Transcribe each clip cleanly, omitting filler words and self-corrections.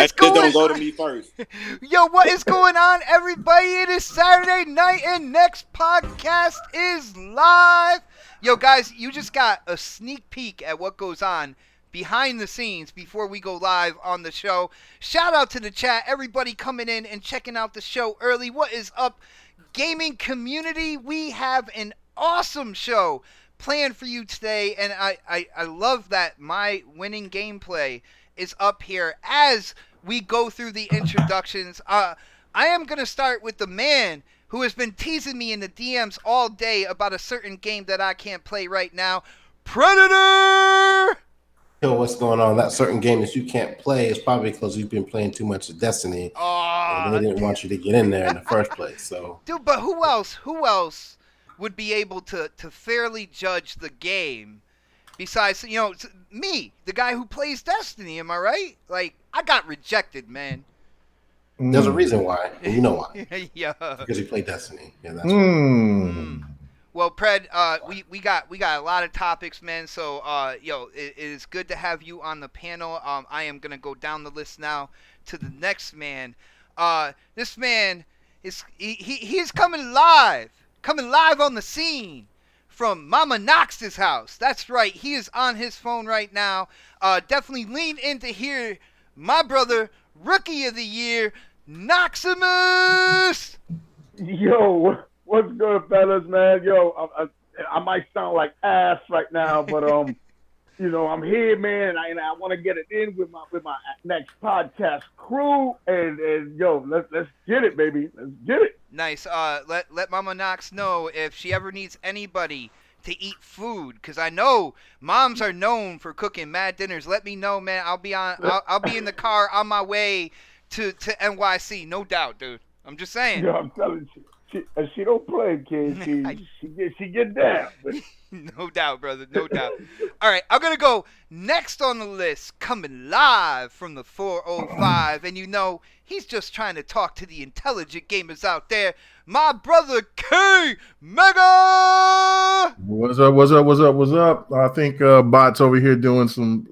is That shit going don't go to on? me first. Yo, what is going on, everybody? It is Saturday night, and next podcast is live. Yo, guys, you just got a sneak peek at what goes on behind the scenes before we go live on the show. Shout out to the chat, everybody coming in and checking out the show early. What is up, gaming community? We have an awesome show planned for you today, and I love that my winning gameplay is up here as we go through the introductions. I am going to start with the man who has been teasing me in the DMs all day about a certain game that I can't play right now. Predator! Yo, what's going on? That certain game that you can't play is probably because you've been playing too much of Destiny, and they didn't want you to get in there in the first place. So, dude, but who else would be able to fairly judge the game besides, me, the guy who plays Destiny? Am I right? Like, I got rejected, man. There's a reason why, and you know why. Yeah. Because you play Destiny. Yeah, that's why. Well, Pred, we got a lot of topics, man. So, it is good to have you on the panel. I am gonna go down the list now to the next man. This man he's coming live on the scene from Mama Knox's house. That's right, he is on his phone right now. Definitely lean in to hear my brother, Rookie of the Year, Knoxximus. Yo, what's good, fellas, man? Yo, I might sound like ass right now, but I'm here, man, and I want to get it in with my next podcast crew, and yo, let's get it, baby, let's get it. Nice. Let Mama Knox know if she ever needs anybody to eat food, because I know moms are known for cooking mad dinners. Let me know, man. I'll be in the car on my way to NYC, no doubt, dude. I'm just saying. Yo, I'm telling you, she don't play, kid. She get down. No doubt, brother. No doubt. All right, I'm going to go next on the list, coming live from the 405. And he's just trying to talk to the intelligent gamers out there. My brother, K Mega! What's up? I think Bot's over here doing some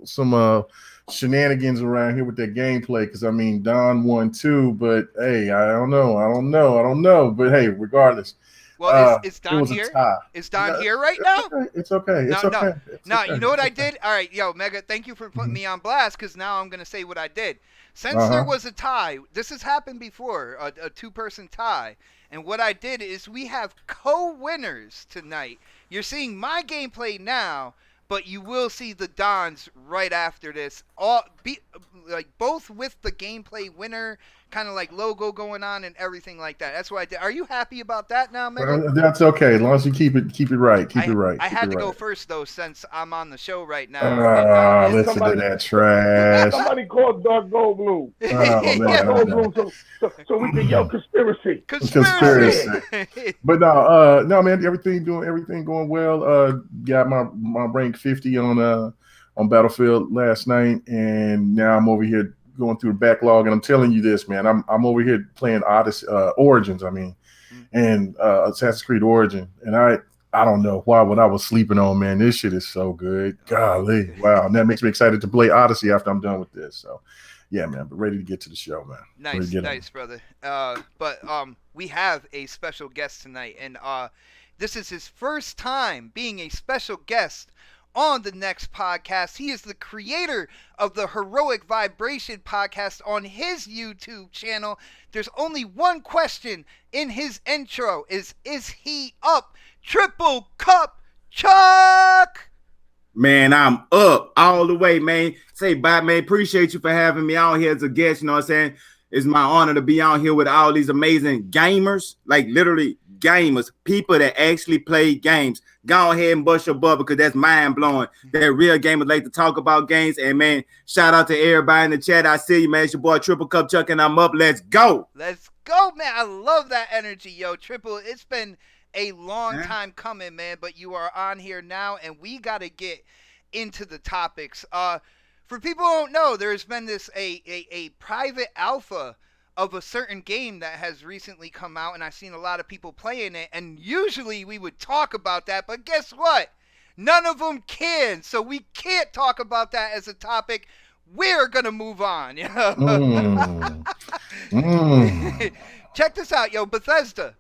shenanigans around here with that gameplay. Because, Don won too. But, hey, I don't know. But, hey, regardless. Well, is Don here? Is Don here right now? It's okay. It's okay. No, you know what I did? All right, yo, Mega, thank you for putting me on blast, because now I'm going to say what I did. Since there was a tie, this has happened before, a two-person tie, and what I did is we have co-winners tonight. You're seeing my gameplay now, but you will see the Dons right after this. Both with the gameplay winner kind of like logo going on and everything like that. That's what I did. Are you happy about that now, Mega? That's okay, as long as you keep it right. I had to go first though, since I'm on the show right now. Listen to that trash. Somebody called Dark Gold Blue. So we can conspiracy. But no, man, everything going well. Got my rank 50 on Battlefield last night, and now I'm over here going through the backlog, and I'm telling you this, man, I'm over here playing Odyssey, Origins, and Assassin's Creed Origin, and I don't know what I was sleeping on, man. This shit is so good. Golly, wow, and that makes me excited to play Odyssey after I'm done with this. So, yeah, man, but ready to get to the show, man. Nice, brother. But we have a special guest tonight, and this is his first time being a special guest on the next podcast. He is the creator of the Heroic Vibration podcast on his YouTube channel. There's only one question in his intro: is he up? Triplecup Chuck! Man, I'm up all the way, man. Say bye, man. Appreciate you for having me out here as a guest. You know what I'm saying? It's my honor to be out here with all these amazing gamers, like literally gamers, people that actually play games. Go ahead and bust your bubble, because that's mind-blowing. That real gamers like to talk about games. And, man, shout out to everybody in the chat. I see you, man. It's your boy Triplecup Chuck, and I'm up. Let's go. Let's go, man. I love that energy, yo. Triple, it's been a long time coming, man, but you are on here now, and we got to get into the topics. For people who don't know, there's been this a private alpha of a certain game that has recently come out, and I've seen a lot of people playing it, and usually we would talk about that, but guess what? None of them can, so we can't talk about that as a topic. we're gonna move on. Mm. Check this out, yo. Bethesda,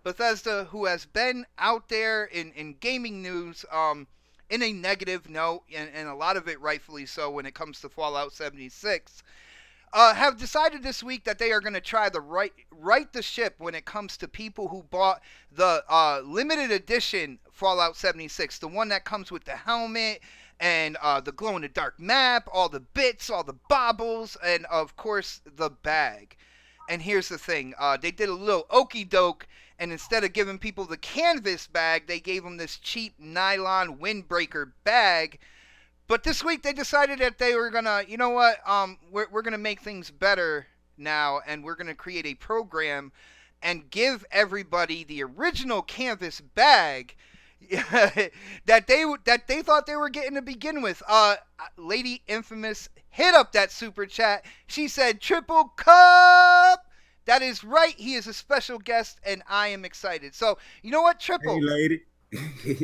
who has been out there in gaming news, in a negative note, and a lot of it rightfully so when it comes to Fallout 76. Have decided this week that they are going to try to right the ship when it comes to people who bought the limited edition Fallout 76, the one that comes with the helmet and the glow-in-the-dark map, all the bits, all the baubles, and of course the bag. And here's the thing, they did a little okey doke, and instead of giving people the canvas bag, they gave them this cheap nylon windbreaker bag. But this week they decided that they were gonna, you know what, we're gonna make things better now, and we're gonna create a program and give everybody the original canvas bag that they thought they were getting to begin with. Lady Infamous hit up that super chat. She said, "Triple Cup." That is right. He is a special guest, and I am excited. So you know what, Triple? Hey, lady.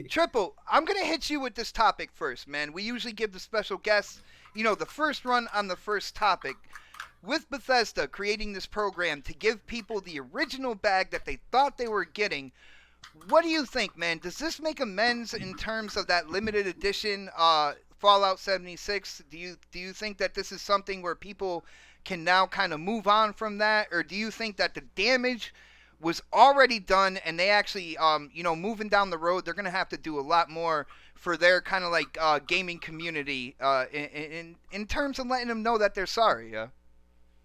Triple, I'm going to hit you with this topic first, man. We usually give the special guests, the first run on the first topic. With Bethesda creating this program to give people the original bag that they thought they were getting, what do you think, man? Does this make amends in terms of that limited edition Fallout 76? Do you think that this is something where people can now kind of move on from that? Or do you think that the damage was already done, and they actually, moving down the road, they're going to have to do a lot more for their kind of like gaming community in terms of letting them know that they're sorry? Yeah.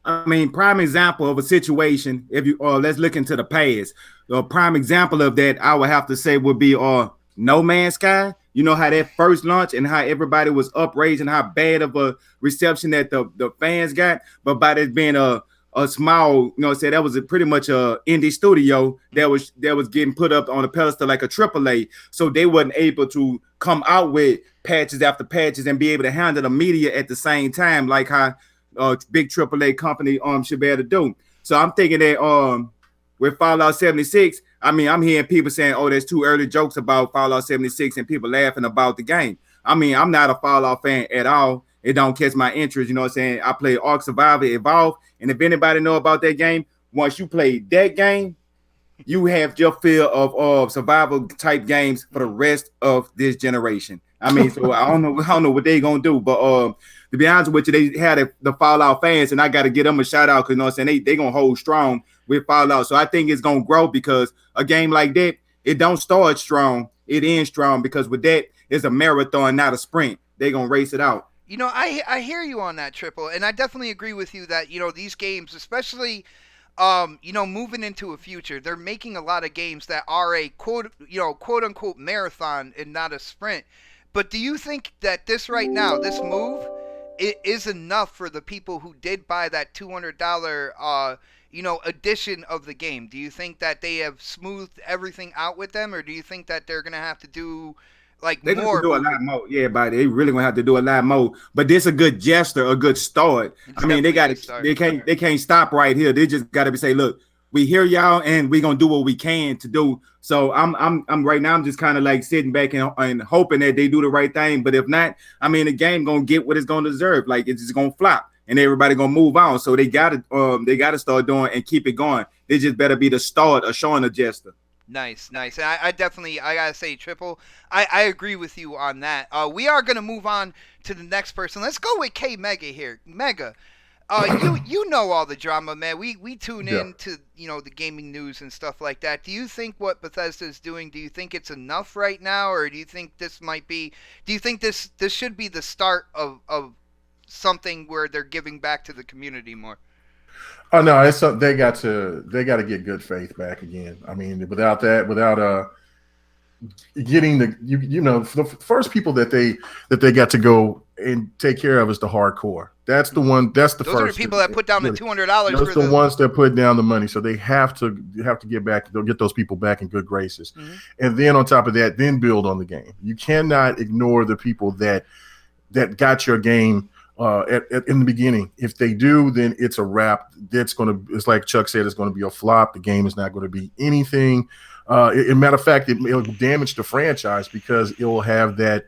I mean, prime example of a situation, if you let's look into the past. A prime example of that, I would have to say, would be No Man's Sky. You know how that first launch and how everybody was upraised and how bad of a reception that the fans got, but by this being a small, that was pretty much a indie studio that was getting put up on a pedestal like a AAA. So they wasn't able to come out with patches after patches and be able to handle the media at the same time, like how big AAA company should be able to do. So I'm thinking that with Fallout 76, I mean, I'm hearing people saying, "Oh, there's too early jokes about Fallout 76," and people laughing about the game. I mean, I'm not a Fallout fan at all. It don't catch my interest. You know what I'm saying? I play Ark Survival Evolve. And if anybody know about that game, once you play that game, you have your fill of survival type games for the rest of this generation. I mean, so I don't know what they gonna do, but to be honest with you, they had the Fallout fans, and I got to give them a shout out because what I'm saying, they gonna hold strong with Fallout. So I think it's gonna grow because a game like that, it don't start strong, it ends strong, because with that, it's a marathon, not a sprint. They gonna race it out. I hear you on that, Triple, and I definitely agree with you that, these games, especially, moving into a future, they're making a lot of games that are a quote unquote marathon and not a sprint. But do you think that this right now, this move, it is enough for the people who did buy that $200, edition of the game? Do you think that they have smoothed everything out with them, or do you think that they're going to have to do they're gonna do a lot more, yeah, but they really gonna have to do a lot more. But this a good gesture, a good start. I mean, they can't stop right here. They just gotta say, look, we hear y'all, and we gonna do what we can to do. So I'm right now, I'm just kind of like sitting back and hoping that they do the right thing. But if not, I mean, the game gonna get what it's gonna deserve. Like, it's just gonna flop, and everybody gonna move on. So they gotta start doing and keep it going. They just better be the start of showing a gesture. Nice. And I definitely, I gotta say, Triple, I agree with you on that. We are gonna move on to the next person. Let's go with K Mega here. Mega, you know all the drama, man. We tune in to the gaming news and stuff like that. Do you think what Bethesda is doing? Do you think it's enough right now, or do you think this might be? Do you think this should be the start of something where they're giving back to the community more? Oh no, they got to get good faith back again. I mean, without getting the first people that they got to go and take care of is the hardcore. That's the one. That's the Those first. Those are the people that put down the $200. Those are the ones that put down the money. So they have to get back. They'll get those people back in good graces, and then on top of that, then build on the game. You cannot ignore the people that got your game. In the beginning, if they do, then it's a wrap. It's like Chuck said, it's going to be a flop. The game is not going to be anything. Matter of fact, it'll damage the franchise because it will have that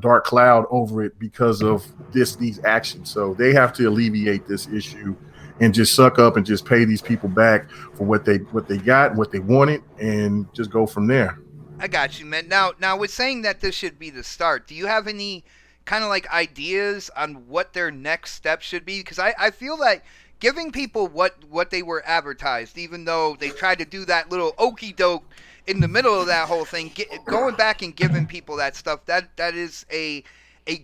dark cloud over it because of these actions. So they have to alleviate this issue and just suck up and just pay these people back for what they got, what they wanted, and just go from there. I got you, man. Now, with saying that this should be the start, do you have any kind of like ideas on what their next step should be? Because I feel like giving people what they were advertised, even though they tried to do that little okey doke in the middle of that whole thing, going back and giving people that stuff, that is a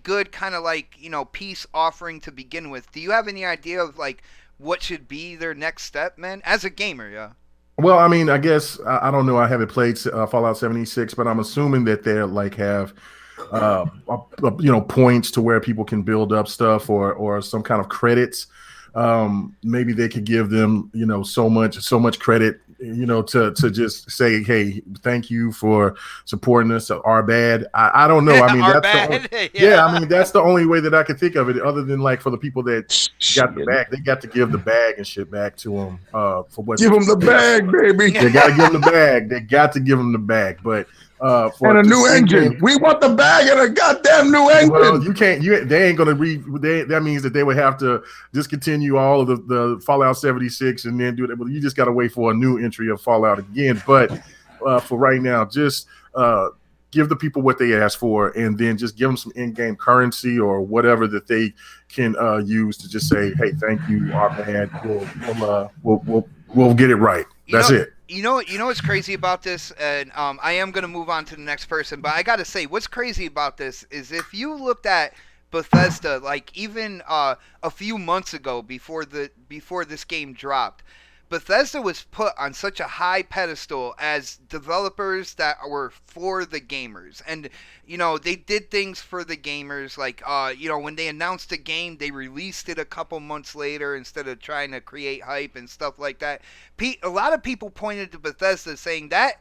good kind of like, peace offering to begin with. Do you have any idea of like what should be their next step, man, as a gamer? Yeah. Well, I mean, I guess I don't know. I haven't played Fallout 76, but I'm assuming that they're like have points to where people can build up stuff or some kind of credits. Maybe they could give them so much credit to just say, hey, thank you for supporting us. Our bad. I don't know. I mean, I mean, that's the only way that I could think of it, other than like for the people that got the bag, they got to give the bag and shit back to them for what. Give them the bag, baby. They got to give them the bag. They got to give them the bag, but. And a new engine. We want the bag and a goddamn new engine. Well, you can't. They ain't gonna that means that they would have to discontinue all of the Fallout 76 and then do it. Well, you just got to wait for a new entry of Fallout again. But for right now, just give the people what they asked for, and then just give them some in-game currency or whatever that they can use to just say, "Hey, thank you, our bad. We'll get it right." That's it. You know what's crazy about this, and I am going to move on to the next person, but I got to say, what's crazy about this is if you looked at Bethesda, like even a few months ago before this game dropped, Bethesda was put on such a high pedestal as developers that were for the gamers. And, they did things for the gamers. Like, when they announced a game, they released it a couple months later instead of trying to create hype and stuff like that. A lot of people pointed to Bethesda saying that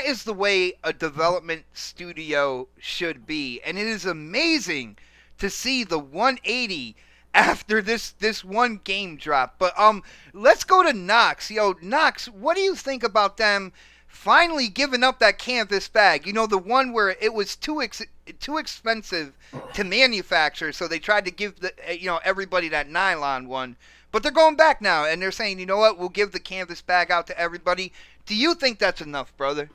is the way a development studio should be. And it is amazing to see the 180 after this one game drop. But let's go to Knox. Knox, what do you think about them finally giving up that canvas bag? The one where it was too expensive to manufacture, so they tried to give everybody that nylon one. But they're going back now, and they're saying, you know what, we'll give the canvas bag out to everybody. Do you think that's enough, brother?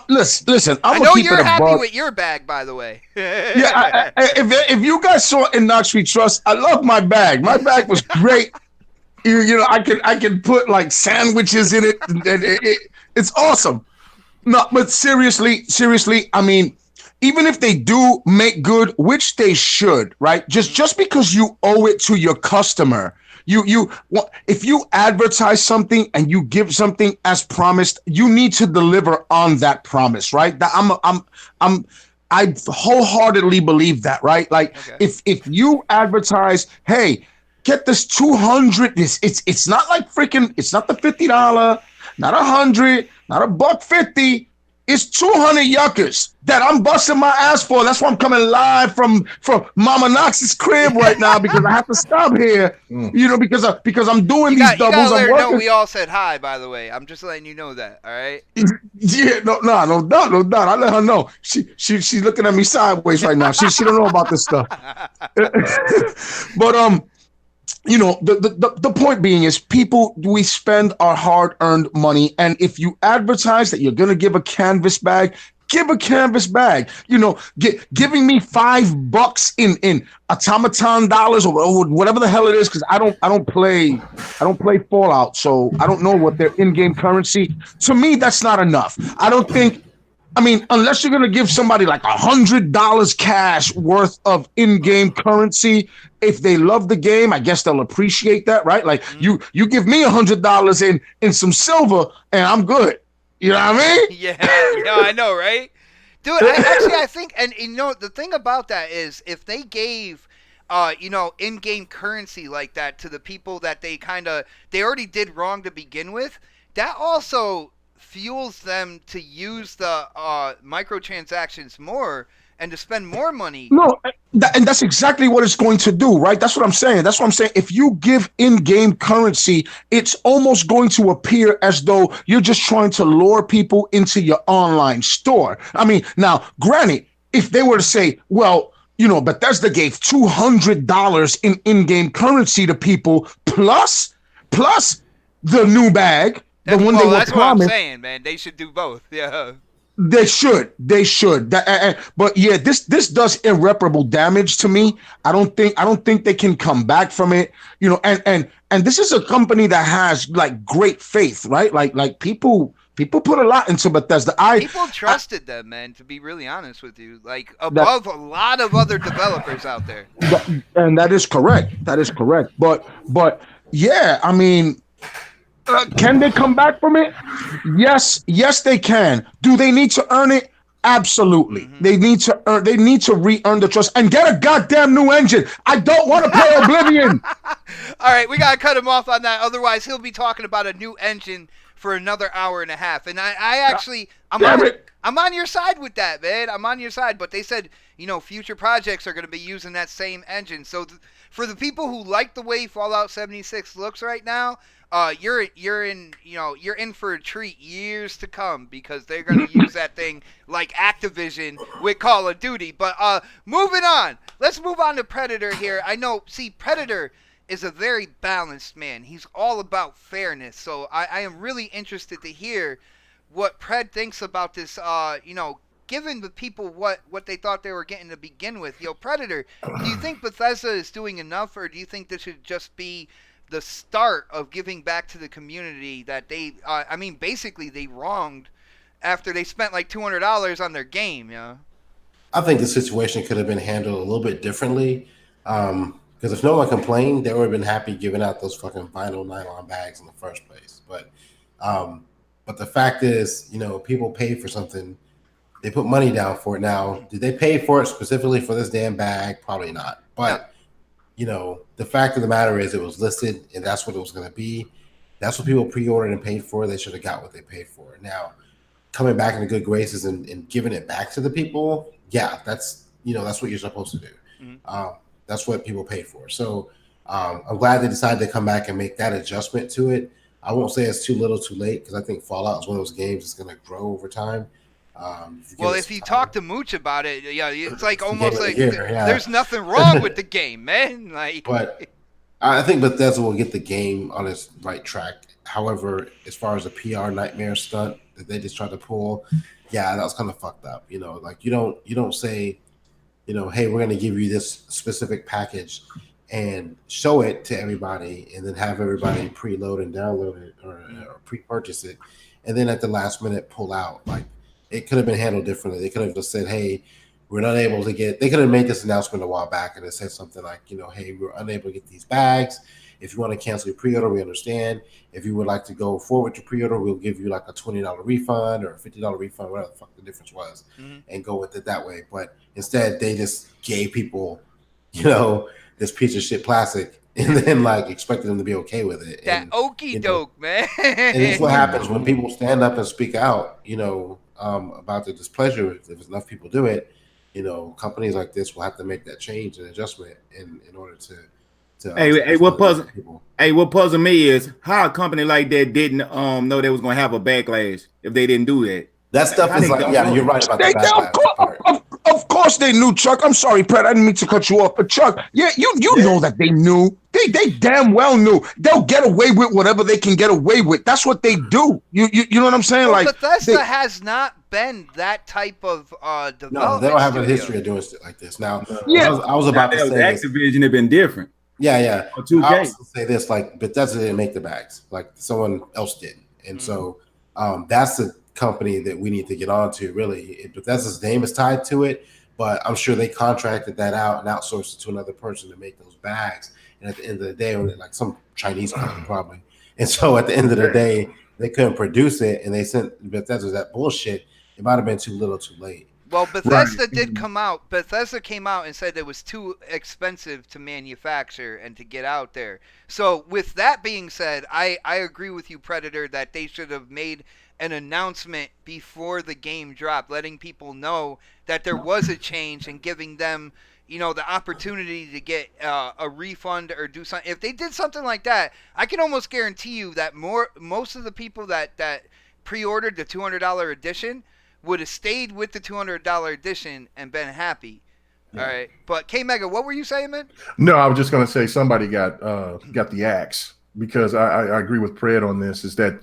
Listen. I know you're happy with your bag, by the way. Yeah, if you guys saw in Knox We Trust, I love my bag. My bag was great. I can put like sandwiches in it, and it's awesome. No, but seriously, I mean, even if they do make good, which they should, right? Just because you owe it to your customer. If you advertise something and you give something as promised, you need to deliver on that promise, right? I wholeheartedly believe that, right? Like, okay. If you advertise, hey, get this 200, it's not like freaking, it's not the $50, not $100, not $150. It's 200 yuckers that I'm busting my ass for. That's why I'm coming live from Mama Knox's crib right now, because I have to stop here, because I'm doing these doubles. I'm working. No, we all said hi, by the way. I'm just letting you know that. All right. Yeah, no doubt. I let her know. She's looking at me sideways right now. She don't know about this stuff. But the point being is, we spend our hard-earned money, and if you advertise that you're gonna give a canvas bag, give a canvas bag. Giving me $5 in automaton dollars or whatever the hell it is, because I don't play Fallout, so I don't know what their in-game currency. To me, that's not enough. I mean, unless you're going to give somebody like $100 cash worth of in-game currency, if they love the game, I guess they'll appreciate that, right? Like, you give me $100 in some silver, and I'm good. You know what I mean? Yeah, I know, right? Dude, I think, and the thing about that is, if they gave, in-game currency like that to the people that they already did wrong to begin with, that also fuels them to use the microtransactions more, and to spend more money. No, and that's exactly what it's going to do, right? That's what I'm saying. That's what I'm saying. If you give in-game currency, it's almost going to appear as though you're just trying to lure people into your online store. I mean, now, granted, if they were to say, well, Bethesda gave $200 in in-game currency to people plus the new bag, the one they were that's what I'm promised. saying, man. They should do both. Yeah. They should. But yeah, this does irreparable damage to me. I don't think they can come back from it. And this is a company that has like great faith, right? Like people put a lot into Bethesda. People trusted them, man, to be really honest with you. Like above a lot of other developers out there. And that is correct. But yeah, I mean, can they come back from it? Yes, they can. Do they need to earn it? Absolutely. Mm-hmm. They need to re-earn the trust and get a goddamn new engine. I don't want to play Oblivion. All right, we gotta cut him off on that. Otherwise, he'll be talking about a new engine for another hour and a half. And I'm on your side with that, man. I'm on your side. But they said, future projects are going to be using that same engine. So for the people who like the way Fallout 76 looks right now, you're in for a treat years to come, because they're going to use that thing like Activision with Call of Duty. But moving on. Let's move on to Predator here. Predator is a very balanced man. He's all about fairness. So I am really interested to hear what Pred thinks about this, giving the people what they thought they were getting to begin with. Predator, do you think Bethesda is doing enough, or do you think this should just be the start of giving back to the community that they, basically they wronged after they spent like $200 on their game, I think the situation could have been handled a little bit differently. Because if no one complained, they would have been happy giving out those fucking vinyl nylon bags in the first place. But the fact is, people pay for something. They put money down for it. Now, did they pay for it specifically for this damn bag? Probably not. But, the fact of the matter is it was listed, and that's what it was going to be. That's what people pre-ordered and paid for. They should have got what they paid for. Now, coming back into good graces and giving it back to the people, yeah, that's what you're supposed to do. Mm-hmm. That's what people pay for. So I'm glad they decided to come back and make that adjustment to it. I won't say it's too little too late, because I think Fallout is one of those games that's going to grow over time. If you talk to Mooch about it, it's like almost like there's nothing wrong with the game, man. But I think Bethesda will get the game on its right track. However, as far as the PR nightmare stunt that they just tried to pull, that was kind of fucked up. You don't say, hey, we're going to give you this specific package and show it to everybody, and then have everybody preload and download it or pre-purchase it, and then at the last minute pull out. Like, it could have been handled differently. They could have just said, hey, we're not able to get – they could have made this announcement a while back, and it said something like, hey, we're unable to get these bags. If you want to cancel your pre-order, we understand. If you would like to go forward with your pre-order, we'll give you like a $20 refund or a $50 refund, whatever the fuck the difference was, and go with it that way. But instead, they just gave people, this piece of shit plastic, and then expected them to be okay with it. That okey doke, man. And that's what happens when people stand up and speak out, about the displeasure. If enough people do it, companies like this will have to make that change and adjustment in order to. What puzzled me is how a company like that didn't know they was gonna have a backlash if they didn't do that. That stuff is you're right about that. Of course they knew, Chuck. I'm sorry, Pred. I didn't mean to cut you off, but Chuck, you know that they knew. They damn well knew. They'll get away with whatever they can get away with. That's what they do. You know what I'm saying? Bethesda has not been that type of development. No, they don't have a history of doing shit like this. Now, I was about to say Activision have been different. Yeah. I was to say this, Bethesda didn't make the bags, someone else did, and so that's the company that we need to get on to. Really, Bethesda's name is tied to it, but I'm sure they contracted that out and outsourced it to another person to make those bags. And at the end of the day, like some Chinese company probably, and so at the end of the day, they couldn't produce it, and they sent Bethesda that bullshit. It might have been too little, too late. Well, Bethesda Right. did come out. Bethesda came out and said it was too expensive to manufacture and to get out there. So, with that being said, I agree with you, Predator, that they should have made an announcement before the game dropped, letting people know that there was a change and giving them, the opportunity to get a refund or do something. If they did something like that, I can almost guarantee you that most of the people that pre-ordered the $200 edition would have stayed with the $200 edition and been happy. Yeah. All right, but K Mega, what were you saying, man? No, I was just going to say somebody got the axe, because I agree with Pred on this. Is that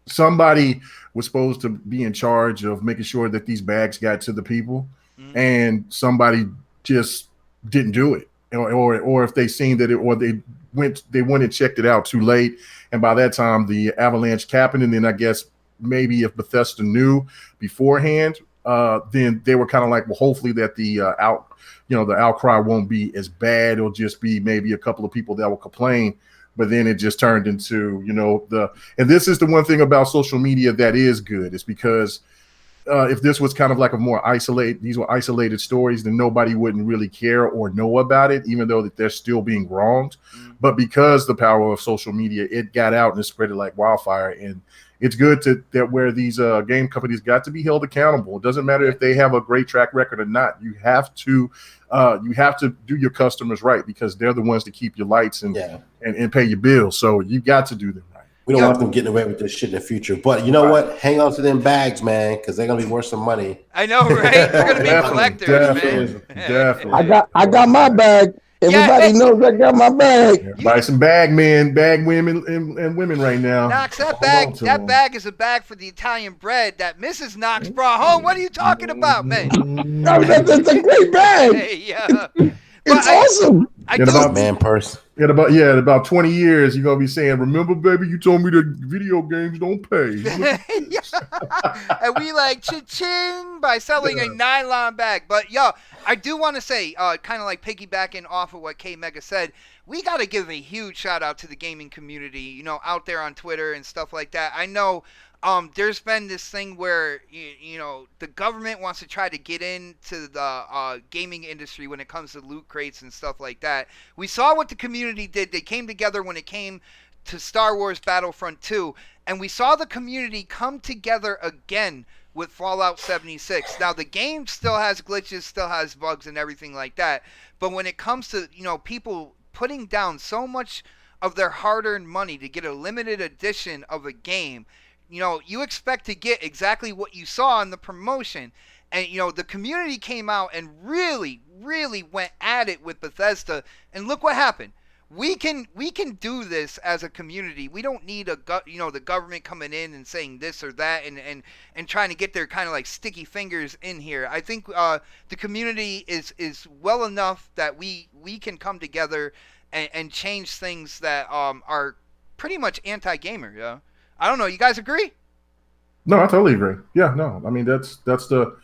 somebody was supposed to be in charge of making sure that these bags got to the people, and somebody just didn't do it, or if they seen that or they went and checked it out too late, and by that time the avalanche happened, and then I guess maybe if Bethesda knew beforehand, then they were kind of like, well, hopefully that the outcry won't be as bad. It'll just be maybe a couple of people that will complain. But then it just turned into, and this is the one thing about social media that is good, is because if this was kind of like these were isolated stories, then nobody wouldn't really care or know about it, even though that they're still being wronged. But because the power of social media, it got out and it spread it like wildfire. And it's good that where these game companies got to be held accountable. It doesn't matter if they have a great track record or not. You have to do your customers right, because they're the ones to keep your lights and pay your bills. So you got to do them right. We don't want them getting away with this shit in the future. But you know what? Hang on to them bags, man, because they're gonna be worth some money. I know, right? They're gonna be collectors, man. Definitely. I got my bag. Everybody knows I got my bag. Buy some bag women and women right now. Knox, that bag is a bag for the Italian bread that Mrs. Knox brought home. What are you talking about, man? That's a great bag. Yeah. It's awesome. Man purse. In about 20 years, you're gonna be saying, "Remember, baby, you told me that video games don't pay." And we like cha-ching by selling a nylon bag. But I do want to say, kind of like piggybacking off of what K Mega said, we got to give a huge shout out to the gaming community, out there on Twitter and stuff like that. I know there's been this thing where the government wants to try to get into the gaming industry when it comes to loot crates and stuff like that. We saw what the community did. They came together when it came to Star Wars Battlefront 2, and we saw the community come together again with Fallout 76. Now the game still has glitches, still has bugs and everything like that, but when it comes to people putting down so much of their hard-earned money to get a limited edition of a game, you expect to get exactly what you saw in the promotion. And, the community came out and really, really went at it with Bethesda. And look what happened. We can do this as a community. We don't need the government coming in and saying this or that and trying to get their kind of like sticky fingers in here. I think the community is well enough that we can come together and change things that are pretty much anti-gamer. Yeah. I don't know. You guys agree? No, I totally agree. Yeah, no. I mean, that's the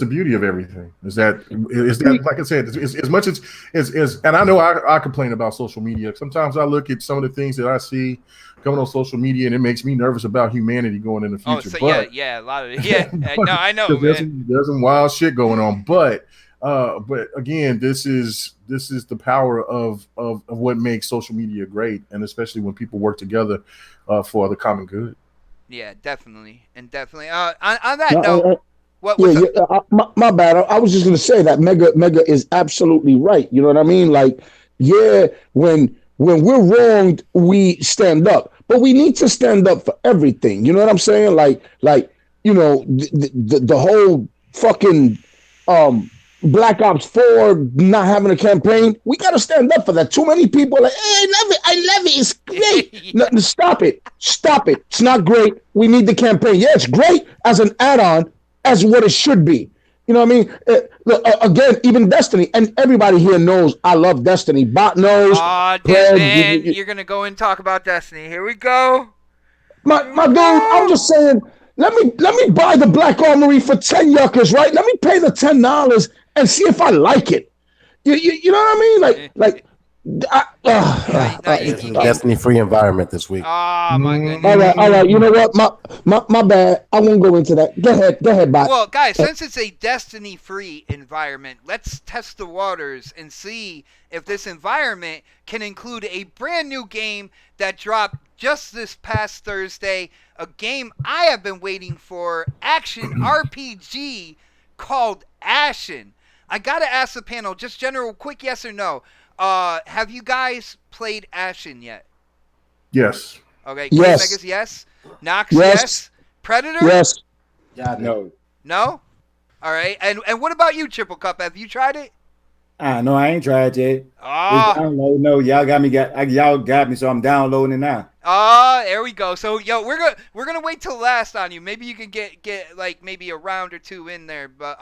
beauty of everything. Is that like I said, as much as and I know I complain about social media. Sometimes I look at some of the things that I see coming on social media, and it makes me nervous about humanity going in the future. Oh, so a lot of it. Yeah, no, I know, man. There's some wild shit going on, but again, this is the power of what makes social media great, and especially when people work together for the common good. Yeah, definitely. On that note, my bad. I was just gonna say that Mega is absolutely right. You know what I mean? Like, when we're wronged, we stand up, but we need to stand up for everything. You know what I'm saying? Like the whole fucking Black Ops 4 not having a campaign. We got to stand up for that. Too many people are like, hey, I love it. It's great. No, stop it. It's not great. We need the campaign. Yeah, it's great as an add-on, as what it should be. You know what I mean? Look, again, even Destiny, and everybody here knows I love Destiny. Bot knows. Aw, man, you're going to go and talk about Destiny. Here we go. My dude, I'm just saying, let me buy the Black Armory for 10 yuckers, right? Let me pay the $10 and see if I like it. You know what I mean? Like It's a Destiny-free environment this week. Oh my goodness. All right. You know what? My bad. I won't go into that. Go ahead, bot. Well, guys, since it's a Destiny-free environment, let's test the waters and see if this environment can include a brand new game that dropped just this past Thursday. A game I have been waiting for, action RPG called Ashen. I gotta ask the panel, just general, quick yes or no. Have you guys played Ashen yet? Yes. Okay. Yes. Megas, yes. Knox, Yes. yes. Predator? Yes. Yeah, No. No? All right. And what about you, Triple Cup? Have you tried it? No, I ain't tried yet. Oh, Download. No, y'all got me, so I'm downloading it now. there we go. So, yo, we're gonna wait till last on you. Maybe you can get like maybe a round or two in there. But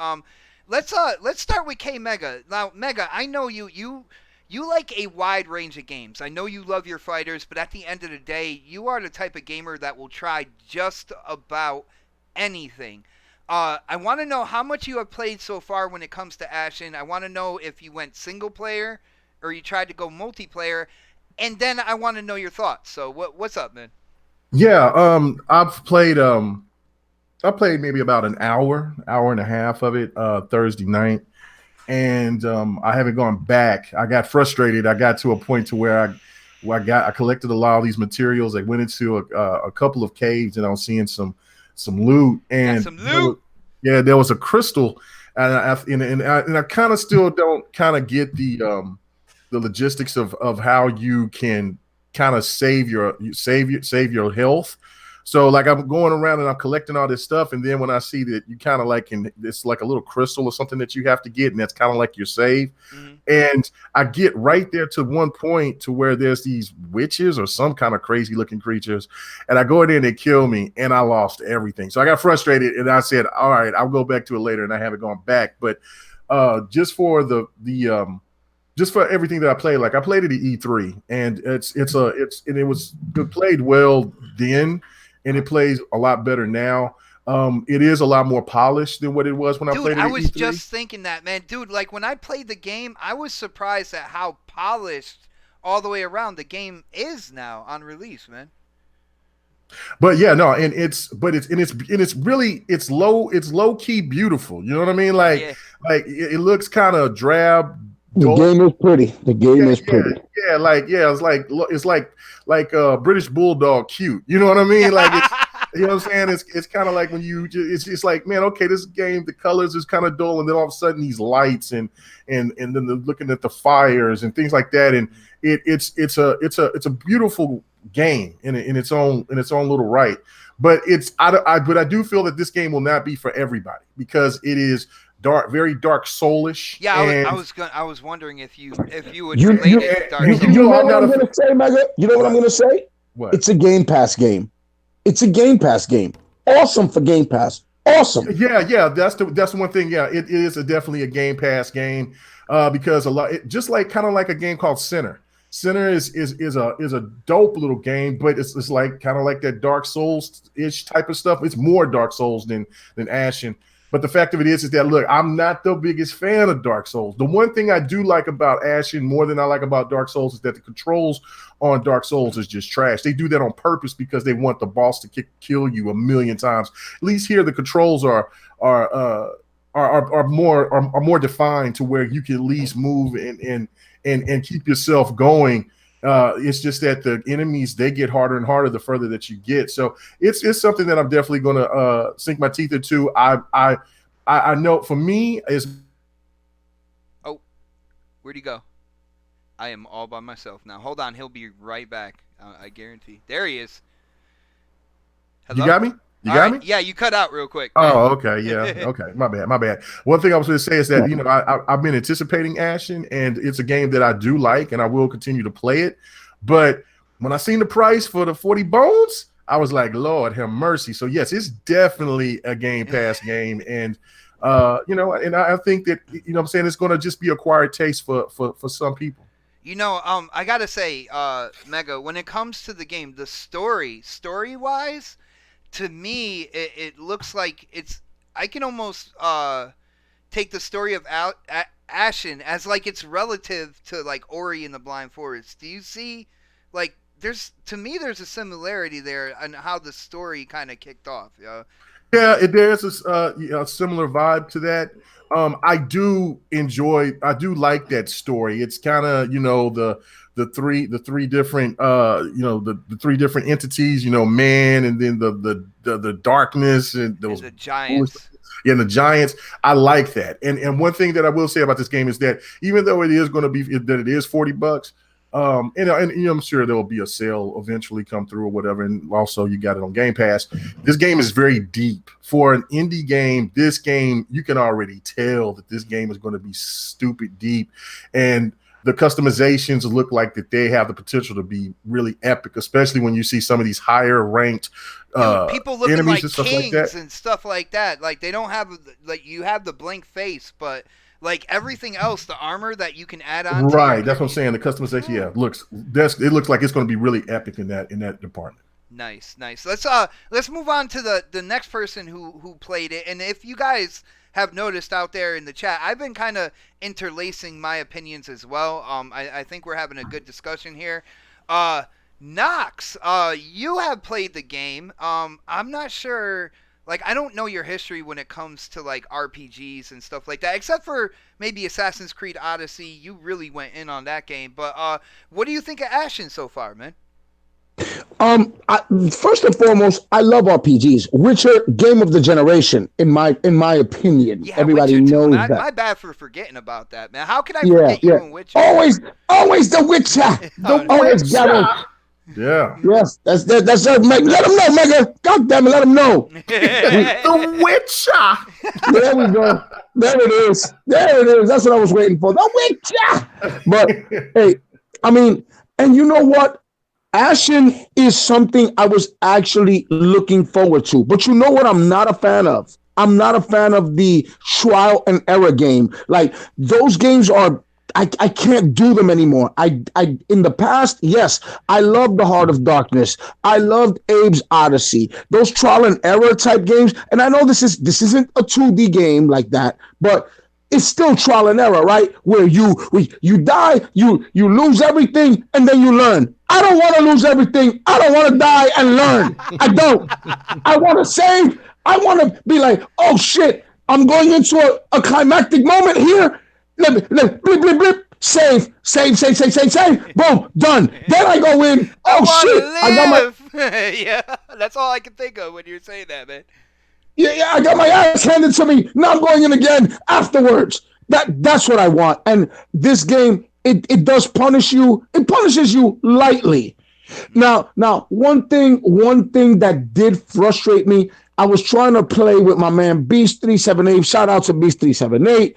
let's start with K Mega. Now, Mega, I know you like a wide range of games. I know you love your fighters, but at the end of the day, you are the type of gamer that will try just about anything. I want to know how much you have played so far when it comes to Ashen. I want to know if you went single player or you tried to go multiplayer, and then I want to know your thoughts. So what's up, man? Yeah. I've played. I played maybe about an hour and a half of it Thursday night, and I haven't gone back. I got frustrated. I got to a point to where I collected a lot of these materials. I went into a couple of caves, and I was seeing some loot, and some loot. There was a crystal, and I kind of still don't kind of get the logistics of how you can kind of save your health. So like I'm going around and I'm collecting all this stuff, and then when I see that you kind of like it's like a little crystal or something that you have to get, and that's kind of like your save. Mm-hmm. And I get right there to one point to where there's these witches or some kind of crazy looking creatures, and I go in there and they kill me, and I lost everything. So I got frustrated, and I said, all right, I'll go back to it later, and I haven't gone back. But just for just for everything that I played, like I played it at E3, and it played well then. And it plays a lot better now. It is a lot more polished than what it was when I played it. I was just thinking that, man. Dude, like when I played the game, I was surprised at how polished all the way around the game is now on release, man. But yeah, no, and it's low key beautiful. You know what I mean? Like it looks kind of drab. The game is pretty. It's like British Bulldog cute. You know what I mean? Like it's, you know what I'm saying? It's kind of like when it's just like, man, okay, this game, the colors is kind of dull, and then all of a sudden these lights and then they're looking at the fires and things like that, and it's a beautiful game in its own little right. But I do feel that this game will not be for everybody because it is dark, very dark soulish. Yeah, I was wondering if you would relate it to Dark Souls. You know what I'm going to say, Mega? You know what I'm going to say? What? It's a Game Pass game. It's a Game Pass game. Awesome for Game Pass. Awesome. Yeah. That's the one thing. Yeah, it is definitely a Game Pass game because just like kind of like a game called Sinner. Sinner is a dope little game, but it's like kind of like that Dark Souls-ish type of stuff. It's more Dark Souls than Ashen. But the fact of it is that, look, I'm not the biggest fan of Dark Souls. The one thing I do like about Ashen more than I like about Dark Souls is that the controls on Dark Souls is just trash. They do that on purpose because they want the boss to kill you a million times. At least here, the controls are more defined to where you can at least move and keep yourself going. It's just that the enemies, they get harder and harder the further that you get. So it's something that I'm definitely going to sink my teeth into. I know for me is. Oh, where'd he go? I am all by myself now. Hold on, he'll be right back. I guarantee. There he is. Hello? You got me? You got me? Yeah, you cut out real quick. Oh, okay. Yeah. Okay. My bad. One thing I was going to say is that, I've been anticipating Ashen, and it's a game that I do like, and I will continue to play it. But when I seen the price for the 40 bones, I was like, Lord have mercy. So yes, it's definitely a Game Pass game. And, and I think that, what I'm saying, it's going to just be acquired taste for some people. I got to say, Mega, when it comes to the game, the story-wise, to me, it looks like I can almost take the story of Ashen as like it's relative to like Ori and the Blind Forest. Do you see like there's a similarity there on how the story kind of kicked off? Yeah, there's a similar vibe to that. I do like that story. It's kind of the three different the three different entities, man, and then the darkness and those the giants. Yeah, and the giants. I like that. And one thing that I will say about this game is that even though it is going to be that it is $40, and I'm sure there will be a sale eventually come through or whatever. And also you got it on Game Pass. This game is very deep for an indie game. This game, you can already tell that this game is going to be stupid deep, and the customizations look like that they have the potential to be really epic, especially when you see some of these higher ranked people looking enemies like and stuff kings like that. and stuff like that. Like they don't have like you have the blank face, but like everything else, the armor that you can add on. Right, that's what I'm saying. The customization, it looks like it's going to be really epic in that department. Nice. Let's move on to the next person who played it. And if you guys have noticed out there in the chat, I've been kind of interlacing my opinions as well. I think we're having a good discussion here. Knox, you have played the game. I'm not sure. Like, I don't know your history when it comes to, like, RPGs and stuff like that, except for maybe Assassin's Creed Odyssey. You really went in on that game. But what do you think of Ashen so far, man? First and foremost, I love RPGs. Witcher, game of the generation, in my opinion. Yeah, everybody Witcher knows too. that. My bad for forgetting about that, man. How could I forget you in Witcher? Always the Witcher. Always Geralt. Yeah. Yes, that's let them know, Mega. God damn it, let them know. The Witcher. There we go. There it is. That's what I was waiting for. The Witcher. But hey, I mean, and you know what? Ashen is something I was actually looking forward to. But you know what I'm not a fan of? I'm not a fan of the trial and error game. Like those games are I can't do them anymore. I in the past, yes, I loved the Heart of Darkness. I loved Abe's Odyssey. Those trial and error type games. And I know this isn't a 2D game like that, but it's still trial and error, right? Where you die, you lose everything, and then you learn. I don't want to lose everything. I don't want to die and learn. I don't. I want to save. I want to be like, oh shit, I'm going into a climactic moment here. Blip, blip, blip. Save. Boom, done. Then I go in. Oh shit, I got my. Yeah, that's all I can think of when you're saying that, man. Yeah, I got my ass handed to me. Now I'm going in again afterwards. That's what I want. And this game, it does punish you. It punishes you lightly. Now, one thing that did frustrate me, I was trying to play with my man Beast378. Shout out to Beast378.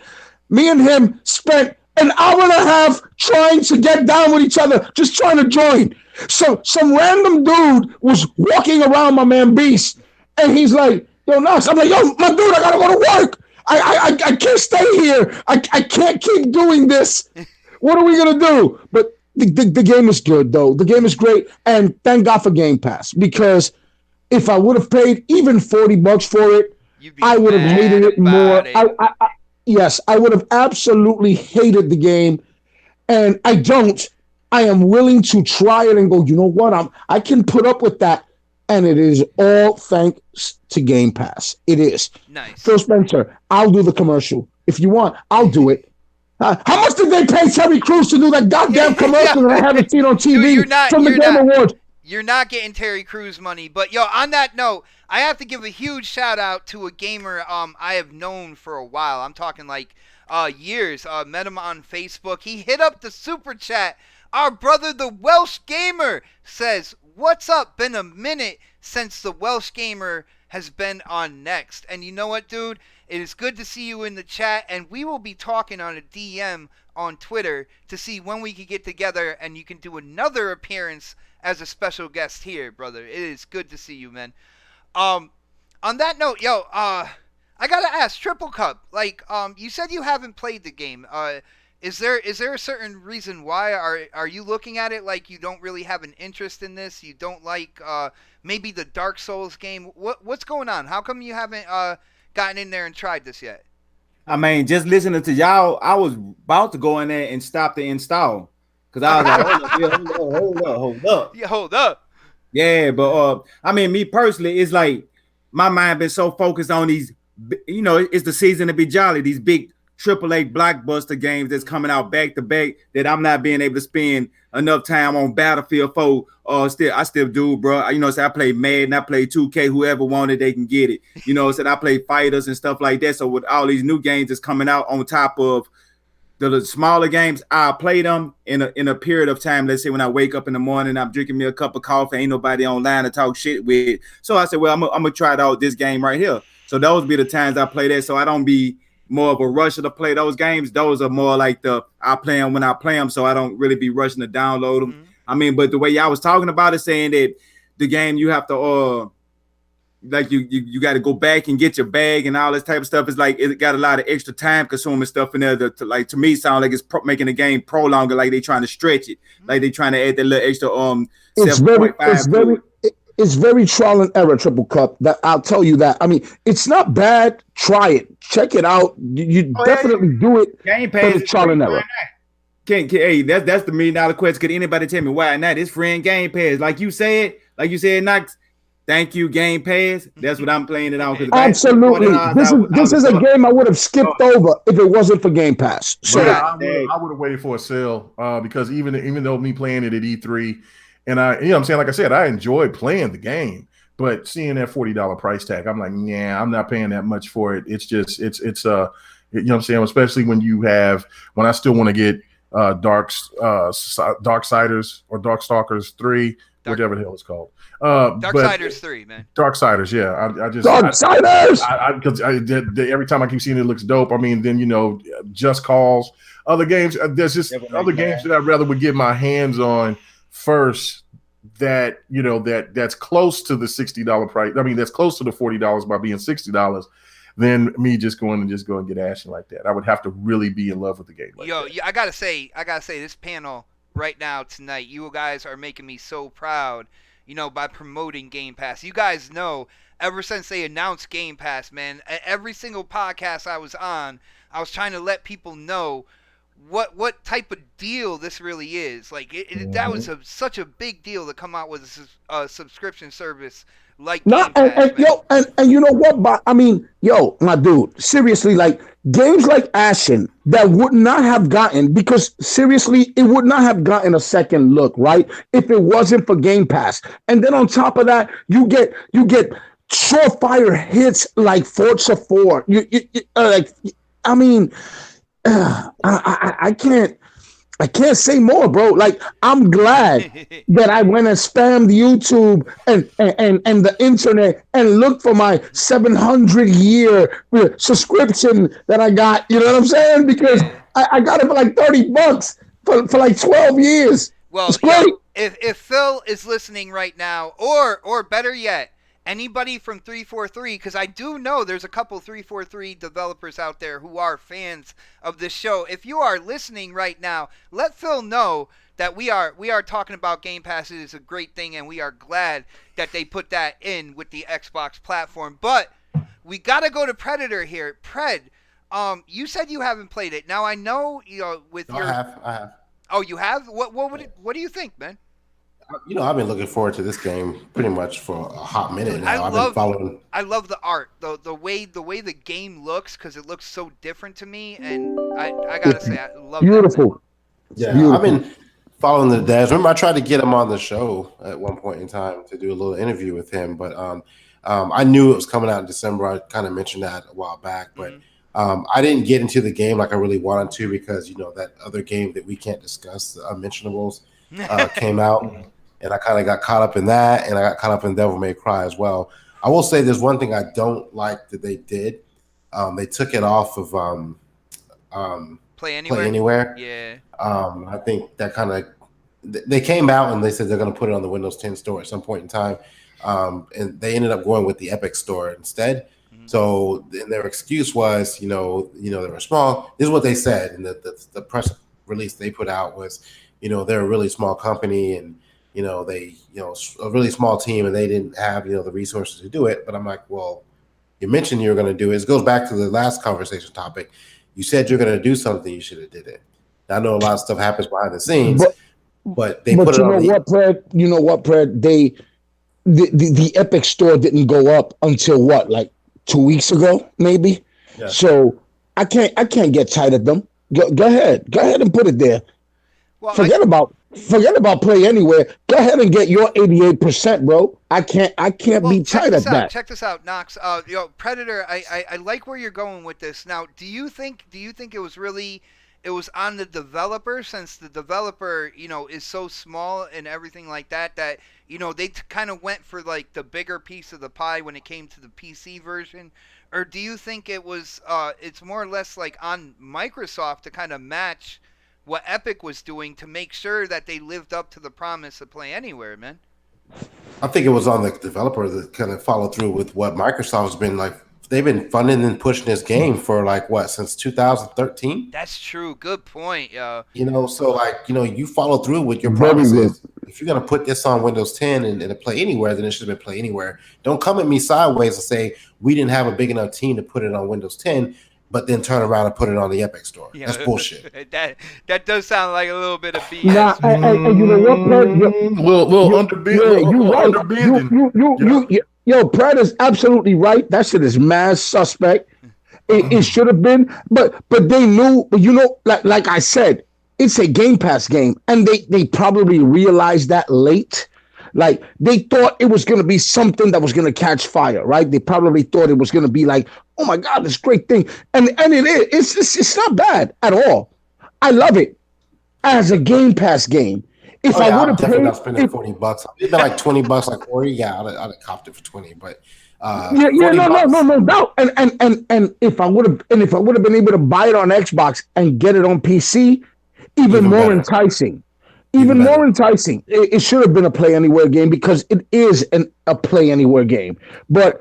Me and him spent an hour and a half trying to get down with each other, just trying to join. So some random dude was walking around my man Beast, and he's like, yo, Knox. I'm like, yo, my dude, I gotta go to work. I can't stay here. I can't keep doing this. What are we gonna do? But the game is good, though. The game is great, and thank God for Game Pass, because if I would have paid even $40 for it, I would have hated it more. Yes, I would have absolutely hated the game, and I don't. I am willing to try it and go, you know what? I can put up with that, and it is all thanks to Game Pass. It is. Nice. Phil Spencer, I'll do the commercial. If you want, I'll do it. How much did they pay Terry Crews to do that goddamn commercial that I haven't seen on TV from the Game Awards? You're not getting Terry Crews money. But, yo, on that note, I have to give a huge shout-out to a gamer I have known for a while. I'm talking, like, years. Met him on Facebook. He hit up the Super Chat. Our brother, the Welsh Gamer, says, what's up? Been a minute since the Welsh Gamer has been on Next. And you know what, dude? It is good to see you in the chat. And we will be talking on a DM on Twitter to see when we can get together and you can do another appearance as a special guest here, brother. It is good to see you, man. On that note, yo, I gotta ask, Triple Cup, like, you said you haven't played the game. Is there a certain reason why? Are you looking at it like you don't really have an interest in this? You don't like maybe the Dark Souls game? What's going on? How come you haven't gotten in there and tried this yet? I mean, just listening to y'all, I was about to go in there and stop the install because I was like, hold up. Yeah, hold up. Yeah, but I mean, me personally, it's like my mind been so focused on these. You know, it's the season to be jolly. These big AAA blockbuster games that's coming out back to back that I'm not being able to spend enough time on Battlefield 4. I still do, bro. You know, so I play Madden, I play 2K. Whoever wanted, they can get it. You know, so I play fighters and stuff like that. So with all these new games that's coming out on top of the smaller games, I play them in a period of time. Let's say when I wake up in the morning, I'm drinking me a cup of coffee, ain't nobody online to talk shit with. So I said, well, I'm gonna try out this game right here. So those be the times I play that. So I don't be more of a rusher to play those games. Those are more like I play them when I play them. So I don't really be rushing to download them. Mm-hmm. I mean, but the way y'all was talking about it, saying that the game you have to like you got to go back and get your bag and all this type of stuff. It's like it got a lot of extra time consuming stuff in there. To me, sound like it's making the game prolonger, like they trying to stretch it, like they trying to add that little extra It's very trial and error, Triple Cup. That I'll tell you that. I mean, it's not bad. Try it, check it out. You definitely do it. Game Pass is trial and error. Hey, that's the $1 million question. Could anybody tell me why not? It's free in Game Pass, like you said, Knox. Thank you, Game Pass. That's what I'm playing it on. Absolutely. This is a game I would have skipped over if it wasn't for Game Pass. So I would have waited for a sale because even though me playing it at E3, and I'm saying, like I said, I enjoyed playing the game, but seeing that $40 price tag, I'm like, yeah, I'm not paying that much for it. It's just you know what I'm saying, especially when I still want to get Darksiders or Darkstalkers 3, whatever the hell it's called. Darksiders 3, man. Darksiders, yeah. Darksiders! Because every time I keep seeing it looks dope. I mean, then, Just Cause. Other games, there's just other games that I'd rather would get my hands on first that, that's close to the $60 price. I mean, that's close to the $40 by being $60 than me just go and get action like that. I would have to really be in love with the game. I gotta say, this panel right now tonight, you guys are making me so proud, by promoting Game Pass. You guys know, ever since they announced Game Pass, man, every single podcast I was on, I was trying to let people know what type of deal this really is. Like, that was such a big deal to come out with a subscription service like Game Pass, and you know what? But I mean, my dude, seriously, like games like Ashen that would not have gotten, because seriously, it would not have gotten a second look, right? If it wasn't for Game Pass. And then on top of that, you get surefire hits like Forza 4. I can't say more, bro. Like, I'm glad that I went and spammed YouTube and the internet and looked for my 700-year subscription that I got. You know what I'm saying? Because I got it for like $30 for like 12 years. Well, it's great. If Phil is listening right now, or better yet, anybody from 343, because I do know there's a couple 343 developers out there who are fans of this show. If you are listening right now, let Phil know that we are talking about Game Pass. It is a great thing, and we are glad that they put that in with the Xbox platform. But we got to go to Predator here. Pred, you said you haven't played it. Now I know, I have. Oh, you have? What do you think, man? I've been looking forward to this game pretty much for a hot minute now. I've been following. I love the art, the way the game looks, because it looks so different to me, and I gotta say, I love beautiful. That. Yeah, beautiful. I've been following the devs. Remember, I tried to get him on the show at one point in time to do a little interview with him, but I knew it was coming out in December. I kind of mentioned that a while back, but I didn't get into the game like I really wanted to, because that other game that we can't discuss, the Unmentionables, came out. And I kind of got caught up in that, and I got caught up in Devil May Cry as well. I will say there's one thing I don't like that they did. They took it off of Play Anywhere. Yeah. I think that kind of they came out and they said they're going to put it on the Windows 10 store at some point in time, and they ended up going with the Epic Store instead. Mm-hmm. So their excuse was, they were small. This is what they said, and the press release they put out was, they're a really small company, and they, a really small team, and they didn't have, the resources to do it. But I'm like, well, You mentioned you were going to do it. It goes back to the last conversation topic. You said you're going to do something. You should have did it. I know a lot of stuff happens behind the scenes, but they put it on the. You know what, Fred? The Epic store didn't go up until what, like 2 weeks ago, maybe. Yeah. So I can't get tight at them. Go ahead and put it there. Well, forget about Play Anywhere. Go ahead and get your 88%, bro. I can't be tight at that. Check this out, Knox. Predator. I like where you're going with this. Now, do you think it was on the developer, since the developer, is so small and everything like that they kind of went for like the bigger piece of the pie when it came to the PC version? Or do you think it was it's more or less like on Microsoft to kind of match what Epic was doing to make sure that they lived up to the promise of Play Anywhere, man? I think it was on the developer to kind of follow through with what Microsoft's been like. They've been funding and pushing this game for like what, since 2013? That's true. Good point, yo. So like, you follow through with your promises. If you're gonna put this on Windows 10 and Play Anywhere, then it should have been Play Anywhere. Don't come at me sideways and say we didn't have a big enough team to put it on Windows 10, but then turn around and put it on the Epic Store. Yeah. That's bullshit. that does sound like a little bit of BS. Nah, you know what, underbending. Yo, Pratt is absolutely right. That shit is mad suspect. It should have been, but they knew. But like I said, it's a Game Pass game, and they probably realized that late. Like, they thought it was going to be something that was going to catch fire, right? They probably thought it was going to be like, oh my God, this great thing. And it is. It's not bad at all. I love it as a Game Pass game. If I would have definitely not spending $40. It'd been like $20, like $40. Yeah, I'd have copped it for 20, but no doubt. And if I would have been able to buy it on Xbox and get it on PC, even more better. Enticing. Even more enticing. It should have been a Play Anywhere game because it is a Play Anywhere game. But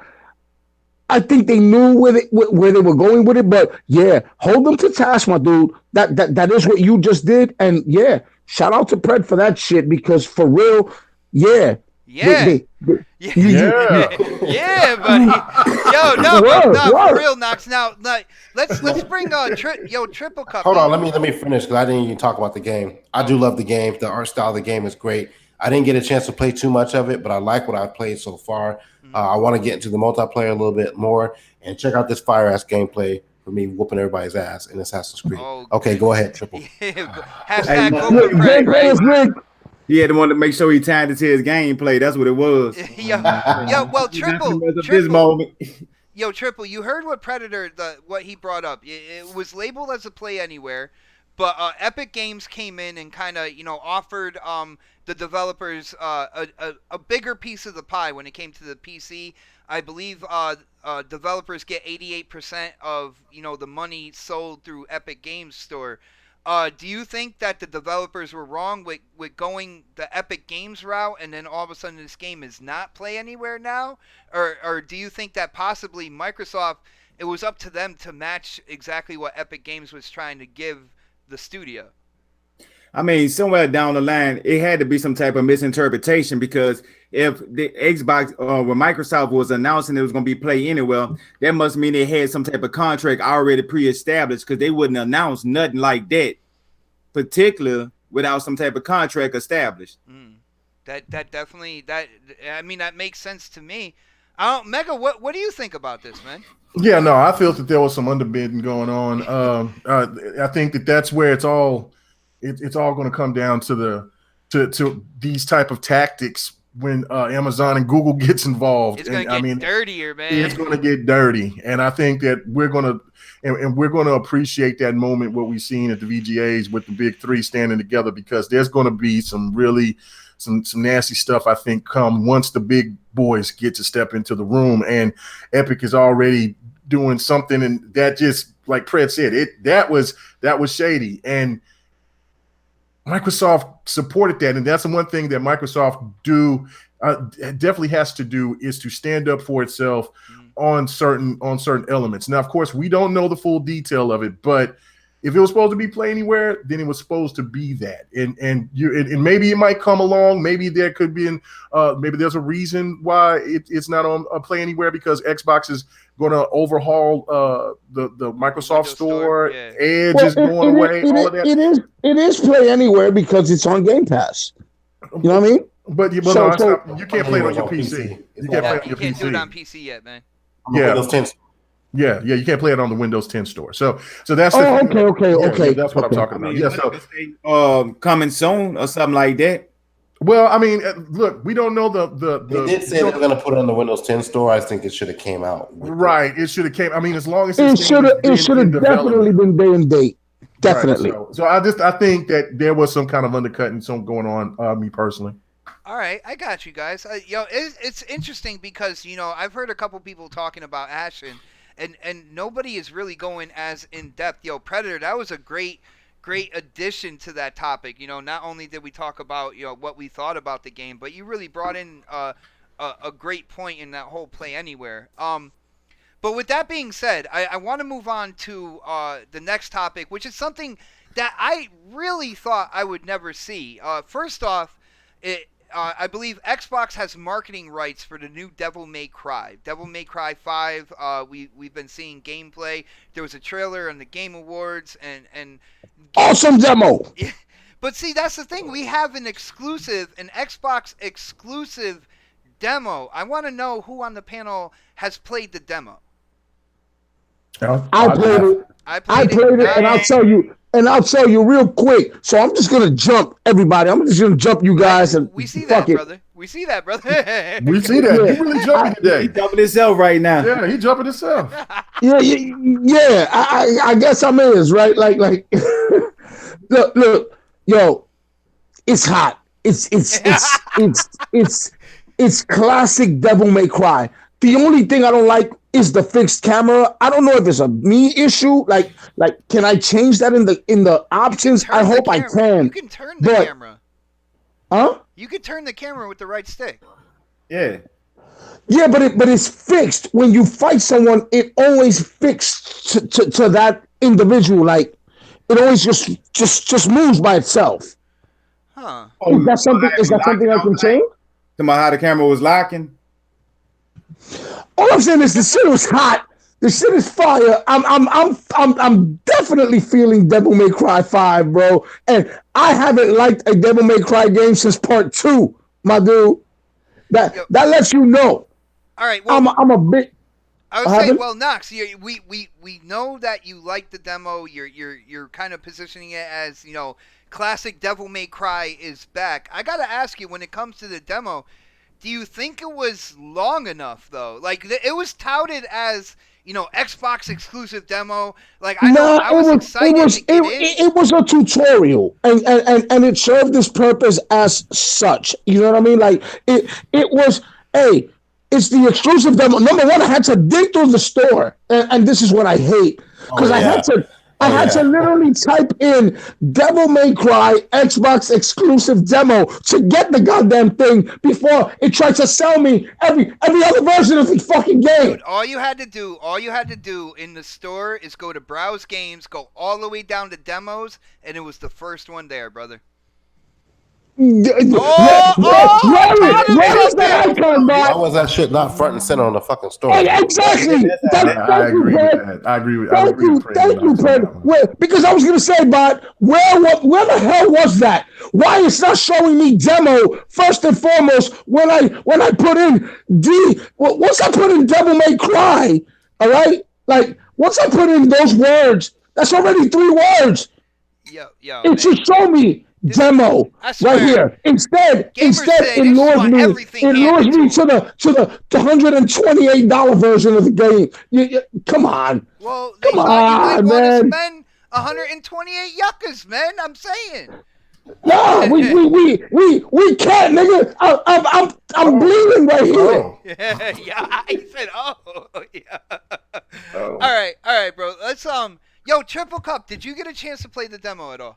I think they knew where they were going with it. But yeah, hold them to task, my dude. That is what you just did. And yeah, shout out to Pred for that shit, because for real, yeah. Yeah. Yeah, buddy. For real, Knox. Now, let's bring Triplecup. Hold on, let me finish, because I didn't even talk about the game. I do love the game. The art style of the game is great. I didn't get a chance to play too much of it, but I like what I've played so far. I want to get into the multiplayer a little bit more and check out this fire ass gameplay for me whooping everybody's ass in Assassin's Creed. Okay, go ahead, Triple. Hashtag go for Fred, right? He had to want to make sure he tied it to his gameplay. That's what it was. Triple, you heard what Predator, what he brought up. It was labeled as a Play Anywhere, but Epic Games came in and kind of, offered the developers a bigger piece of the pie when it came to the PC. I believe developers get 88% of, the money sold through Epic Games Store. Do you think that the developers were wrong with going the Epic Games route, and then all of a sudden this game is not Play Anywhere now? Or do you think that possibly Microsoft, it was up to them to match exactly what Epic Games was trying to give the studio? I mean, somewhere down the line, it had to be some type of misinterpretation, because if the Xbox when Microsoft was announcing it was going to be Play Anywhere, that must mean they had some type of contract already pre-established, because they wouldn't announce nothing like that, particularly without some type of contract established. That definitely, that makes sense to me. Mega, what do you think about this, man? Yeah, no, I feel that there was some underbidding going on. I think that's where it's all going to come down to these type of tactics when Amazon and Google gets involved. It's going to get dirtier, man. It's going to get dirty, and I think that we're going to appreciate that moment, what we've seen at the VGAs with the big three standing together, because there's going to be some really some nasty stuff, I think, come once the big boys get to step into the room. And Epic is already doing something, and that just, like Pred said, that was shady, and Microsoft supported that. And that's the one thing that Microsoft definitely has to do, is to stand up for itself on certain elements. Now, of course, we don't know the full detail of it, but If it was supposed to be Play Anywhere, then it was supposed to be that. And maybe it might come along. Maybe there could be maybe there's a reason why it's not on Play Anywhere, because Xbox is going to overhaul the Microsoft Store. Yeah. Edge is going away. All of that. It is Play Anywhere because it's on Game Pass. You know what I mean? But you can't play it on your PC. You can't play it on your can't do it on PC. PC yet, man. Yeah. Windows 10. Yeah, you can't play it on the Windows 10 store. So that's okay. That's what I'm talking about. Yeah, so coming soon or something like that. Well, I mean, look, we don't know They did say they're going to put it on the Windows 10 store. I think it should have came out. Right, it should have came. I mean, as long as it should have definitely been day and date. Definitely. Right, so I think that there was some kind of undercutting, some going on. Me personally. All right, I got you guys. It's interesting because I've heard a couple people talking about Ashen, and nobody is really going as in depth. Predator, that was a great addition to that topic. Not only did we talk about what we thought about the game, but you really brought in a great point in that whole Play Anywhere. But with that being said, I want to move on to the next topic, which is something that I really thought I would never see. First off, I believe Xbox has marketing rights for the new Devil May Cry. Devil May Cry 5, we've been seeing gameplay. There was a trailer on the Game Awards. and awesome demo. But see, that's the thing. We have an Xbox exclusive demo. I want to know who on the panel has played the demo. I played it. I played it, and I'll tell you real quick. So I'm just gonna jump everybody. I'm just gonna jump you guys, and we see that, brother. We see that, brother. We see that. You really jumping today. He jumping himself right now. Yeah, he jumping himself. Yeah. I guess I'm right. Like, look, yo, it's hot. It's classic Devil May Cry. The only thing I don't like is the fixed camera. I don't know if it's a me issue. Like, can I change that in the options? I hope I can. You can turn the camera. Huh? You can turn the camera with the right stick. Yeah. Yeah, but it's fixed. When you fight someone, it always fixed to that individual. Like, it always just moves by itself. Huh? Is that something I can change? Talking about how the camera was locking. All I'm saying is the shit was hot. The shit is fire. I'm definitely feeling Devil May Cry 5, bro. And I haven't liked a Devil May Cry game since part 2, my dude. That lets you know. All right. Well, I'm a bit. I would say, well, Knox, we know that you like the demo. You're kind of positioning it as classic Devil May Cry is back. I gotta ask you, when it comes to the demo, do you think it was long enough though? Like it was touted as Xbox exclusive demo. Like I was excited to get in. It was a tutorial, and it served its purpose as such. You know what I mean? Like it was. Hey, it's the exclusive demo. Number one, I had to dig through the store, and this is what I hate because I had to literally type in Devil May Cry Xbox exclusive demo to get the goddamn thing before it tried to sell me every other version of the fucking game. Dude, all you had to do in the store is go to Browse Games, go all the way down to demos, and it was the first one there, brother. Where is that icon, Why was that shit not front and center on the fucking store? Exactly. I agree with that. I agree with Thank you, Fred. Because I was going to say, but where the hell was that? Why it's not showing me demo first and foremost when I put in once I put in Devil May Cry, all right? Like once I put in those words, that's already 3 words. Yo, it should show me demo right here. Instead, it lures me to the $128 version of the game. Come on. Well, come on, you might want to spend 128 yuccas, man. I'm saying. No, we can't, nigga. I'm bleeding right here. Yeah, he said, yeah. All right, bro. Let's Yo, Triple Cup, did you get a chance to play the demo at all?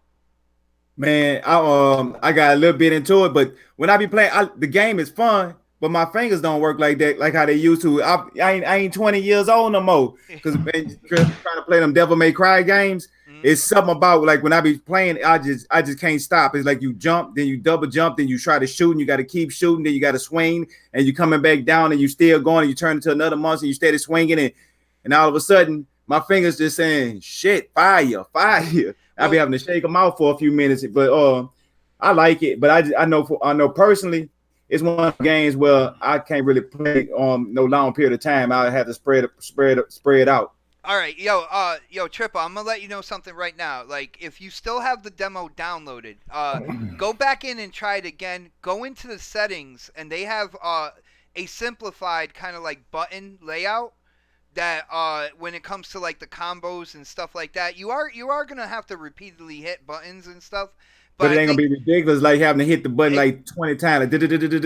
Man, I got a little bit into it, but when I be playing, the game is fun, but my fingers don't work like that, like how they used to. I ain't 20 years old no more, because trying to play them Devil May Cry games, It's something about like when I be playing, I just can't stop. It's like you jump, then you double jump, then you try to shoot, and you got to keep shooting, then you got to swing, and you coming back down, and you still going, and you turn into another monster, and you steady swinging, and all of a sudden my fingers just saying shit, fire. I'll be having to shake them out for a few minutes, but I like it. But I know personally, it's one of the games where I can't really play no long period of time. I have to spread it out. All right, yo, Triple, I'm gonna let you know something right now. Like, if you still have the demo downloaded, go back in and try it again. Go into the settings, and they have a simplified kind of like button layout that when it comes to like the combos and stuff like that, you are gonna have to repeatedly hit buttons and stuff. But it ain't gonna be ridiculous like having to hit the button like 20 times,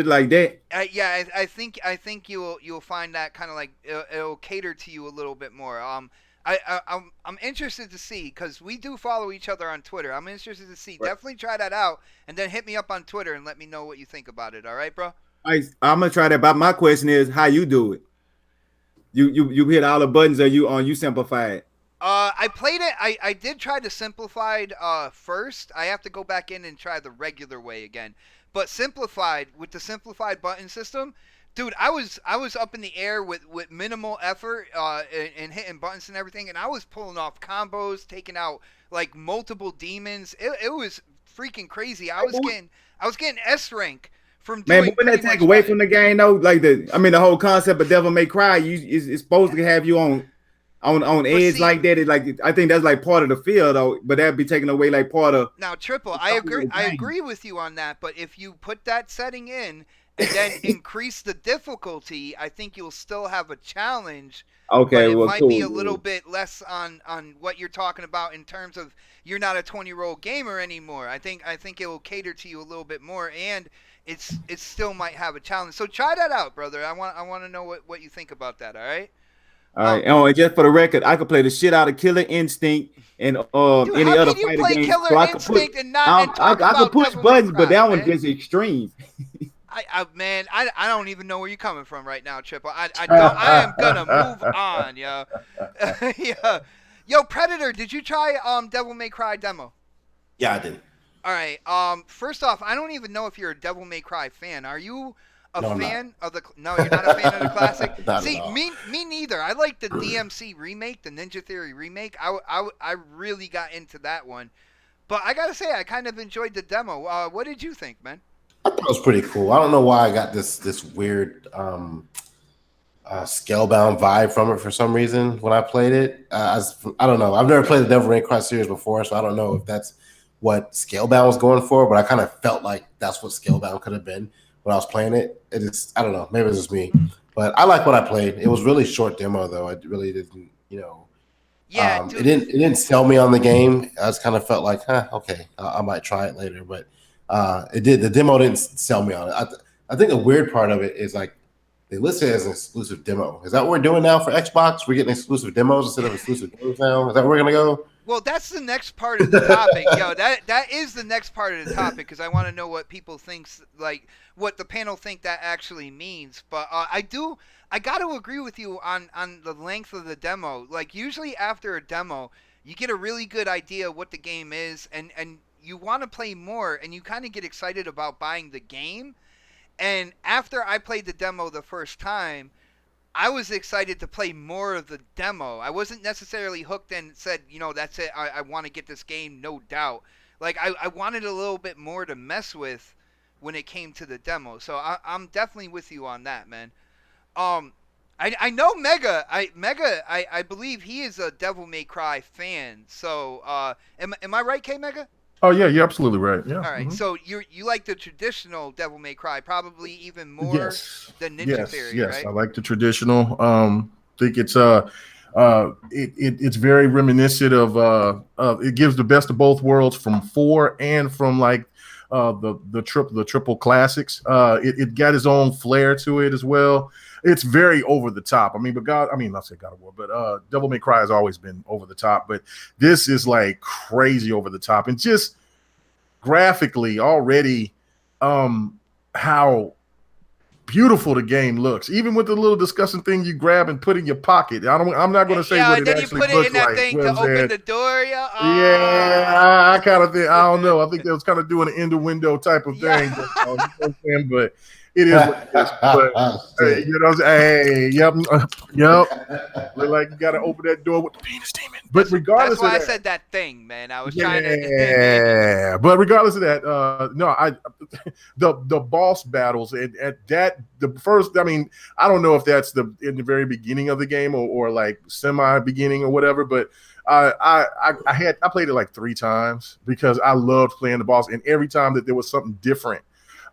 like that. Yeah, I think you'll find that kind of like it'll cater to you a little bit more. I'm interested to see, because we do follow each other on Twitter. I'm interested to see. Right. Definitely try that out, and then hit me up on Twitter and let me know what you think about it. All right, bro? I'm gonna try that. But my question is, how you do it? You hit all the buttons, or you simplified? I played it. I did try the simplified first. I have to go back in and try the regular way again. But simplified, with the simplified button system, dude, I was up in the air with minimal effort and hitting buttons and everything, and I was pulling off combos, taking out like multiple demons. It was freaking crazy. I was getting S rank from doing. Man, but wouldn't that take away from the game though? Like the whole concept of Devil May Cry, it's supposed to have you on edge like that. I think that's like part of the feel though, but that'd be taking away like part of. Now, Triple, I agree with you on that, but if you put that setting in and then increase the difficulty, I think you'll still have a challenge. Okay, but it might be a little bit less on what you're talking about in terms of you're not a 20-year-old gamer anymore. I think it will cater to you a little bit more, and it still might have a challenge. So try that out, brother. I want to know what you think about that. All right. All right, and just for the record, I could play the shit out of Killer Instinct and dude, any other fighting game. Killer Instinct and not talk about I could push buttons, but that one's just extreme. Man, I don't even know where you're coming from right now, Triple. I am gonna move on, yo. Yeah. Yo, Predator, did you try Devil May Cry demo? Yeah, I did. All right. First off, I don't even know if you're a Devil May Cry fan. Are you fan of the? No, you're not a fan of the classic. See, me neither. I like the DMC remake, the Ninja Theory remake. I really got into that one, but I gotta say, I kind of enjoyed the demo. What did you think, man? I thought it was pretty cool. I don't know why I got this weird Scalebound vibe from it for some reason when I played it. I don't know. I've never played the Devil May Cry series before, so I don't know if that's what Scalebound was going for, but I kind of felt like that's what Scalebound could have been when I was playing it. I don't know. Maybe it's just me, but I like what I played. It was really short demo though. I really didn't, Yeah, it didn't sell me on the game. I just kind of felt like, okay, I might try it later, but the demo didn't sell me on it. I think the weird part of it is like they listed it as an exclusive demo. Is that what we're doing now for Xbox? We're getting exclusive demos instead of exclusive games now. Is that where we're gonna go? Well, that's the next part of the topic, yo. That is the next part of the topic, because I want to know what people thinks, like what the panel think that actually means. But I got to agree with you on the length of the demo. Like usually after a demo, you get a really good idea of what the game is, and you want to play more, and you kind of get excited about buying the game. And after I played the demo the first time, I was excited to play more of the demo. I wasn't necessarily hooked and said, that's it. I want to get this game, no doubt. Like, I wanted a little bit more to mess with when it came to the demo. So I'm definitely with you on that, man. I know Mega. I believe he is a Devil May Cry fan. So am I right, K Mega? Oh yeah, you're absolutely right. Yeah. All right. So you like the traditional Devil May Cry probably even more than Ninja Theory, right? Yes, I like the traditional. Think it's it's very reminiscent of it gives the best of both worlds from 4 and from like the triple classics. It got its own flair to it as well. It's very over the top. Not say God of War, but Devil May Cry has always been over the top. But this is like crazy over the top, and just graphically already, how beautiful the game looks, even with the little disgusting thing you grab and put in your pocket. I'm not going to say what and it then you actually put it looks in that like. thing You know to what I'm open saying? the door. Yeah, Yeah, I kind of think, I don't know. I think they was kind of doing an in the window type of Yeah. thing. But, you know what I'm saying? But it is what it is. But hey, you know what I'm saying? Hey, yep. Look like you got to open that door with the penis demon. But regardless that's why of that, I said that thing, man. I was trying to. yeah, but regardless of that, no, the boss battles and at that the first. I mean, I don't know if that's in the very beginning of the game or like semi beginning or whatever, but I played it like 3 times because I loved playing the boss, and every time that there was something different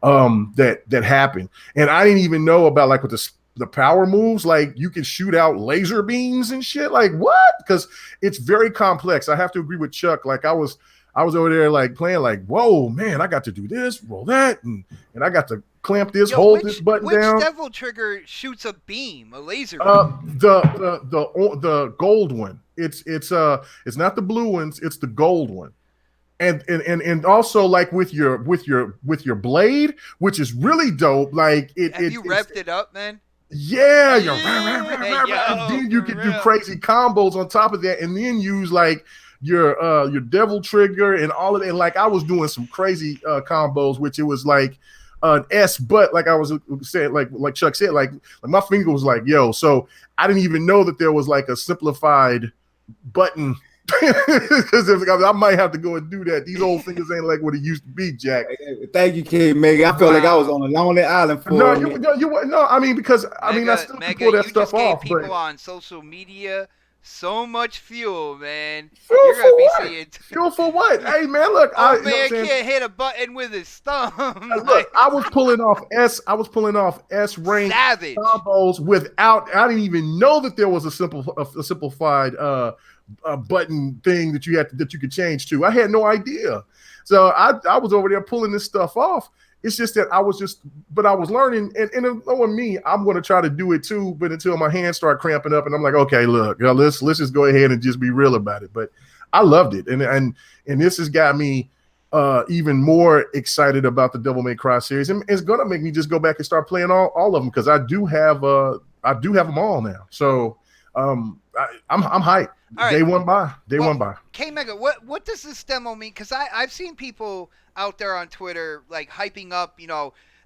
that happened, and I didn't even know about like with the power moves, like you can shoot out laser beams and shit. Like what? Because it's very complex. I have to agree with Chuck. Like I was over there like playing like, whoa, man, I got to do this, roll that, and I got to clamp this, hold this button down. Which devil trigger shoots a beam, a laser beam? The gold one. It's not the blue ones. It's the gold one. And also like with your blade, which is really dope. Like have you revved it up, man? Yeah, and then you can do crazy combos on top of that, and then use like your devil trigger and all of that. And like I was doing some crazy combos, which it was like an S, but like I was saying, like Chuck said, like my finger was like, yo. So I didn't even know that there was like a simplified button. Because I might have to go and do that. These old fingers ain't like what it used to be, Jack. Thank you, Kid Meg. I felt like I was on a lonely island for no. I mean, because I still can pull that stuff off. People but on social media so much fuel, man. Fuel for what? Fuel for what? Hey, man, look. Man can't hit a button with his thumb. Look, I was pulling off S rank combos without. I didn't even know that there was a simplified button thing that you could change to. I had no idea. So I was over there pulling this stuff off. It's just that I was learning, and knowing me, I'm going to try to do it too, but until my hands start cramping up and I'm like, okay, look, let's just go ahead and just be real about it. But I loved it. And this has got me even more excited about the Devil May Cry series. And it's going to make me just go back and start playing all of them, because I do have them all now. So I'm hyped. Right. Day one by. K-Mega, what does this demo mean? Because I've seen people out there on Twitter like hyping up,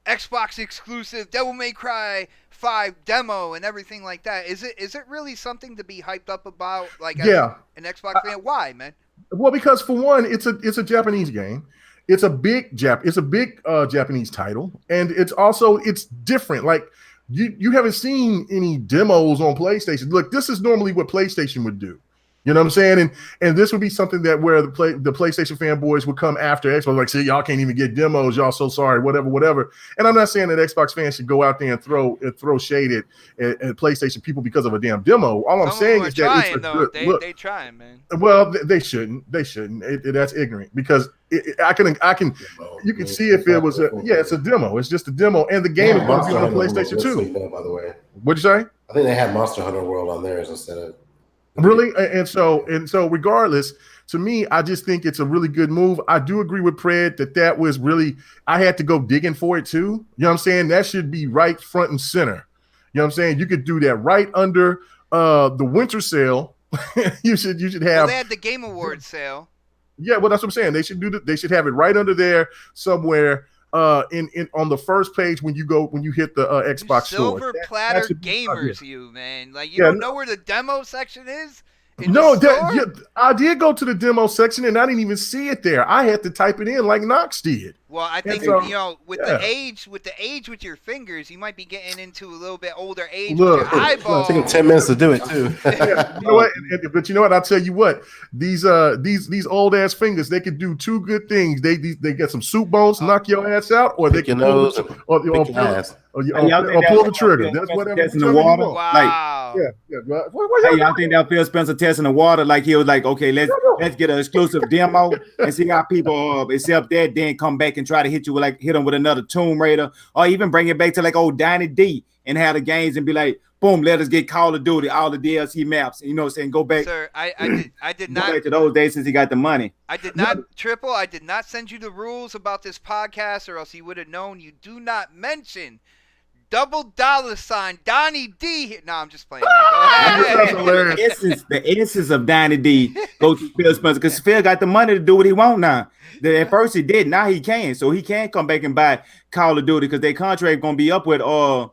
Xbox exclusive Devil May Cry 5 demo and everything like that. Is it really something to be hyped up about? Like, as an Xbox fan, why, man? Well, because for one, it's a Japanese game. It's a big Japanese title, and it's different. Like you haven't seen any demos on PlayStation. Look, this is normally what PlayStation would do. You know what I'm saying? And this would be something that where the PlayStation fanboys would come after Xbox, like, see, y'all can't even get demos. Y'all so sorry, whatever. And I'm not saying that Xbox fans should go out there and throw shade at PlayStation people because of a damn demo. All I'm saying is that it's a good look. They trying, man. Well, they shouldn't. That's ignorant, because I can. You can see if it was it's a demo. It's just a demo, and the game is going to be on PlayStation 2. By the way, what'd you say? I think they had Monster Hunter World on theirs instead of. Really, and so regardless, to me, I just think it's a really good move. I do agree with Pred that was really, I had to go digging for it too. You know what I'm saying? That should be right front and center. You know what I'm saying? You could do that right under the winter sale. you should have. Well, they had the Game Awards sale. Yeah, well, that's what I'm saying. They should have it right under there somewhere. In on the first page when you hit the Xbox store. Silver platter gamers, man. Like you don't know where the demo section is? I did go to the demo section and I didn't even see it there. I had to type it in like Knox did. Well, I think with the age with your fingers, you might be getting into a little bit older age with your eyeballs. It took 10 minutes to do it too. You know what? But you know what? I'll tell you what. These old ass fingers, they could do two good things. They get some soup bones, knock your ass out, or they can pull the trigger. That's whatever. In the water. Wow. Hey, y'all think that Phil Spencer test in the water? Like he was like, okay, let's get an exclusive demo and see how people accept that, then come back and try to hit them with another Tomb Raider, or even bring it back to like old Donnie D and have the games and be like, boom, let us get Call of Duty, all the DLC maps, and go back. Sir, I did not go back to those days since he got the money. I did not I did not send you the rules about this podcast, or else you would have known you do not mention $, Donnie D. No, I'm just playing. Man. Go ahead. That's hilarious. The essence of Donnie D go to Phil Spencer because Phil got the money to do what he want now. At first he did, now he can, so he can come back and buy Call of Duty because their contract gonna be up with Sony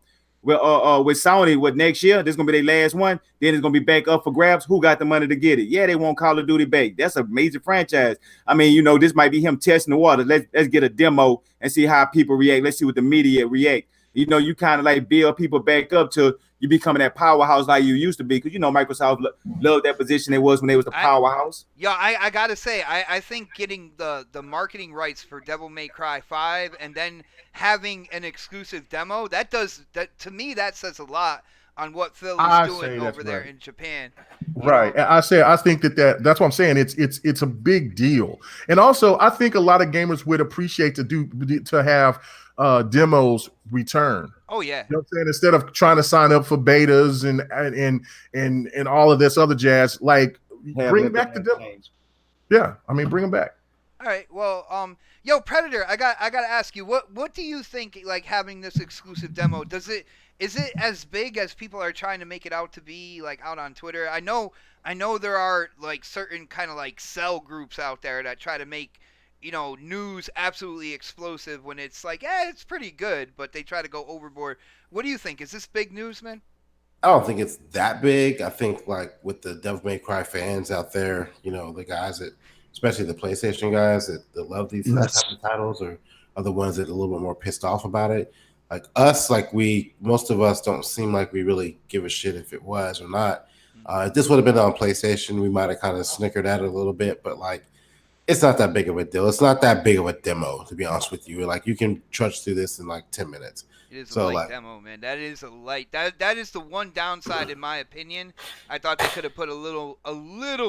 with next year. This is gonna be their last one. Then it's gonna be back up for grabs. Who got the money to get it? Yeah, they want Call of Duty back. That's a major franchise. I mean, you know, this might be him testing the water. Let's get a demo and see how people react. Let's see what the media react. You know, you kind of like build people back up to you becoming that powerhouse like you used to be. Because, you know, Microsoft loved that position it was when they was the powerhouse. I got to say, I think getting the marketing rights for Devil May Cry 5 and then having an exclusive demo, that to me, that says a lot on what Phil is doing over there in Japan. Right. And I think that's what I'm saying. It's a big deal. And also, I think a lot of gamers would appreciate to have demos return. Oh yeah. You know what I'm saying? Instead of trying to sign up for betas and all of this other jazz, like bring back the demos. Yeah, I mean, bring them back. All right. Well, yo, Predator, I got to ask you, what do you think, like, having this exclusive demo, is it as big as people are trying to make it out to be, like, out on Twitter? I know there are, like, certain kind of, like, cell groups out there that try to make, you know, news absolutely explosive when it's like, it's pretty good, but they try to go overboard. What do you think? Is this big news, man? I don't think it's that big. I think, like, with the Devil May Cry fans out there, you know, the guys that, especially the PlayStation guys that love these type of titles are the ones that are a little bit more pissed off about it. Like us, most of us don't seem like we really give a shit if it was or not. If this would have been on PlayStation, we might have kind of snickered at it a little bit, but, like, it's not that big of a deal. It's not that big of a demo, to be honest with you. Like, you can trudge through this in like 10 minutes. It is a light demo, man. That is a light. That is the one downside, in my opinion. I thought they could have put a little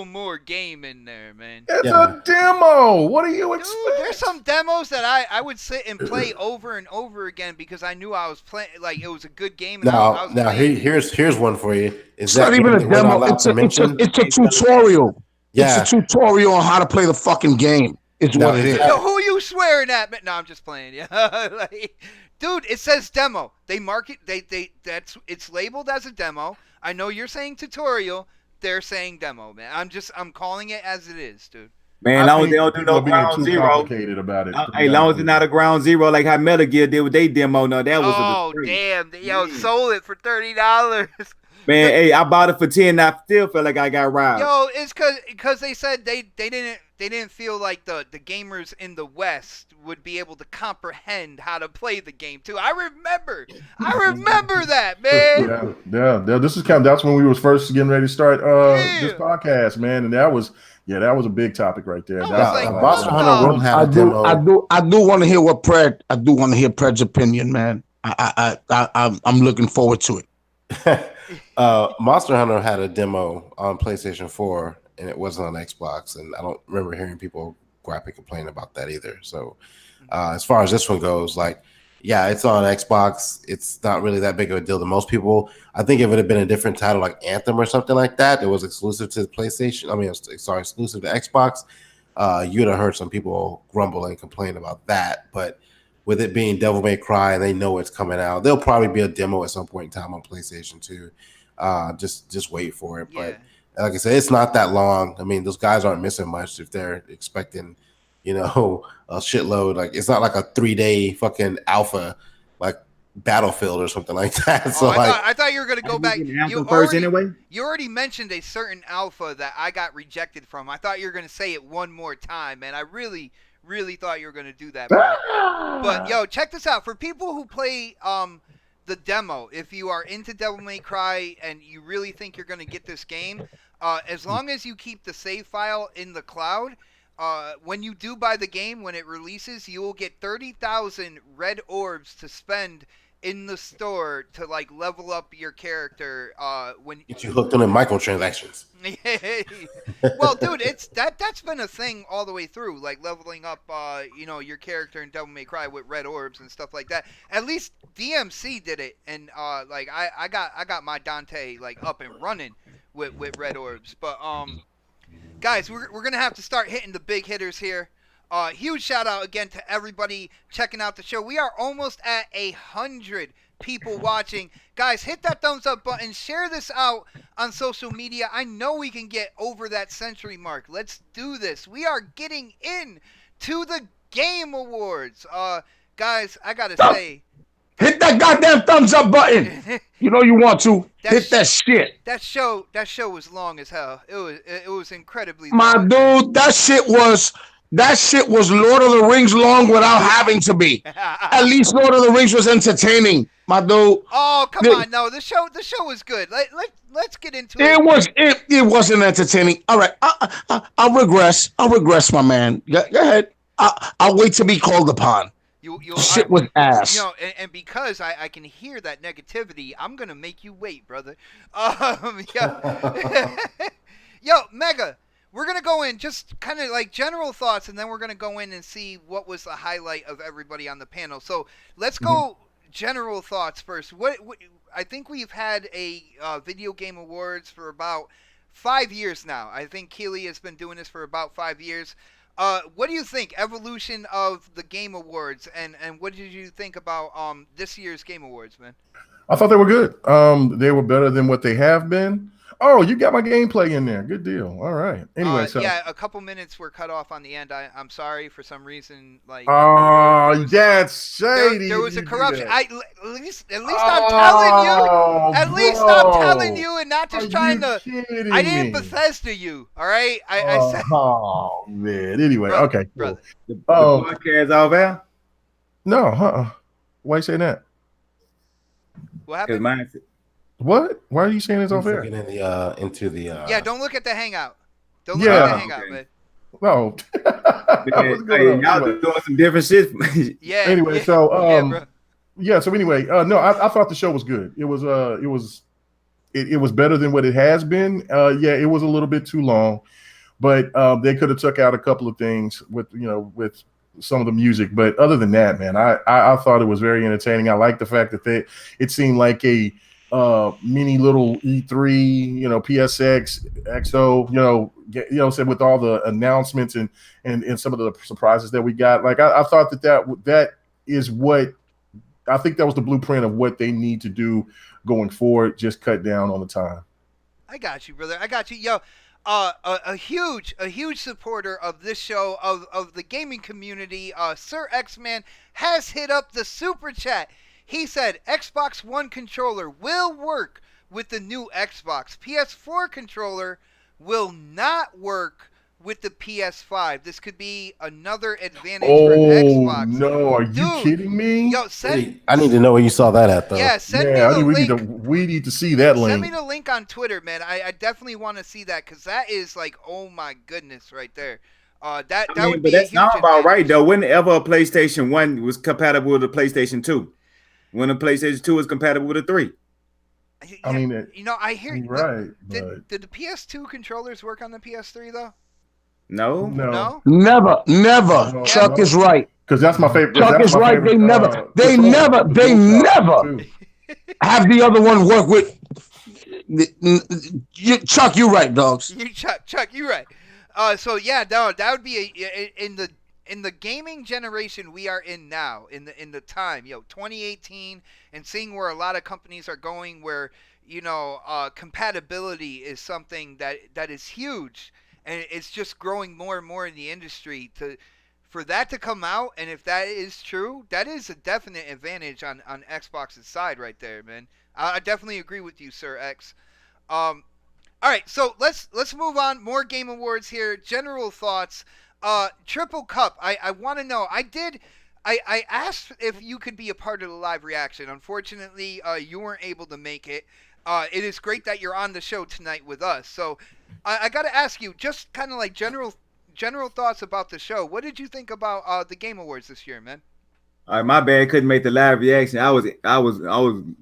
more game in there, man. It's a demo. What do you expect? There's some demos that I would sit and play over and over again because I knew I was playing, like, it was a good game. And Here's one for you. It's not even a demo. It's a tutorial. Yeah. It's a tutorial on how to play the fucking game. It's what it is. Yo, who you swearing at? No, I'm just playing. Yeah, dude, it says demo. They mark it. It's labeled as a demo. I know you're saying tutorial. They're saying demo, man. I'm calling it as it is, dude. Man, long as they don't do no ground zero. Complicated about it. Hey, long as it's not a ground zero like how Metal Gear did with their demo. No, that was damn. Yo, sold it for $30. Man, hey, I bought it for 10. I still feel like I got robbed. Yo, it's because they said they didn't feel like the gamers in the West would be able to comprehend how to play the game too. I remember that, man. Yeah. That's when we was first getting ready to start this podcast, man, and that was a big topic right there. Monster Hunter World had a demo. I do want to hear Pred's opinion, man. I'm looking forward to it. Monster Hunter had a demo on PlayStation 4 and it wasn't on Xbox, and I don't remember hearing people gripe and complain about that either. So as far as this one goes, like, yeah, it's on Xbox. It's not really that big of a deal to most people. I think if it had been a different title like Anthem or something like that was exclusive to PlayStation, exclusive to Xbox, you'd have heard some people grumble and complain about that. But with it being Devil May Cry and they know it's coming out, there'll probably be a demo at some point in time on PlayStation 2. Just wait for it. Yeah. But like I said, it's not that long. I mean, those guys aren't missing much if they're expecting, you know, a shitload. Like, it's not like a 3-day fucking alpha like Battlefield or something like that. So I thought you were gonna go back. You already mentioned a certain alpha that I got rejected from. I thought you were gonna say it one more time, man. I really thought you were gonna do that. But yo, check this out. For people who play the demo, if you are into Devil May Cry and you really think you're gonna get this game, as long as you keep the save file in the cloud, when you do buy the game, when it releases, you will get 30,000 red orbs to spend in the store to, like, level up your character. When get you hooked on the microtransactions. Well, dude, that's been a thing all the way through, like leveling up, your character in Devil May Cry with red orbs and stuff like that. At least DMC did it, and like I got my Dante like up and running with red orbs. But guys, we're gonna have to start hitting the big hitters here. Huge shout out again to everybody checking out the show. We are almost at 100 people watching. Guys, hit that thumbs up button. Share this out on social media. I know we can get over that century mark. Let's do this. We are getting in to the Game Awards. Guys, I got to say. Hit that goddamn thumbs up button. You know you want to. Hit that shit. That show was long as hell. It was incredibly My long. dude, that shit was Lord of the Rings long without having to be. At least Lord of the Rings was entertaining, my dude. Oh, come on. No, the show was good. Let's get into it. It wasn't entertaining. All right. I'll regress. I'll regress, my man. Go ahead. I'll wait to be called upon. Shit was ass. You know, and because I can hear that negativity, I'm gonna make you wait, brother. Yo, Mega, we're gonna go in just kind of like general thoughts, and then we're gonna go in and see what was the highlight of everybody on the panel. So let's go general thoughts first. What I think we've had a video game awards for about 5 years now. I think Keely has been doing this for about 5 years. What do you think? Evolution of the Game Awards, and what did you think about this year's Game Awards, man? I thought they were good. They were better than what they have been. Oh, you got my gameplay in there. Good deal. All right. Anyway, yeah, a couple minutes were cut off on the end. I'm sorry for some reason. Like, that's shady. There was a corruption. At least I'm telling you. At least I'm telling you, and not just trying to. I didn't Bethesda you. All right. I said. Oh man. Anyway, okay. Brother. The podcast all there? No. Why you saying that? What happened? What? Why are you saying it's unfair? Yeah, don't look at the Hangout. Don't look at the Hangout, man. No. Y'all doing some different shit. Yeah. Anyway, yeah, so So anyway, no, I thought the show was good. It was better than what it has been. Yeah, it was a little bit too long, but they could have took out a couple of things with some of the music. But other than that, man, I thought it was very entertaining. I like the fact that it seemed like a mini little E3, PSX, XO, said with all the announcements and some of the surprises that we got. Like I thought that is what I think that was the blueprint of what they need to do going forward. Just cut down on the time. I got you, brother. I got you. Yo, a huge supporter of this show, of the gaming community, Sir X-Man has hit up the super chat. He said Xbox One controller will work with the new Xbox. PS4 controller will not work with the PS5. This could be another advantage for Xbox. No, are you kidding me? Yo, I need to know where you saw that at, though. Yeah, send me the link. We need to see that link. Send me the link on Twitter, man. I definitely want to see that, because that is like, oh my goodness, right there. That would be. But that's not about right, though. Whenever a PlayStation 1 was compatible with a PlayStation 2, when a PlayStation 2 is compatible with a 3. I mean, I hear you. Right. Did the PS2 controllers work on the PS3 though? No. Never. No, Chuck is right. Because that's my favorite. Chuck is right. They never have the other one work with. Chuck, you right, dogs. Chuck, you right. So yeah, no, that would be in the gaming generation we are in now, in the time, 2018, and seeing where a lot of companies are going, where compatibility is something that is huge, and it's just growing more and more in the industry. For that to come out, and if that is true, that is a definite advantage on Xbox's side right there, man. I definitely agree with you, Sir X. All right, so let's move on. More Game Awards here. General thoughts. Triple Cup. I want to know. I asked if you could be a part of the live reaction. Unfortunately, you weren't able to make it. It is great that you're on the show tonight with us. So I got to ask you, just kind of like general thoughts about the show. What did you think about the Game Awards this year, man? All right, my bad. Couldn't make the live reaction. I was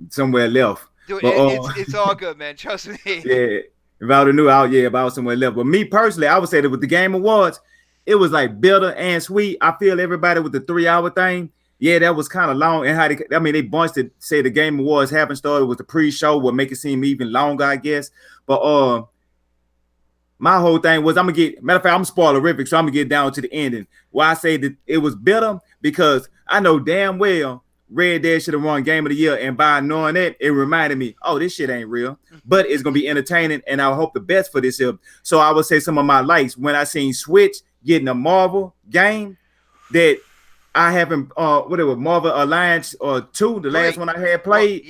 somewhere left. Dude, but, it's all good, man. Trust me. Yeah, if I would have knew out, if I was somewhere left. But me personally, I would say that with the Game Awards, it was like bitter and sweet. I feel everybody with the 3-hour thing. Yeah, that was kind of long. And they bunched it, say the Game Awards haven't started with the pre-show, would make it seem even longer, I guess. But my whole thing was, matter of fact, I'm spoilerific, so I'm gonna get down to the ending. Why I say that it was bitter, because I know damn well Red Dead should have won Game of the Year, and by knowing that, it reminded me, oh, this shit ain't real, but it's gonna be entertaining, and I hope the best for this year. So I would say some of my likes when I seen Switch getting a Marvel game that I haven't whatever Marvel Alliance or 2, the last one I had played,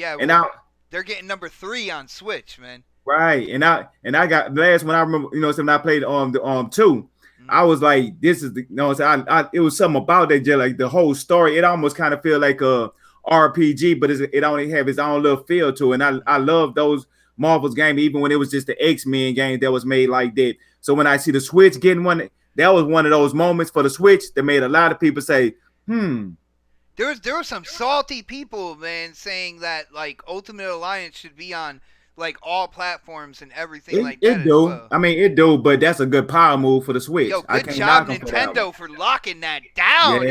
they're getting number 3 on Switch, man. Right, and I got the last one I remember, when I played the 2. I was like, this is the, it was something about that, just like the whole story. It almost kind of feel like a RPG, but it only have its own little feel to it. And I love those Marvel's game, even when it was just the X-Men game that was made like that. So when I see the Switch getting one, that was one of those moments for the Switch that made a lot of people say, There were some salty people, man, saying that like Ultimate Alliance should be on like all platforms and everything like that. It do. Well. I mean, it do, but that's a good power move for the Switch. Yo, good job, Nintendo, for locking that down.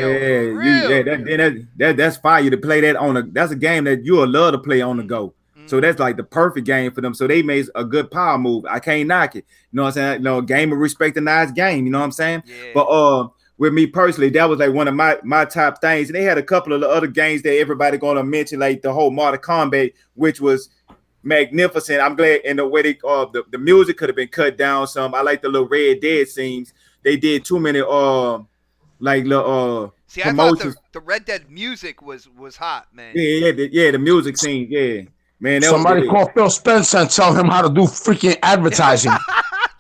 That's fire to play that that's a game that you'll love to play on the go. So that's like the perfect game for them. So they made a good power move. I can't knock it. You know what I'm saying? Game of respect, a nice game. You know what I'm saying? Yeah. But with me personally, that was like one of my top things. And they had a couple of the other games that everybody gonna mention, like the whole Mortal Kombat, which was magnificent. I'm glad in the way they the music could have been cut down some. I like the little Red Dead scenes. They did too many See, I thought the Red Dead music was hot, man. Yeah, the music scene, yeah. Man, somebody call Phil Spencer and tell him how to do freaking advertising.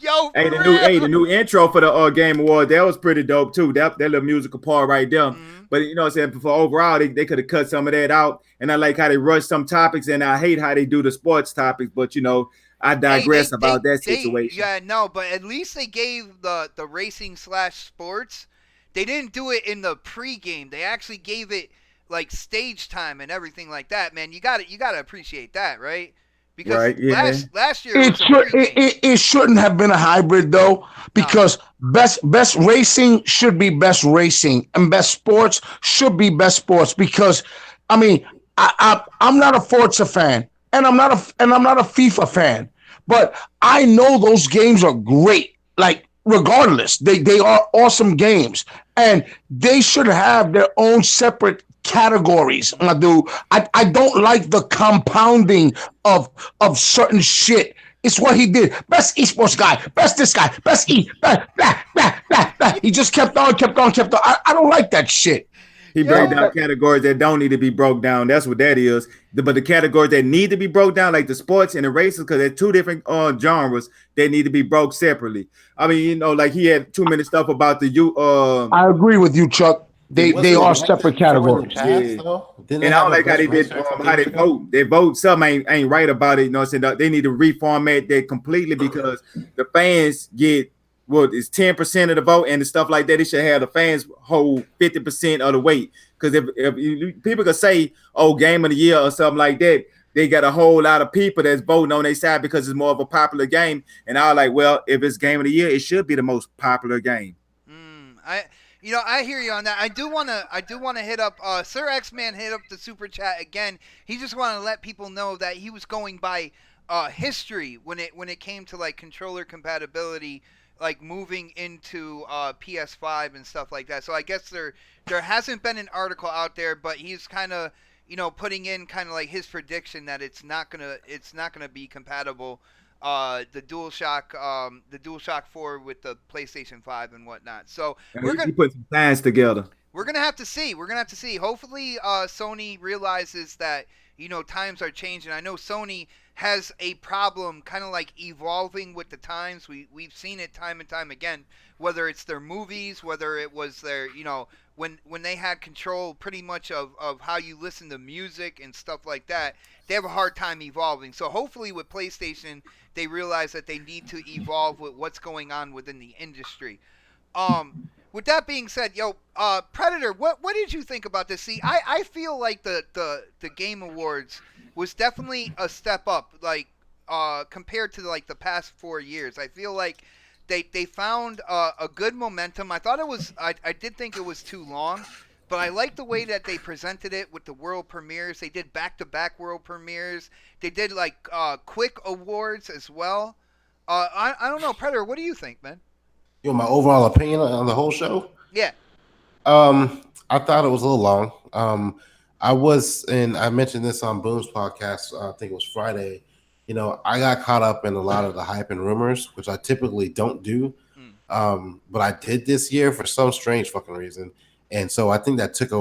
Yo, the new intro for the Game Award, that was pretty dope too. That little musical part right there. But you know what I'm saying, for overall, they could have cut some of that out. And I like how they rush some topics, and I hate how they do the sports topics. But I digress about that situation. But at least they gave the racing / sports. They didn't do it in the pregame. They actually gave it like stage time and everything like that. Man, you got to appreciate that, right? Because last year it shouldn't have been a hybrid though, because best racing should be best racing, and best sports should be best sports. Because I mean, I'm not a Forza fan, and I'm not a FIFA fan, but I know those games are great. Like regardless, they are awesome games, and they should have their own separate categories. I don't like the compounding of certain shit. It's what he did. Best esports guy, best this guy, best blah, blah, blah, blah, blah. He just kept on. I don't like that shit. He break down categories that don't need to be broke down. That's what that is. But the categories that need to be broke down, like the sports and the races, because they're two different genres, they need to be broke separately. I mean, like he had too many stuff about the I agree with you, Chuck. They are separate categories. And I don't like how they did how they vote. They vote something ain't right about it. You know what I'm saying? They need to reformat that completely, because the fans get it's 10% of the vote and the stuff like that. They should have the fans hold 50% of the weight. Because if people could say, Game of the Year or something like that, they got a whole lot of people that's voting on their side because it's more of a popular game. And I was like, well, if it's Game of the Year, it should be the most popular game. I hear you on that. I do want to hit up Sir X-Man hit up the super chat again. He just wanted to let people know that he was going by history when it came to like controller compatibility, like moving into PS5 and stuff like that. So I guess there hasn't been an article out there, but he's kind of putting in kind of like his prediction that it's not gonna be compatible. The DualShock 4 with the PlayStation 5 and whatnot. So we're gonna put some plans together. We're gonna have to see. Hopefully, Sony realizes that times are changing. I know Sony has a problem, kind of like evolving with the times. We've seen it time and time again. Whether it's their movies, whether it was their when they had control pretty much of how you listen to music and stuff like that, they have a hard time evolving. So hopefully with PlayStation, they realize that they need to evolve with what's going on within the industry. With that being said, Predator, what did you think about this? See, I feel like the Game Awards was definitely a step up, like compared to like the past 4 years. I feel like they found a good momentum. I thought I did think it was too long, but I like the way that they presented it with the world premieres. They did back-to-back world premieres. They did like quick awards as well. I don't know, Predator, what do you think, man? My overall opinion on the whole show? Yeah. I thought it was a little long. I was, and I mentioned this on Boom's podcast. I think it was Friday. I got caught up in a lot of the hype and rumors, which I typically don't do. But I did this year for some strange fucking reason, and so I think that took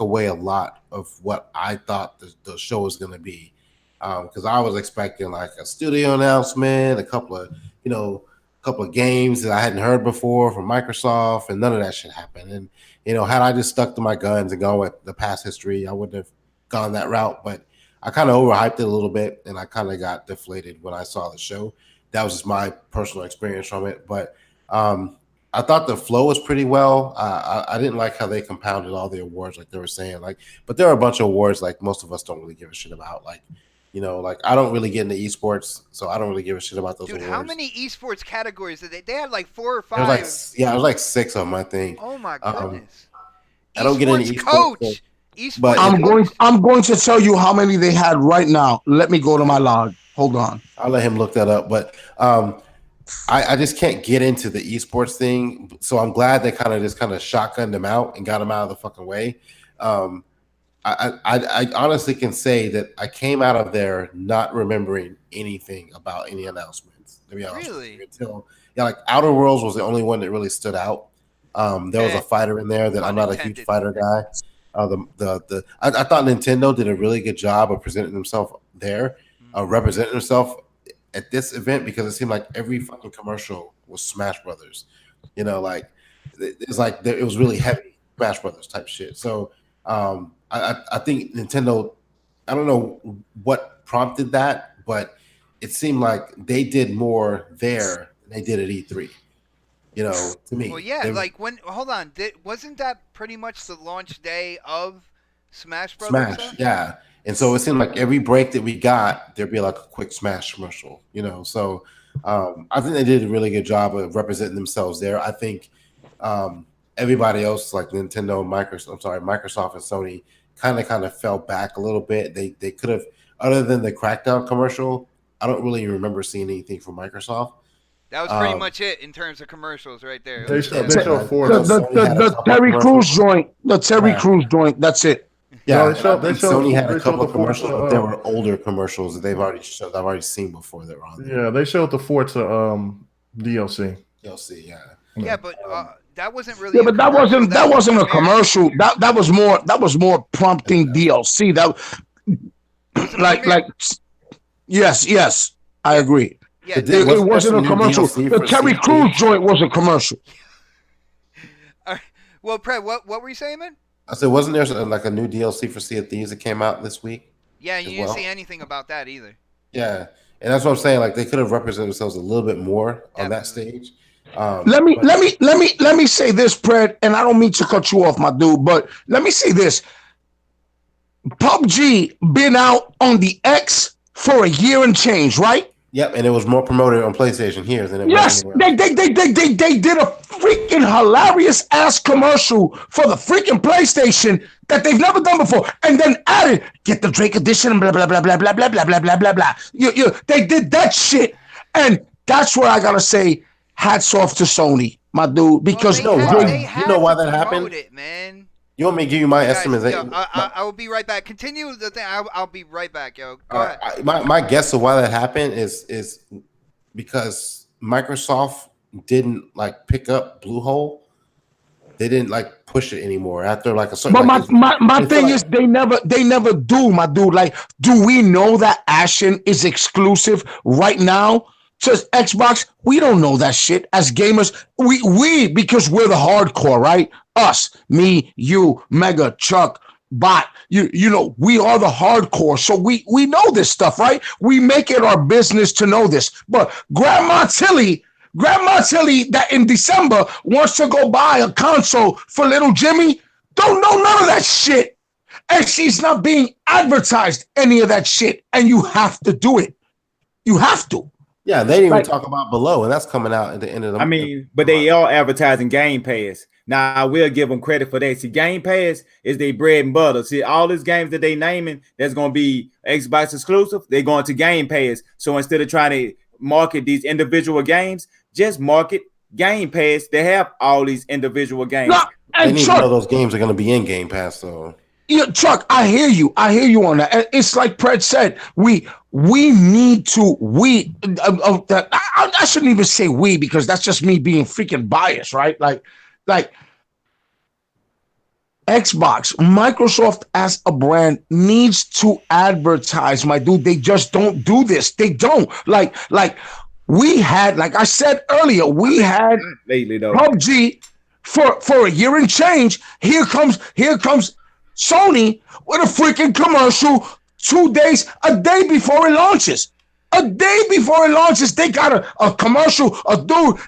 away a lot of what I thought the show was going to be. Because I was expecting like a studio announcement, a couple of games that I hadn't heard before from Microsoft, and none of that shit happened. And had I just stuck to my guns and gone with the past history, I wouldn't have gone that route. But I kind of overhyped it a little bit, and I kind of got deflated when I saw the show. That was just my personal experience from it. But I thought the flow was pretty well. I didn't like how they compounded all the awards, like they were saying. But there are a bunch of awards like most of us don't really give a shit about. Like I don't really get into esports, so I don't really give a shit about those awards. How many esports categories did they had? Like 4 or 5. It was like 6 of them, I think. Oh my goodness! I don't get into esports. Coach. But I'm going to tell you how many they had right now. Let me go to my log. Hold on. I'll let him look that up. But I just can't get into the esports thing, so I'm glad they kind of shotgunned him out and got him out of the fucking way. I honestly can say that I came out of there not remembering anything about any announcements. To be honest, really? Until like Outer Worlds was the only one that really stood out. There was a fighter in there that I'm not a huge fighter guy. I thought Nintendo did a really good job of presenting themselves there, representing themselves at this event, because it seemed like every fucking commercial was Smash Brothers. Like it was really heavy Smash Brothers type shit. So I think Nintendo, I don't know what prompted that, but it seemed like they did more there than they did at E3. To me. Well, yeah, hold on, wasn't that pretty much the launch day of Smash Brothers? Smash, yeah. And so it seemed like every break that we got, there'd be like a quick Smash commercial, So I think they did a really good job of representing themselves there. I think everybody else, like Nintendo, Microsoft, and Sony, kind of fell back a little bit. They could have, other than the Crackdown commercial, I don't really remember seeing anything from Microsoft. That was pretty much it in terms of commercials right there. They showed Forza. The Terry Crews joint. The Terry Crews joint. That's it. Yeah, Sony had a couple of commercials, but there were older commercials that they've already seen before that were on there. Yeah, they showed the Forza DLC. DLC, yeah. Yeah, but that wasn't really. Yeah, but that wasn't a commercial. That was more prompting DLC. Yes, I agree. Yeah, it wasn't a commercial. The Terry Crews joint was a commercial. Well, Pred, what were you saying, man? I said, wasn't there like a new DLC for Sea of Thieves that came out this week? Yeah, you didn't see anything about that either. Yeah, and that's what I'm saying. Like they could have represented themselves a little bit more on that stage. Let me say this, Pred, and I don't mean to cut you off, my dude, but let me say this. PUBG been out on the X for a year and change, right? Yep, and it was more promoted on PlayStation here than it was Yes, anywhere. they did a freaking hilarious ass commercial for the freaking PlayStation that they've never done before, and then added get the Drake edition, blah blah blah blah blah blah blah blah blah blah blah. They did that shit, and that's where I gotta say hats off to Sony, my dude, because you know why that happened, man. You want me to give you my estimates? I will be right back. Continue the thing. I'll be right back, yo. Go ahead. My guess of why that happened is because Microsoft didn't like pick up Bluehole. They didn't like push it anymore after like a certain. But my thing is they never do, my dude. Like, do we know that Ashen is exclusive right now to Xbox? We don't know that shit as gamers. We because we're the hardcore, right? Us, me, you, Mega, Chuck, Bot. You know, we are the hardcore, so we know this stuff, right? We make it our business to know this. But Grandma Tilly that in December wants to go buy a console for little Jimmy, don't know none of that shit. And she's not being advertised any of that shit. And you have to do it. You have to. Yeah, they didn't even talk about Below, and that's coming out at the end of the month. I mean, but they are advertising Game Pass. Now, I will give them credit for that. See, Game Pass is their bread and butter. See, all these games that they naming that's going to be Xbox exclusive, they're going to Game Pass. So instead of trying to market these individual games, just market Game Pass. They have all these individual games. They need to know those games are going to be in Game Pass, so. Yeah, Chuck, I hear you. I hear you on that. It's like Pred said. We need to. I shouldn't even say we because that's just me being freaking biased, right? Like Xbox, Microsoft as a brand needs to advertise, my dude. They just don't do this. They don't. Like we had, like I said earlier, we had lately though. PUBG for a year and change. Here comes Sony with a freaking commercial 2 days, a day before it launches. A day before it launches, they got a commercial, a dude.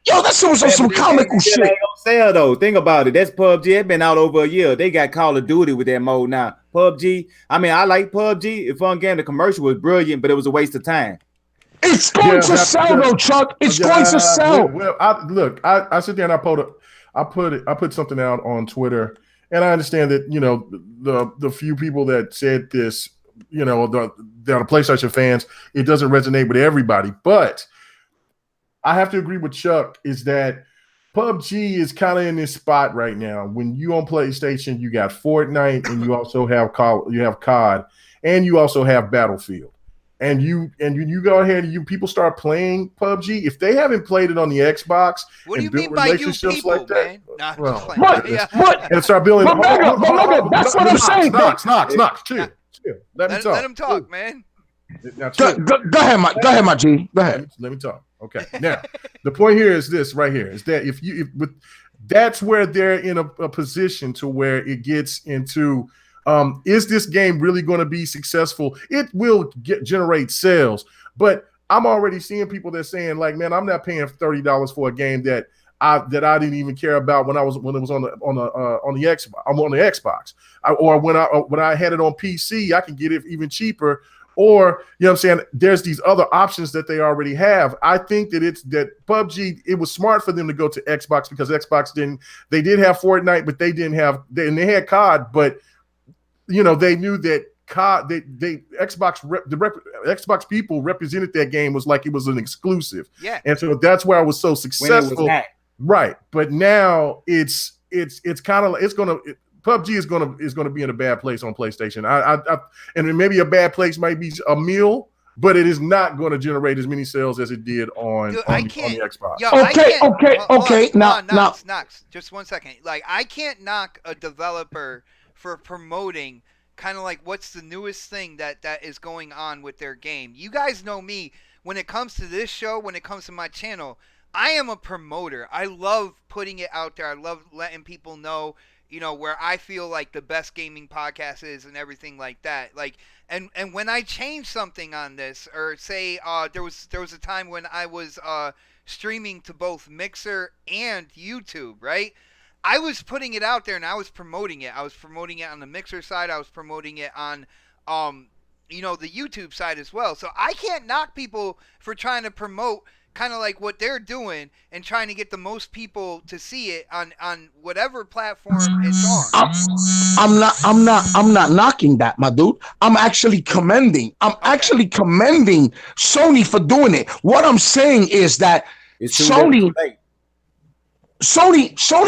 Yo, that's some comical shit. Ain't on sale though. Think about it. That's PUBG. It's been out over a year. They got Call of Duty with that mode now. PUBG. I mean, I like PUBG. It's a fun game. The commercial was brilliant, but it was a waste of time. It's going to sell, though, Chuck. It's going to sell. Well, I sit there and I put something out on Twitter, and I understand that the few people that said this, the PlayStation fans, it doesn't resonate with everybody. But I have to agree with Chuck is that PUBG is kind of in this spot right now. When you on PlayStation, you got Fortnite, and you also have COD, and you also have Battlefield. And you go ahead and people start playing PUBG. If they haven't played it on the Xbox, what do you mean by you people, like that, man? Nah, what? And start building. That's what I'm saying. Knox, chill. Let me talk. Let him talk, man. Now, go ahead, my G. Go ahead. Let me talk. Okay. Now, the point here is this right here is that that's where they're in a position to where it gets into. Is this game really going to be successful? It will generate sales, but I'm already seeing people that saying like, man, I'm not paying $30 for a game that I didn't even care about when it was on the Xbox. I'm on the Xbox, or when I had it on PC, I can get it even cheaper. Or you know what I'm saying? There's these other options that they already have. I think that PUBG, it was smart for them to go to Xbox because Xbox they did have Fortnite, but they didn't have they had COD, but they knew that COD, Xbox people represented that game was like it was an exclusive. Yeah. And so that's why I was so successful. Right. But now it's PUBG is gonna be in a bad place on PlayStation. And maybe a bad place might be a meal, but it is not going to generate as many sales as it did on the Xbox. Okay. Knox, just 1 second. Like, I can't knock a developer for promoting kind of like what's the newest thing that is going on with their game. You guys know me. When it comes to this show, when it comes to my channel, I am a promoter. I love putting it out there. I love letting people know, where I feel like the best gaming podcast is and everything like that. Like, and when I change something on this, or say there was a time when I was streaming to both Mixer and YouTube, right? I was putting it out there and I was promoting it. I was promoting it on the Mixer side. I was promoting it on, the YouTube side as well. So I can't knock people for trying to promote kind of like what they're doing and trying to get the most people to see it on whatever platform it's on. I'm not knocking that, my dude. I'm actually commending. Actually commending Sony for doing it. What I'm saying is that Sony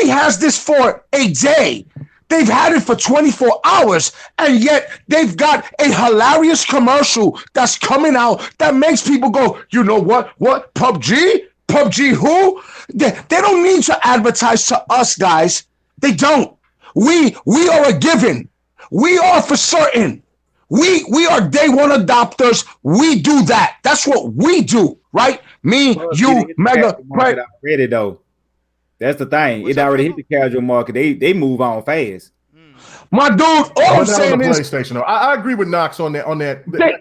has this for a day. They've had it for 24 hours, and yet they've got a hilarious commercial that's coming out that makes people go, you know what? What? PUBG? PUBG who? They don't need to advertise to us, guys. They don't. We are a given. We are for certain. We are day one adopters. We do that. That's what we do, right? Me, you, Mega. Right. Ready though. That's the thing. It already hit the casual market. They move on fast. My dude, all I'm saying is PlayStation. I agree with Knox on that.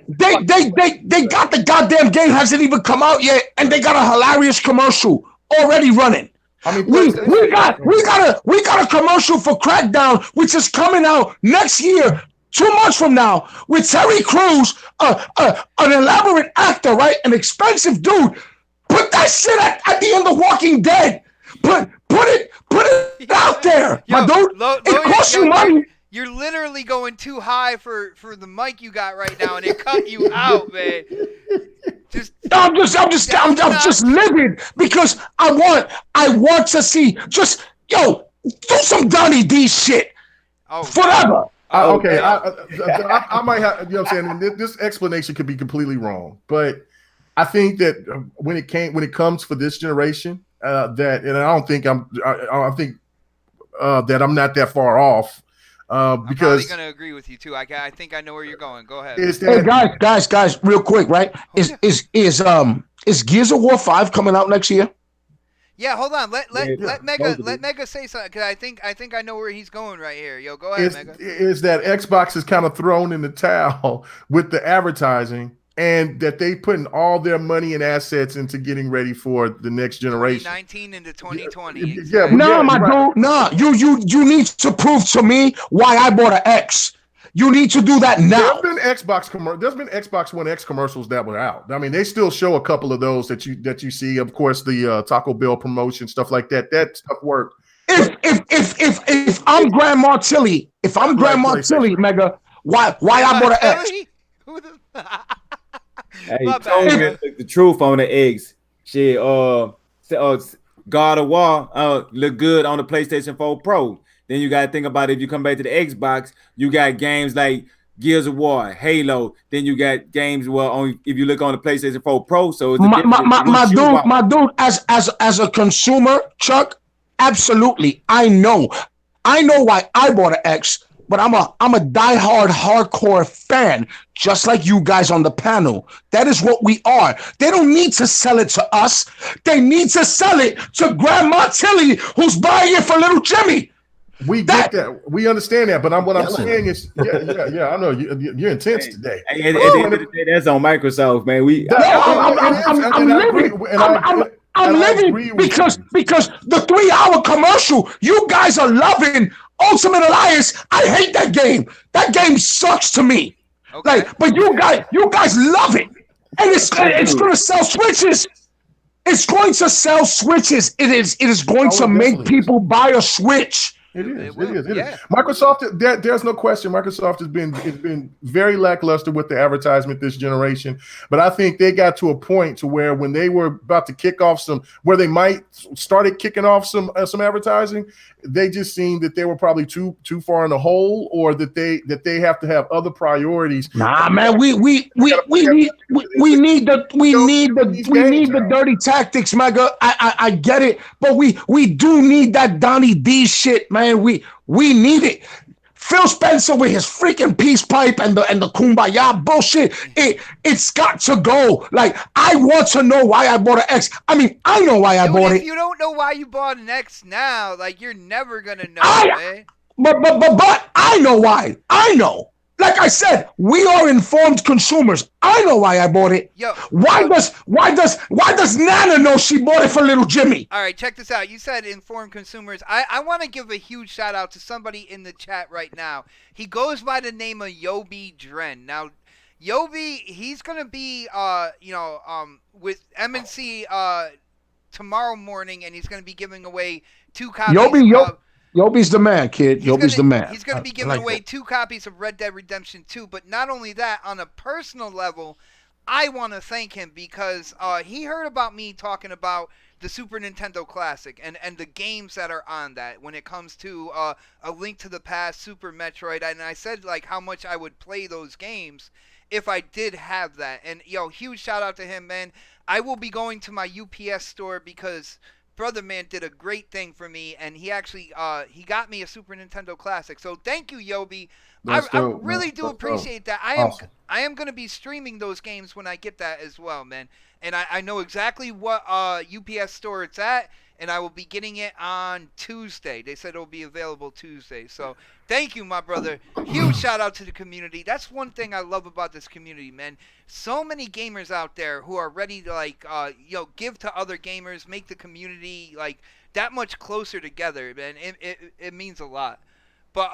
They got the goddamn game hasn't even come out yet, and they got a hilarious commercial already running. I mean, we got a commercial for Crackdown, which is coming out next year, 2 months from now, with Terry Crews, an elaborate actor, right, an expensive dude. Put that shit at the end of Walking Dead. Put it out there, my dude. It costs you money. You're literally going too high for the mic you got right now, and it cut you out, man. I'm just livid because I want to see do some Donnie D shit. Oh, forever. Okay, I might have, you know what I'm saying? This explanation could be completely wrong, but I think that when it comes for this generation, and I don't think I think that I'm not that far off, I'm because probably gonna agree with you too. I think I know where you're going. Go ahead. is Hey that guys, real quick, right? Is Gears of War 5 coming out next year? Yeah, hold on. Let both of them. Mega say something because I think I know where he's going right here. Yo, go ahead, Mega. is that Xbox is kind of thrown in the towel with the advertising, and that they putting all their money and assets into getting ready for the next generation. 2019 into 2020. Yeah, Exactly. No, my right. dude, no. You need to prove to me why I bought an X. You need to do that now. There's been Xbox One X commercials that were out. I mean, they still show a couple of those that you see. Of course, the Taco Bell promotion, stuff like that. That stuff worked. If I'm Grandma Tilly, Mega, why I bought an X? Who the? Hey, My told bad. me the truth on the eggs. Shit, God of War look good on the PlayStation 4 Pro. Then you gotta think about if you come back to the Xbox, you got games like Gears of War, Halo. Then you got games if you look on the PlayStation 4 Pro. So it's My dude, as a consumer, Chuck, absolutely. I know why I bought an X, but I'm a diehard hardcore fan, just like you guys on the panel. That is what we are. They don't need to sell it to us. They need to sell it to Grandma Tilly, who's buying it for little Jimmy. We get that. We understand that. But what I'm saying is, yeah. I know you're intense today. At the end of the day, that's on Microsoft, man. I'm living because the 3-hour commercial you guys are loving, Ultimate Alliance. I hate that game. That game sucks to me. Okay. But you guys love it, and it's going to sell Switches. It's going to sell Switches. It is going to make people buy a Switch. It is. Yeah. Microsoft, there's no question. Microsoft has been very lackluster with the advertisement this generation. But I think they got to a point to where when they were about to kick off where they might started kicking off some advertising, they just seemed that they were probably too far in the hole, or that they have to have other priorities. Nah, man, we need the dirty tactics, Mega. I get it, but we do need that Donnie D shit, man. We need it. Phil Spencer with his freaking peace pipe and the kumbaya bullshit. It's got to go. Like, I want to know why I bought an X. I mean, I know why I bought it. If you don't know why you bought an X now, like, you're never gonna know, man. But I know why. I know. Like I said, we are informed consumers. I know why I bought it. Why does Nana know she bought it for little Jimmy? All right, check this out. You said informed consumers. I want to give a huge shout out to somebody in the chat right now. He goes by the name of Yobi Dren. Now, Yobi, he's gonna be with MNC tomorrow morning, and he's gonna be giving away 2 copies. Yobi's the man, kid. Yobi's the man. He's going to be giving away 2 copies of Red Dead Redemption 2. But not only that, on a personal level, I want to thank him because he heard about me talking about the Super Nintendo Classic and the games that are on that when it comes to A Link to the Past, Super Metroid. And I said, like, how much I would play those games if I did have that. And, huge shout out to him, man. I will be going to my UPS store because Brother Man did a great thing for me, and he actually he got me a Super Nintendo Classic. So thank you, Yobi. I really do appreciate that. I am going to be streaming those games when I get that as well, man. And I know exactly what UPS store it's at, and I will be getting it on Tuesday. They said it will be available Tuesday. So thank you, my brother. Huge shout out to the community. That's one thing I love about this community, man. So many gamers out there who are ready to give to other gamers, make the community like that much closer together, man. It means a lot. But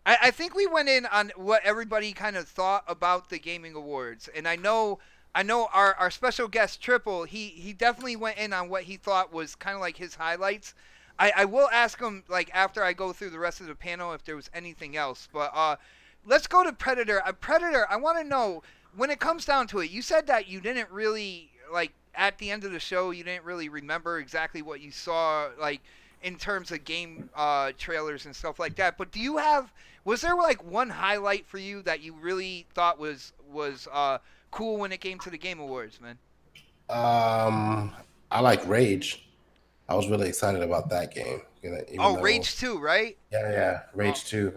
I think we went in on what everybody kind of thought about the gaming awards, and I know our special guest Triple, he definitely went in on what he thought was kind of like his highlights. I will ask him like after I go through the rest of the panel if there was anything else. But let's go to Predator. Predator, I want to know, when it comes down to it, you said that you didn't really, like, at the end of the show, you didn't really remember exactly what you saw. Like, in terms of game trailers and stuff like that. But was there like one highlight for you that you really thought was cool when it came to the Game Awards, man? I like Rage. I was really excited about that game. Even Oh, though, Rage 2, right? yeah, Oh. Rage 2.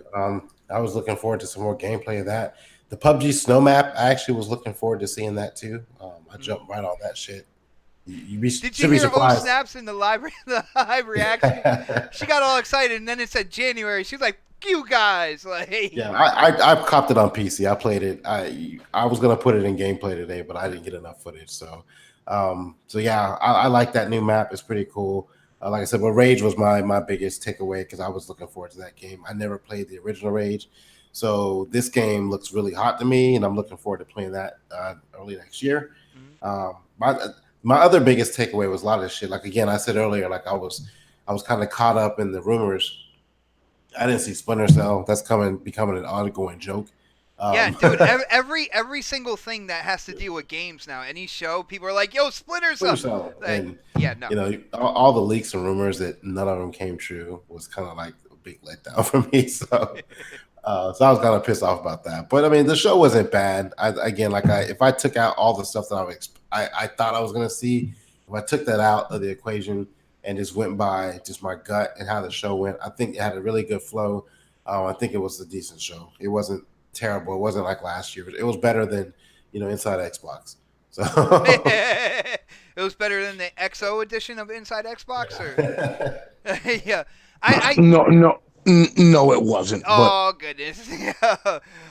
I was looking forward to some more gameplay of that. The PUBG snow map, I actually was looking forward to seeing that too. I jumped right on that shit. Did you Should be hear Oh surprised. Snaps in the library, the live reaction? She got all excited, and then it said January. She was like, "You guys, like." Yeah, I copped it on PC. I played it. I was gonna put it in gameplay today, but I didn't get enough footage. So yeah, I like that new map. It's pretty cool. Like I said, but Rage was my biggest takeaway because I was looking forward to that game. I never played the original Rage, so this game looks really hot to me, and I'm looking forward to playing that early next year. My other biggest takeaway was a lot of this shit. Like again, I said earlier, like I was kind of caught up in the rumors. I didn't see Splinter Cell. That's becoming an ongoing joke. Yeah, dude. Every single thing that has to deal with games now, any show, people are like, "Yo, Splinter Cell." Splinter Cell. Like, And yeah, no. all the leaks and rumors that none of them came true was kind of like a big letdown for me. So I was kind of pissed off about that. But I mean, the show wasn't bad. If I took out all the stuff that I thought I was gonna see, if I took that out of the equation and just went by just my gut and how the show went, I think it had a really good flow. I think it was a decent show. It wasn't terrible. It wasn't like last year. It was better than Inside Xbox. So It was better than the XO edition of Inside Xbox, or yeah. No, it wasn't. Oh goodness.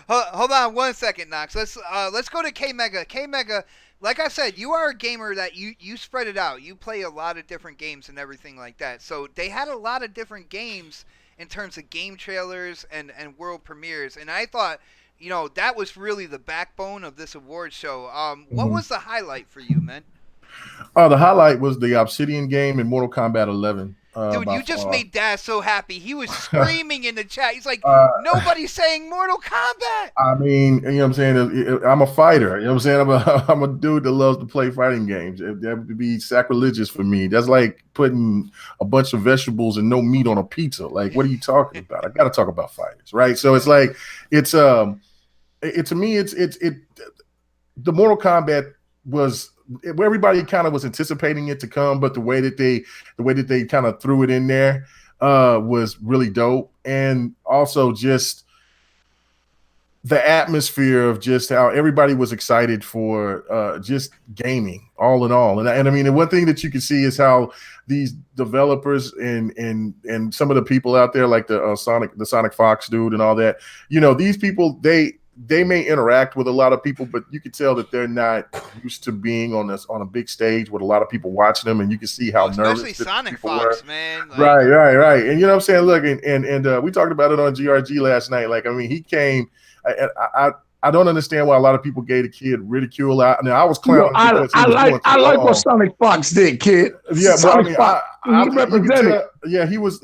Hold on one second, Knox. Let's go to K Mega. K Mega, like I said, you are a gamer that you spread it out. You play a lot of different games and everything like that. So they had a lot of different games in terms of game trailers and world premieres. And I thought, that was really the backbone of this award show. What was the highlight for you, man? The highlight was the Obsidian game in Mortal Kombat 11. Dude, you just made Dad so happy. He was screaming in the chat. He's like, nobody's saying Mortal Kombat. I mean, you know what I'm saying? I'm a fighter. You know what I'm saying? I'm a dude that loves to play fighting games. That would be sacrilegious for me. That's like putting a bunch of vegetables and no meat on a pizza. Like, what are you talking about? I got to talk about fighters, right? So it's like, to me, the Mortal Kombat was where everybody kind of was anticipating it to come, but the way that they kind of threw it in there was really dope. And also just the atmosphere of just how everybody was excited for just gaming all in all. And I mean, the one thing that you can see is how these developers and some of the people out there, like the Sonic Fox dude and all that, these people, they may interact with a lot of people, but you can tell that they're not used to being on a big stage with a lot of people watching them, and you can see how nervous especially Sonic people Fox, were. man. Like, Right. And you know what I'm saying? Look, and we talked about it on GRG last night. Like, I mean, he came. I don't understand why a lot of people gave the kid ridicule. I was clowning. I like what Sonic Fox did, kid. Yeah, Sonic Fox, he represented. He was.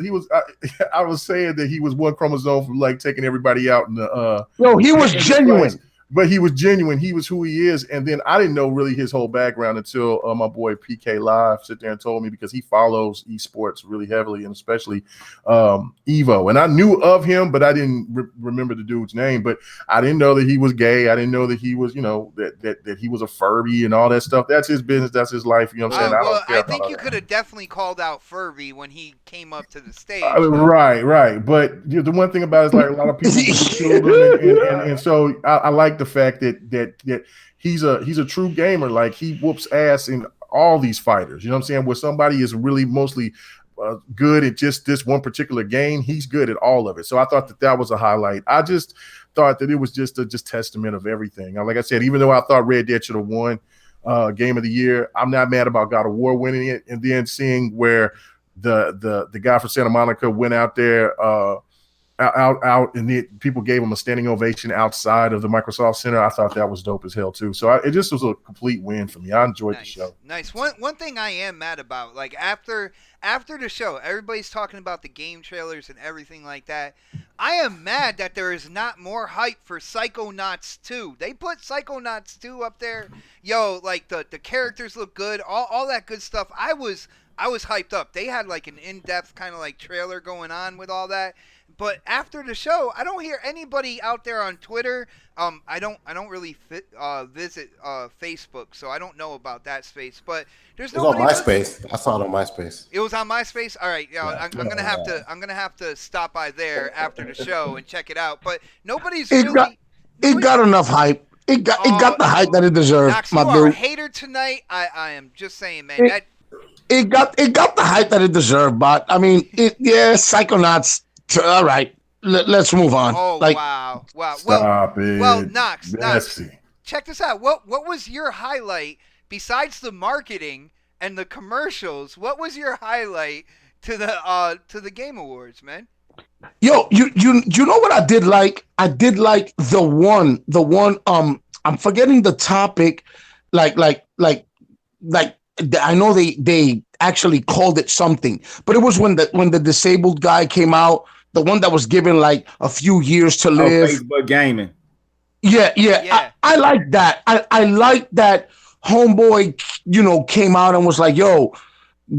I was saying that he was one chromosome from like taking everybody out in the. He was genuine. But he was genuine. He was who he is. And then I didn't know really his whole background until my boy PK Live sit there and told me, because he follows esports really heavily, and especially Evo. And I knew of him, but I didn't remember the dude's name. But I didn't know that he was gay. I didn't know that he was, that he was a Furby and all that stuff. That's his business. That's his life. You know what I'm saying? I think you could have definitely called out Furby when he came up to the stage. Right. But the one thing about it is, like, a lot of people ridiculed him, and so I like the fact that he's a true gamer. Like, he whoops ass in all these fighters. You know what I'm saying? Where somebody is really mostly good at just this one particular game, he's good at all of it. So I thought that was a highlight. I just thought that it was just a testament of everything. Like I said, even though I thought Red Dead should have won Game of the Year, I'm not mad about God of War winning it. And then seeing where the guy from Santa Monica went out there out and people gave him a standing ovation outside of the Microsoft Center. I thought that was dope as hell too. So it just was a complete win for me. I enjoyed the show. Nice. One thing I am mad about, like, after the show, everybody's talking about the game trailers and everything like that. I am mad that there is not more hype for Psychonauts 2. They put Psychonauts 2 up there. Yo, like, the characters look good, all that good stuff. I was I was hyped up. They had like an in-depth kind of like trailer going on with all that. But after the show, I don't hear anybody out there on Twitter. I don't really visit Facebook, so I don't know about that space. But there's It was on nobody. MySpace. I saw it on MySpace. It was on MySpace. All right, Yeah. I'm gonna have to. I'm gonna have to stop by there after the show and check it out. But nobody's It really. got it got enough hype. It got the hype that it deserved, Knox, my you are a dude. hater tonight. I am just saying, man. It got the hype that it deserved, but I mean, Psychonauts. All right, let's move on. Oh Like, wow. Stop it. Well, Knox, Nasty. check this out. What was your highlight besides the marketing and the commercials? What was your highlight to the Game Awards, man? yo, you know what I did like? I did like the one. I'm forgetting the topic. Like I know they actually called it something, but it was when the disabled guy came out, the one that was given like a few years to live. Facebook gaming. Yeah. I like that. I like that homeboy, came out and was like, yo,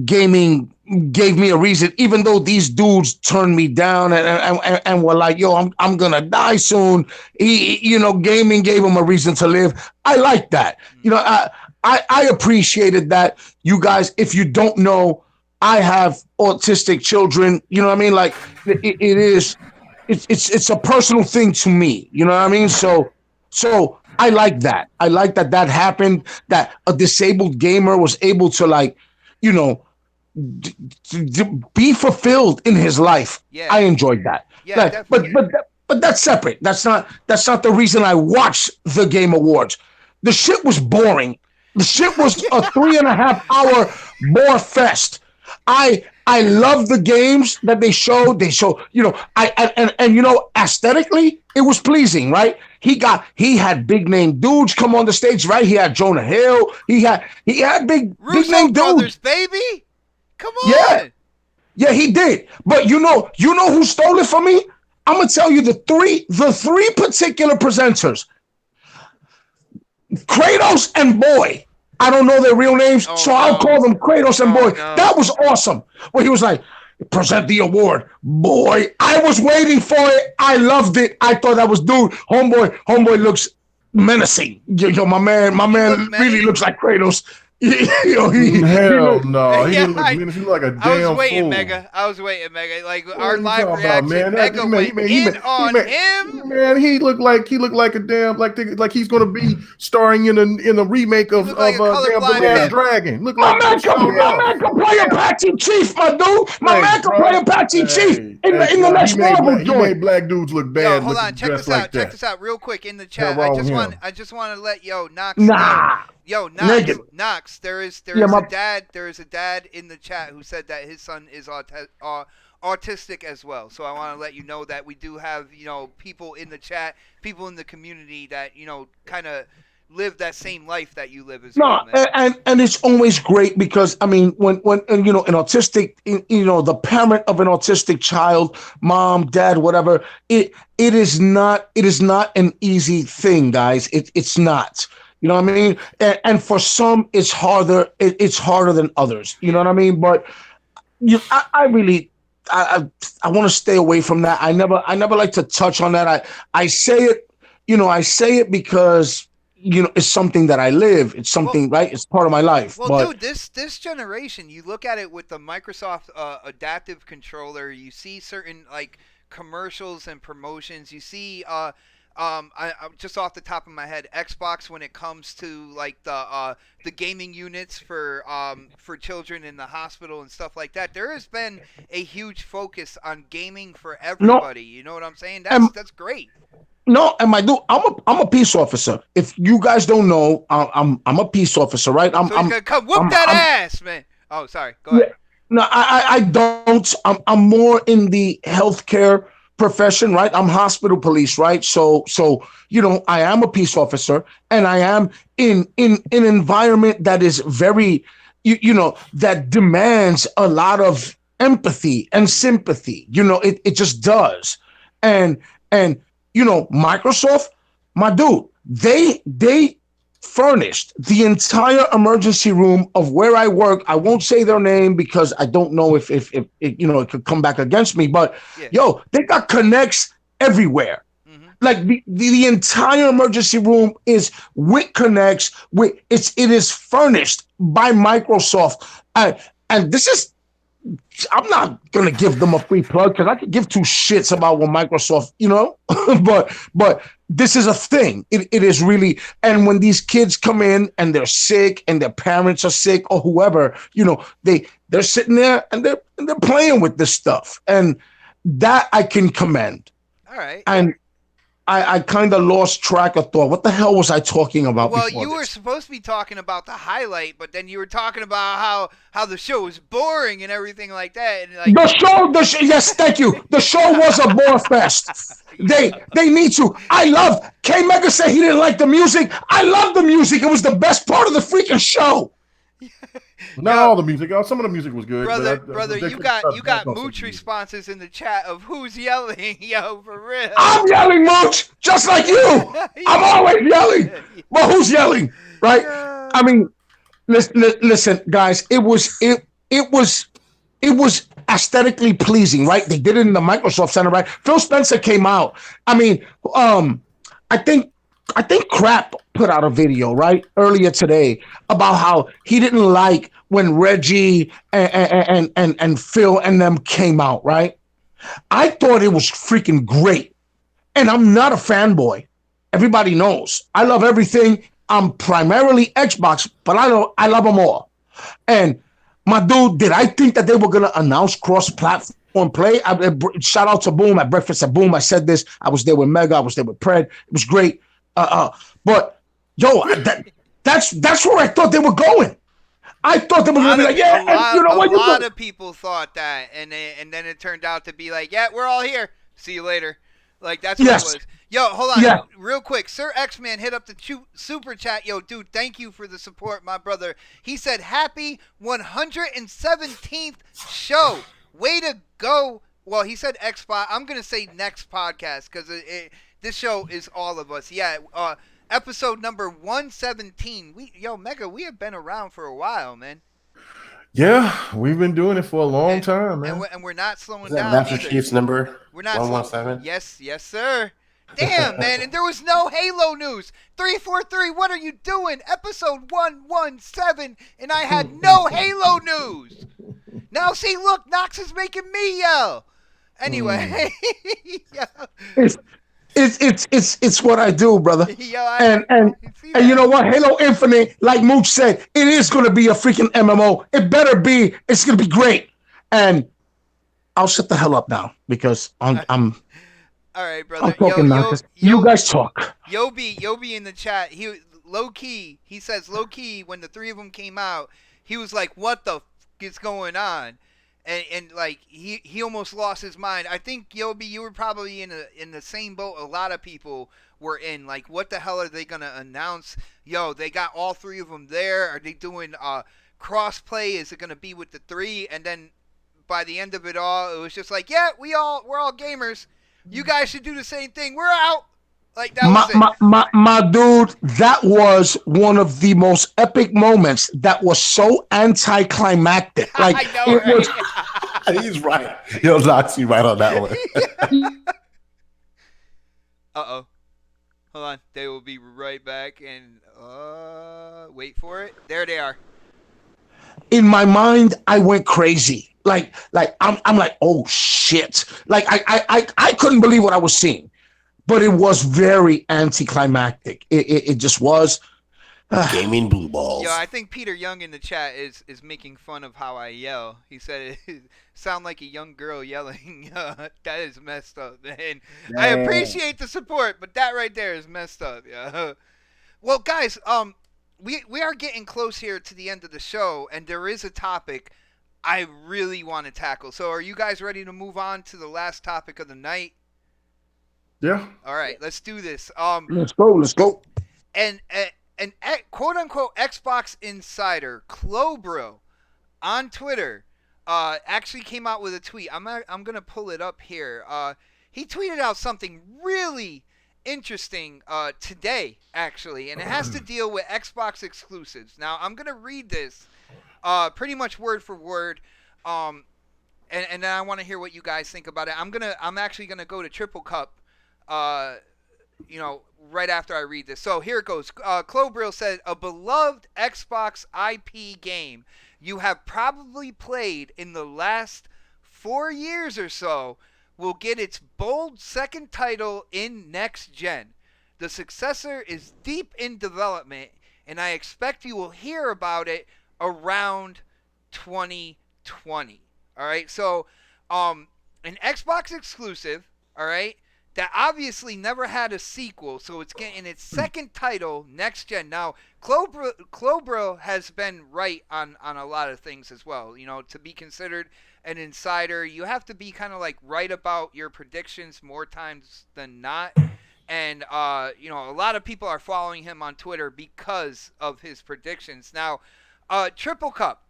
gaming gave me a reason, even though these dudes turned me down and were like, yo, I'm gonna die soon. Gaming gave him a reason to live. I like that. I appreciated that. You guys, if you don't know, I have autistic children. You know what I mean? Like it's a personal thing to me. You know what I mean? So I like that. I like that happened, that a disabled gamer was able to be fulfilled in his life. Yeah. I enjoyed that. Yeah, definitely. But that's separate. That's not the reason I watched the Game Awards. The shit was boring. The shit was a 3.5 hour bore fest. I love the games that they showed. Aesthetically, it was pleasing, right? He had big name dudes come on the stage, right? He had Jonah Hill. He had big Russo name brothers, dudes. baby. Come on. Yeah, he did. But you know who stole it from me? I'm gonna tell you the three particular presenters. Kratos and Boy. I don't know their real names, I'll call them Kratos and Boy. No. That was awesome. Where he was like, present the award. Boy, I was waiting for it. I loved it. I thought that was dude. Homeboy looks menacing. My man really looks like Kratos. Hell no. He didn't look like a damn I was waiting, fool. Mega. Like What our are you live talking about, reaction, man? Mega went in on him. Man, he looked like a damn like he's gonna be starring in a remake of looked like a damn colorblind The Last pimp. Dragon. Look My like man can play Apache Chief, my dude. My man can play Apache Chief in the next Marvel He joint. made black dudes look bad. Yo, hold on. Check dressed this out. like Check that. this out real quick in the chat. What's wrong with him? I just want to let Knox Nah. know. Negative. Knox, there is a dad in the chat who said that his son is autistic as well. So I want to let you know that we do have, people in the chat, people in the community that, kind of live that same life that you live as well, man. And it's always great because I mean when an autistic, the parent of an autistic child, mom, dad, whatever, it is not an easy thing, guys. It's not. You know what I mean? And for some, it's harder. It's harder than others. You know what I mean? But I really want to stay away from that. I never like to touch on that. I say it. I say it because it's something that I live. It's something, right? It's part of my life. Well, dude, this generation, you look at it with the Microsoft adaptive controller. You see certain like commercials and promotions. You see I just off the top of my head, Xbox when it comes to like the gaming units for children in the hospital and stuff like that. There has been a huge focus on gaming for everybody. You know what I'm saying? That's great. No, and my dude, I'm a peace officer. If you guys don't know, I'm a peace officer, right? So he's gonna come whoop that ass, man. Oh, sorry. Go ahead. No, I don't. I'm more in the healthcare profession, right? I'm hospital police, right? So I am a peace officer, and I am in an environment that is very, that demands a lot of empathy and sympathy. It just does, and Microsoft, my dude, they furnished the entire emergency room of where I work. I won't say their name because I don't know if it could come back against me. But yo, they got connects everywhere. Like the entire emergency room is with connects. It is furnished by Microsoft, and this is. I'm not gonna give them a free plug because I could give two shits about what Microsoft, but this is a thing. It is really, and when these kids come in and they're sick and their parents are sick or whoever, they're sitting there and they're playing with this stuff, and that I can commend. All right. And I kind of lost track of thought. What the hell was I talking about? Well, you were supposed to be talking about the highlight, but then you were talking about how the show was boring and everything like that. And the show, yes, thank you. The show was a bore fest. They need to. I love. K Mega said he didn't like the music. I love the music. It was the best part of the freaking show. Not all the music. Some of the music was good. Brother, you got Mooch responses in the chat of who's yelling, yo, for real. I'm yelling, Mooch, just like you. I'm always yelling. But who's yelling, right? Yeah. I mean, listen, guys. It was aesthetically pleasing, right? They did it in the Microsoft Center, right? Phil Spencer came out. I mean, I think Crap put out a video right earlier today about how he didn't like when Reggie and Phil and them came out, right? I thought it was freaking great. And I'm not a fanboy. Everybody knows. I love everything. I'm primarily Xbox, but I love them all. And my dude, did I think that they were going to announce cross-platform play? Shout out to Boom at Breakfast at Boom. I said this. I was there with Mega. I was there with Pred. It was great. But yo, that's where I thought they were going. I thought they were going to be like, yeah. A lot of people thought that, and then it turned out to be like, yeah, we're all here. See you later. Like that's what it was. Yo, hold on, real quick. Sir X-Man hit up the super chat. Yo, dude, thank you for the support, my brother. He said, happy 117th show. Way to go. Well, he said X-Spot. I'm gonna say next podcast because this show is all of us. Yeah, episode number 117. Mega, we have been around for a while, man. Yeah, we've been doing it for a long time, man. And we're not slowing Is that down. Master Chief's number? We're not 117. Yes, sir. Damn, man, and there was no Halo news. 343, what are you doing? Episode 117, and I had no Halo news. Now, see, look, Knox is making me yell. Anyway, It's what I do, brother. And you know what? Halo Infinite, like Mooch said, it is going to be a freaking MMO. It better be. It's going to be great. And I'll shut the hell up now because I'm all right, brother. I'm talking now. You guys talk. Yobi in the chat. He says low key when the three of them came out, he was like, "What the f is going on?" And like he almost lost his mind. I think Yobi, you were probably in the same boat a lot of people were in. Like, what the hell are they gonna announce? Yo, they got all three of them there. Are they doing cross-play? Is it gonna be with the three? And then by the end of it all, it was just like, yeah, we're all gamers. You guys should do the same thing. We're out. Like that was it. My dude, that was one of the most epic moments. That was so anticlimactic. Like I know, right? He's right. Yo, Knoxy right on that one. Uh-oh. Hold on. They will be right back and wait for it. There they are. In my mind, I went crazy. Like I'm like, oh shit. Like I couldn't believe what I was seeing. But it was very anticlimactic. It just was. Gaming blue balls. Yo, I think Peter Young in the chat is making fun of how I yell. He said it sound like a young girl yelling. That is messed up, man. Yeah. I appreciate the support, but that right there is messed up. Yeah. Well, guys, we are getting close here to the end of the show, and there is a topic I really want to tackle. So, are you guys ready to move on to the last topic of the night? Yeah. All right, let's do this. Let's go. And quote unquote Xbox insider Clobro on Twitter actually came out with a tweet. I'm gonna pull it up here. He tweeted out something really interesting today, actually, and it has to deal with Xbox exclusives. Now, I'm going to read this pretty much word for word, and then I want to hear what you guys think about it. I'm actually gonna go to Triple Cup, right after I read this. So here it goes. Clobrill said, a beloved Xbox IP game you have probably played in the last 4 years or so will get its bold second title in next gen. The successor is deep in development, and I expect you will hear about it around 2020. All right, so an Xbox exclusive, all right, that obviously never had a sequel, so it's getting its second title next gen. Now, Clobro has been right on a lot of things as well. To be considered an insider, you have to be kind of like right about your predictions more times than not. And a lot of people are following him on Twitter because of his predictions. Now, Triple Cup,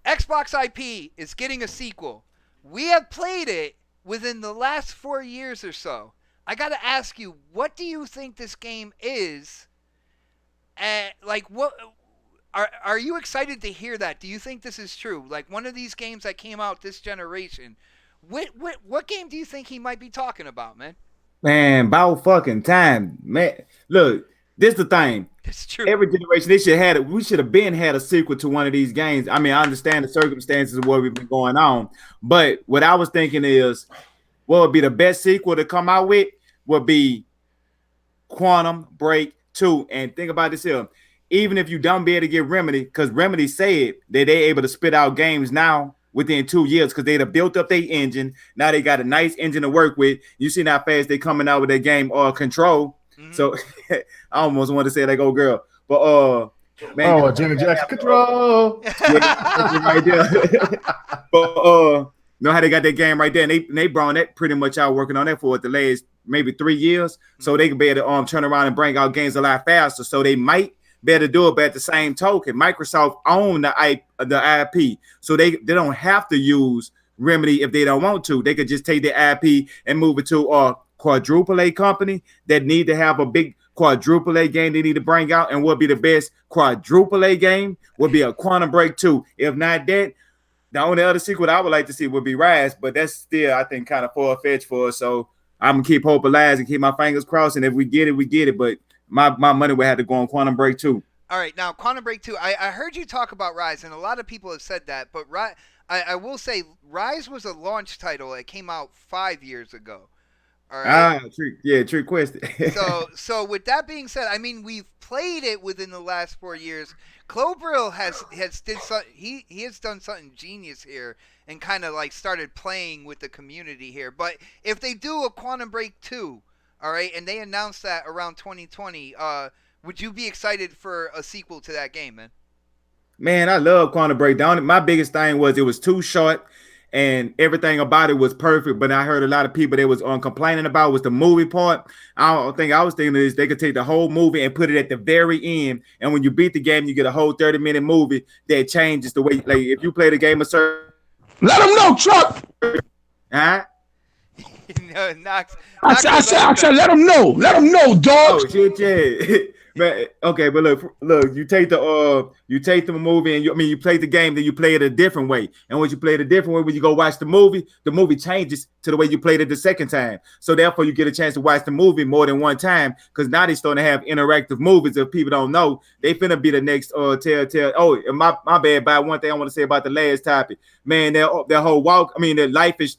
Xbox IP is getting a sequel. We have played it within the last 4 years or so. I got to ask you, what do you think this game is? What are you excited to hear that? Do you think this is true? Like one of these games that came out this generation. What game do you think he might be talking about, man? Man, about fucking time, man. Look, this the thing. It's true. Every generation, we should have been had a sequel to one of these games. I mean, I understand the circumstances of what we've been going on, but what I was thinking is, what would be the best sequel to come out with would be Quantum Break 2. And think about this here. Even if you don't be able to get Remedy, because Remedy said that they're able to spit out games now within 2 years because they'd have built up their engine. Now they got a nice engine to work with. You see how fast they coming out with their game Control. Mm-hmm. So I almost want to say like, oh girl, but man, Jimmy Jackson Control. Right there. But know how they got that game right there, and they brought that pretty much out working on that for the last maybe 3 years, so they can be able to turn around and bring out games a lot faster. So they might be able to do it, but at the same token, Microsoft own the IP, so they don't have to use Remedy if they don't want to. They could just take the IP and move it to a quadruple A company that need to have a big quadruple A game they need to bring out, and what be the best quadruple A game would be a Quantum Break 2. If not that, the only other sequel I would like to see would be Rise, but that's still, I think, kind of far-fetched for us. So I'm going to keep hope alive and keep my fingers crossed, and if we get it, we get it. But my money would have to go on Quantum Break 2. All right, now, Quantum Break 2, I heard you talk about Rise, and a lot of people have said that, but I will say Rise was a launch title. It came out 5 years ago. All right. Trick question. So with that being said, I mean, we've played it within the last 4 years. Clobrill has done something genius here and kind of like started playing with the community here. But if they do a Quantum Break 2, all right, and they announce that around 2020, would you be excited for a sequel to that game, man? Man, I love Quantum Break. My biggest thing was it was too short. And everything about it was perfect, but I heard a lot of people that was complaining about was the movie part. I was thinking is they could take the whole movie and put it at the very end, and when you beat the game, you get a whole 30-minute movie that changes the way. Like if you play the game a certain. Let them know, Chuck. Huh? No, Knox. I said, let them know. Let them know, dog. Oh shit. Man, okay, but look, you take the movie and you play the game, then you play it a different way. And when you play it a different way, when you go watch the movie changes to the way you played it the second time. So therefore, you get a chance to watch the movie more than one time because now they're starting to have interactive movies. If people don't know, they finna be the next Telltale. Oh, my bad. By one thing I want to say about the last topic, man, their whole walk. I mean, the Life is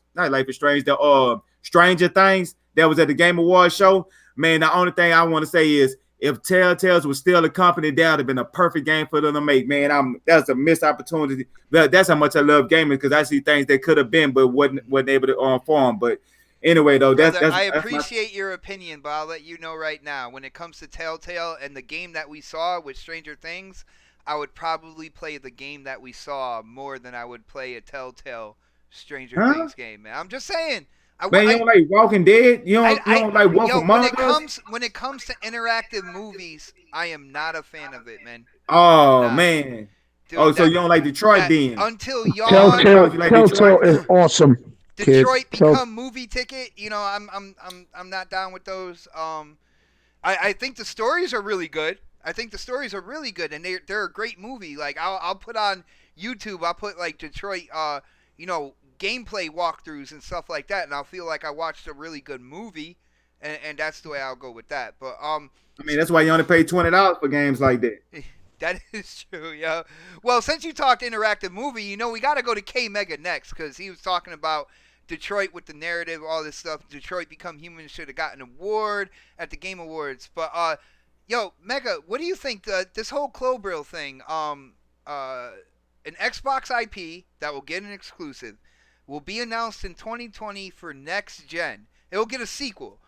Strange. The Stranger Things that was at the Game Awards show. Man, the only thing I want to say is, if Telltales was still a company, that would have been a perfect game for them to make. Man, that's a missed opportunity. That's how much I love gaming because I see things that could have been, but wasn't able to form. But anyway, though, I appreciate your opinion, but I'll let you know right now. When it comes to Telltale and the game that we saw with Stranger Things, I would probably play the game that we saw more than I would play a Telltale Stranger Things game, man. I'm just saying. Man, you don't like Walking Dead? You don't like Wolf Among Us? When it comes to interactive movies, I am not a fan of it, man. Oh, man. Dude, so you don't like Detroit then? Until y'all... Telltale is awesome. Detroit Kid, so become movie ticket. You know, I'm not down with those. I think the stories are really good. I think the stories are really good, and they're a great movie. Like I'll put on YouTube. I'll put like Detroit, gameplay walkthroughs and stuff like that, and I'll feel like I watched a really good movie, and that's the way I'll go with that. But I mean, that's why you only pay $20 for games like that. that is true, yeah. Well, since you talked interactive movie, we got to go to K Mega next because he was talking about Detroit with the narrative, all this stuff. Detroit Become Human should have gotten an award at the Game Awards. But Mega, what do you think? This whole Clobrill thing, an Xbox IP that will get an exclusive, will be announced in 2020 for next gen. It will get a sequel.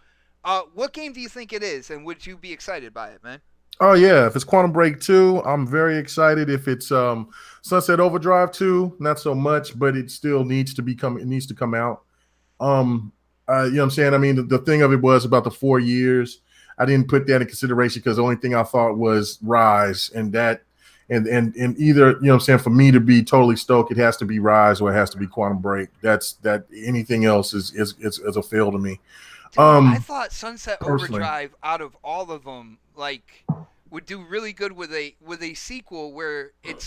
What game do you think it is, and would you be excited by it, man? Oh yeah, if it's Quantum Break 2, I'm very excited. If it's Sunset Overdrive 2, not so much, but it still needs to come out. You know what I'm saying? I mean, the thing of it was about the 4 years. I didn't put that in consideration because the only thing I thought was Rise, and that and either, you know what I'm saying, for me to be totally stoked, it has to be Rise or it has to be Quantum Break. That anything else is a fail to me. Dude, I thought Sunset personally. Overdrive, out of all of them, would do really good with a sequel where it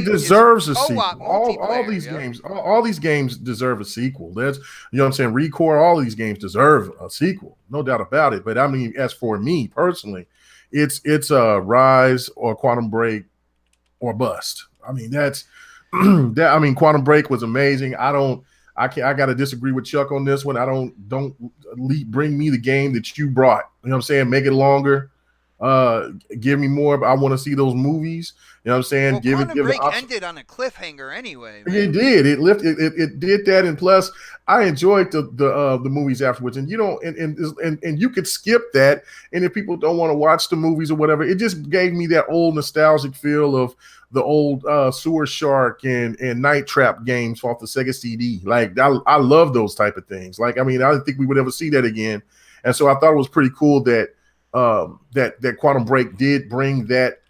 deserves a sequel. All these games, all these games deserve a sequel. There's, you know what I'm saying, Recore, all these games deserve a sequel, no doubt about it. But I mean, as for me personally, it's a Rise or Quantum Break or bust. I mean, that's that. I mean, Quantum Break was amazing. I got to disagree with Chuck on this one. Don't bring me the game that you brought. You know what I'm saying? Make it longer. Give me more. I want to see those movies. You know what I'm saying? Well, Quantum Break ended on a cliffhanger anyway. Man. It did. It did that, and plus, I enjoyed the movies afterwards. And you don't, and you could skip that. And if people don't want to watch the movies or whatever, it just gave me that old nostalgic feel of the old Sewer Shark and Night Trap games off the Sega CD. Like I love those type of things. Like, I mean, I didn't think we would ever see that again. And so I thought it was pretty cool that that Quantum Break did bring that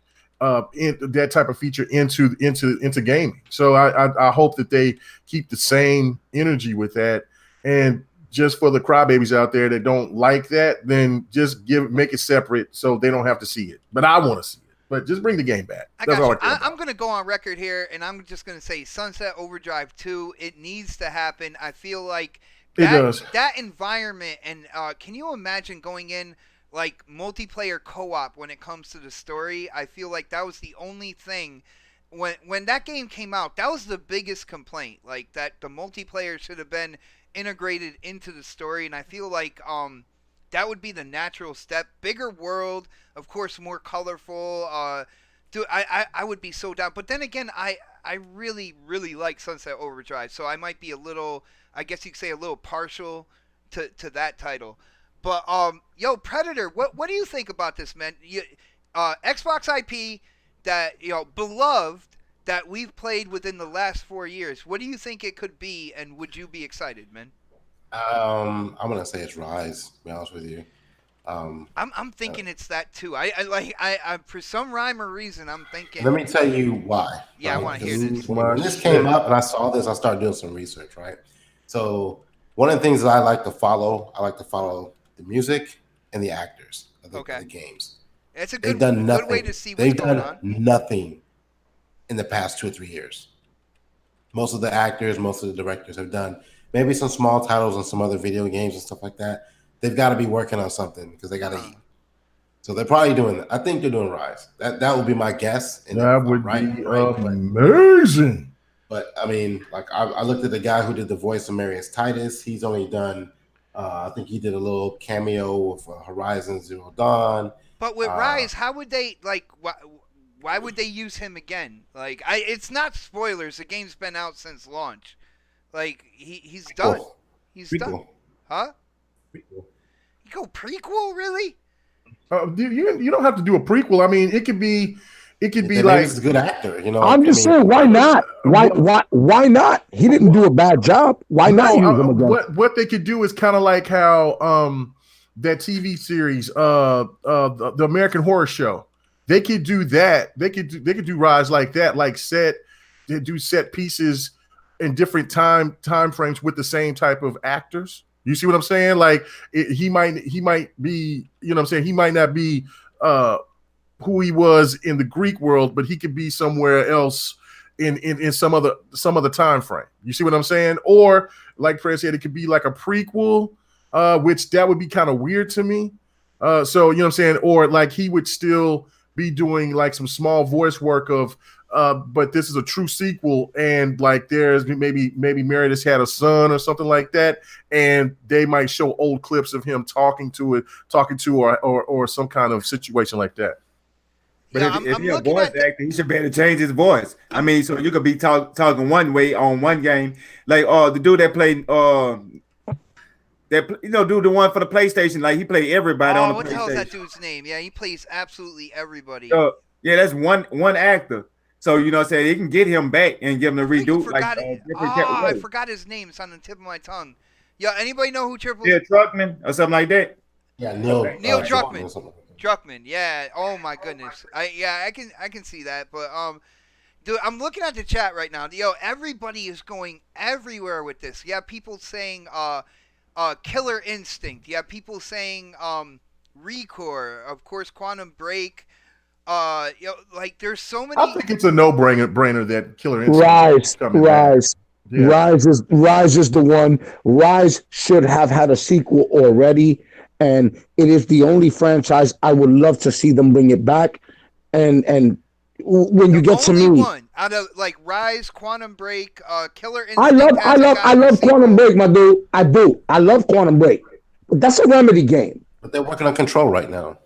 that type of feature into gaming. So I hope that they keep the same energy with that. And just for the crybabies out there that don't like that, then just make it separate so they don't have to see it. But I want to see it. But just bring the game back. That's all I care about. I'm going to go on record here, and I'm just going to say Sunset Overdrive 2, it needs to happen. I feel like it does. That environment, and can you imagine going in like multiplayer co-op when it comes to the story? I feel like that was the only thing when that game came out. That was the biggest complaint, like that the multiplayer should have been integrated into the story, and I feel like that would be the natural step. Bigger world, of course, more colorful. Dude, I would be so down. But then again, I really, really like Sunset Overdrive, so I might be a little, I guess you could say, a little partial to that title. But Predator, what do you think about this, man? Xbox IP that beloved that we've played within the last 4 years. What do you think it could be, and would you be excited, man? I'm gonna say it's Rise. To be honest with you, I'm thinking it's that too. I for some rhyme or reason I'm thinking. Let me tell you why. Yeah, I want to hear this. When this came up and I saw this, I started doing some research. Right. So one of the things that I like to follow the music and the actors of the games. It's a good way to see what's going on. They've done nothing in the past 2 or 3 years. Most of the actors, most of the directors have done maybe some small titles and some other video games and stuff like that. They've got to be working on something because they got to eat. So they're probably doing that. I think they're doing Rise. That would be my guess. And that would be amazing. But I mean, like I looked at the guy who did the voice of Marius Titus. He's only done, I think he did a little cameo of Horizon Zero Dawn. But with Rise, how would they why would they use him again? Like, it's not spoilers. The game's been out since launch. Like he's done. He's done. Huh? Prequel. You go prequel, really? You don't have to do a prequel. I mean, it could be like he's a good actor, you know. I'm just saying, why not? Why not? He didn't do a bad job. Why not use him again? What they could do is kind of like how that TV series, the American Horror Show. They could do that. They could do Rise like that, like set pieces in different time frames with the same type of actors. You see what I'm saying? Like he might be, you know what I'm saying? He might not be who he was in the Greek world, but he could be somewhere else in some other time frame. You see what I'm saying? Or like Fred said, it could be like a prequel, which that would be kind of weird to me. So you know what I'm saying? Or like he would still be doing like some small voice work of but this is a true sequel, and like there's maybe Meredith had a son or something like that, and they might show old clips of him talking to or some kind of situation like that. But Yeah, if I'm you're a looking voice at actor, he should be able to change his voice. I mean, so you could be talking one way on one game, like the dude that played dude, the one for the PlayStation, like he played everybody on the PlayStation. What the hell is that dude's name? Yeah, he plays absolutely everybody. Yeah, that's one actor. So you know what I'm saying, they can get him back and give him a redo. I forgot his name. It's on the tip of my tongue. Yeah, anybody know who Truckman or something like that? Yeah, Neil Druckmann. Druckmann, yeah. Oh my goodness. I can see that, but dude, I'm looking at the chat right now. Yo, everybody is going everywhere with this. Yeah, people saying Killer Instinct. Yeah, people saying Recore, of course, Quantum Break. Like there's so many. I think it's a no-brainer that Killer Instinct is coming back. Yeah. Rise is the one. Rise should have had a sequel already, and it is the only franchise I would love to see them bring it back. And when you get to me, one out of like Rise, Quantum Break, Killer Instinct. I love Quantum Break, my dude. I do. I love Quantum Break, but that's a Remedy game. But they're working on Control right now.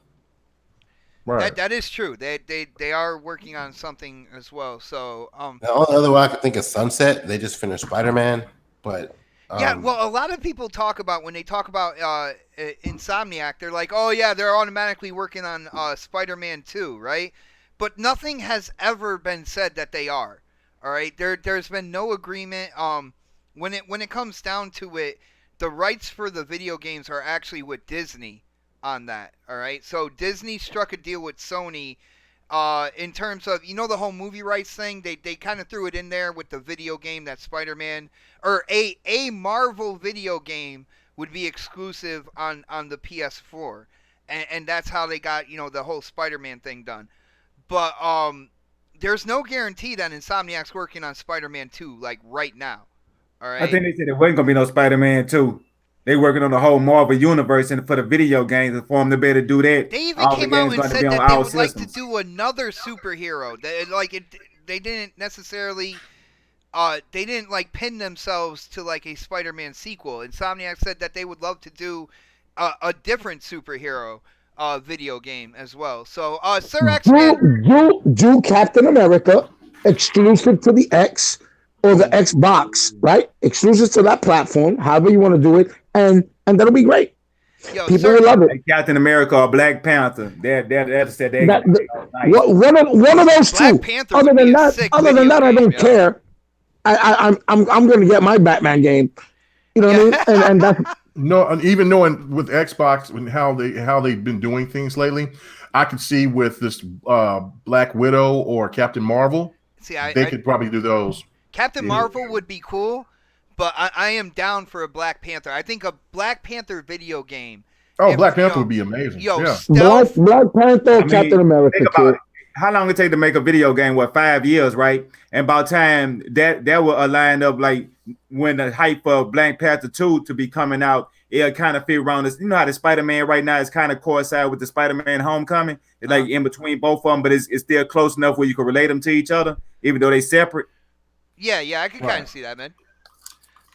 Right. That is true. They are working on something as well. So the only other one I could think is Sunset. They just finished Spider-Man, but yeah. Well, a lot of people talk about when they talk about Insomniac, they're like, oh yeah, they're automatically working on Spider-Man 2, right? But nothing has ever been said that they are. All right. There's been no agreement. When it comes down to it, the rights for the video games are actually with Disney on that. All right, so Disney struck a deal with Sony in terms of, the whole movie rights thing. They kind of threw it in there with the video game that Spider-Man or a Marvel video game would be exclusive on the PS4, and that's how they got the whole Spider-Man thing done. But there's no guarantee that Insomniac's working on Spider-Man 2 like right now. All right, I think they said it wasn't gonna be no Spider-Man 2. They working on the whole Marvel universe and for the video games and for them to be able to do that. They even came out and said that they would like to do another superhero. They didn't necessarily, they didn't like pin themselves to like a Spider-Man sequel. Insomniac said that they would love to do a different superhero video game as well. So, Sir X-Man, do Captain America exclusive to the X or the Xbox, right? Exclusive to that platform, however you want to do it. And that'll be great. People will love it. Like Captain America or Black Panther. One of those two. Other than that, I don't care. I'm going to get my Batman game. You know what I mean? And that's no. And even knowing with Xbox and how they've been doing things lately, I could see with this Black Widow or Captain Marvel. They could probably do those. Captain Marvel would be cool. But I am down for a Black Panther. I think a Black Panther video game. Black Panther would be amazing. Black Panther, Captain America. How long it take to make a video game? 5 years, right? And by the time that will align up, like when the hype of Black Panther 2 to be coming out, it'll kind of fit around this. You know how the Spider-Man right now is kind of coincide with the Spider-Man Homecoming. It's like in between both of them, but it's still close enough where you can relate them to each other, even though they separate. Yeah, I can kind of see that, man.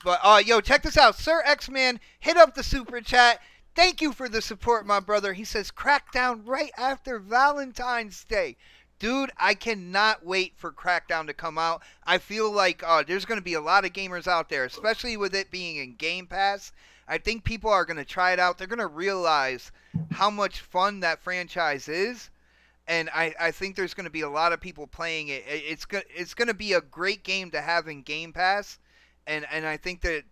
But, check this out. Sir X-Man hit up the super chat. Thank you for the support, my brother. He says, Crackdown right after Valentine's Day. Dude, I cannot wait for Crackdown to come out. I feel like there's going to be a lot of gamers out there, especially with it being in Game Pass. I think people are going to try it out. They're going to realize how much fun that franchise is. And I think there's going to be a lot of people playing it. It's going to be a great game to have in Game Pass. And I think that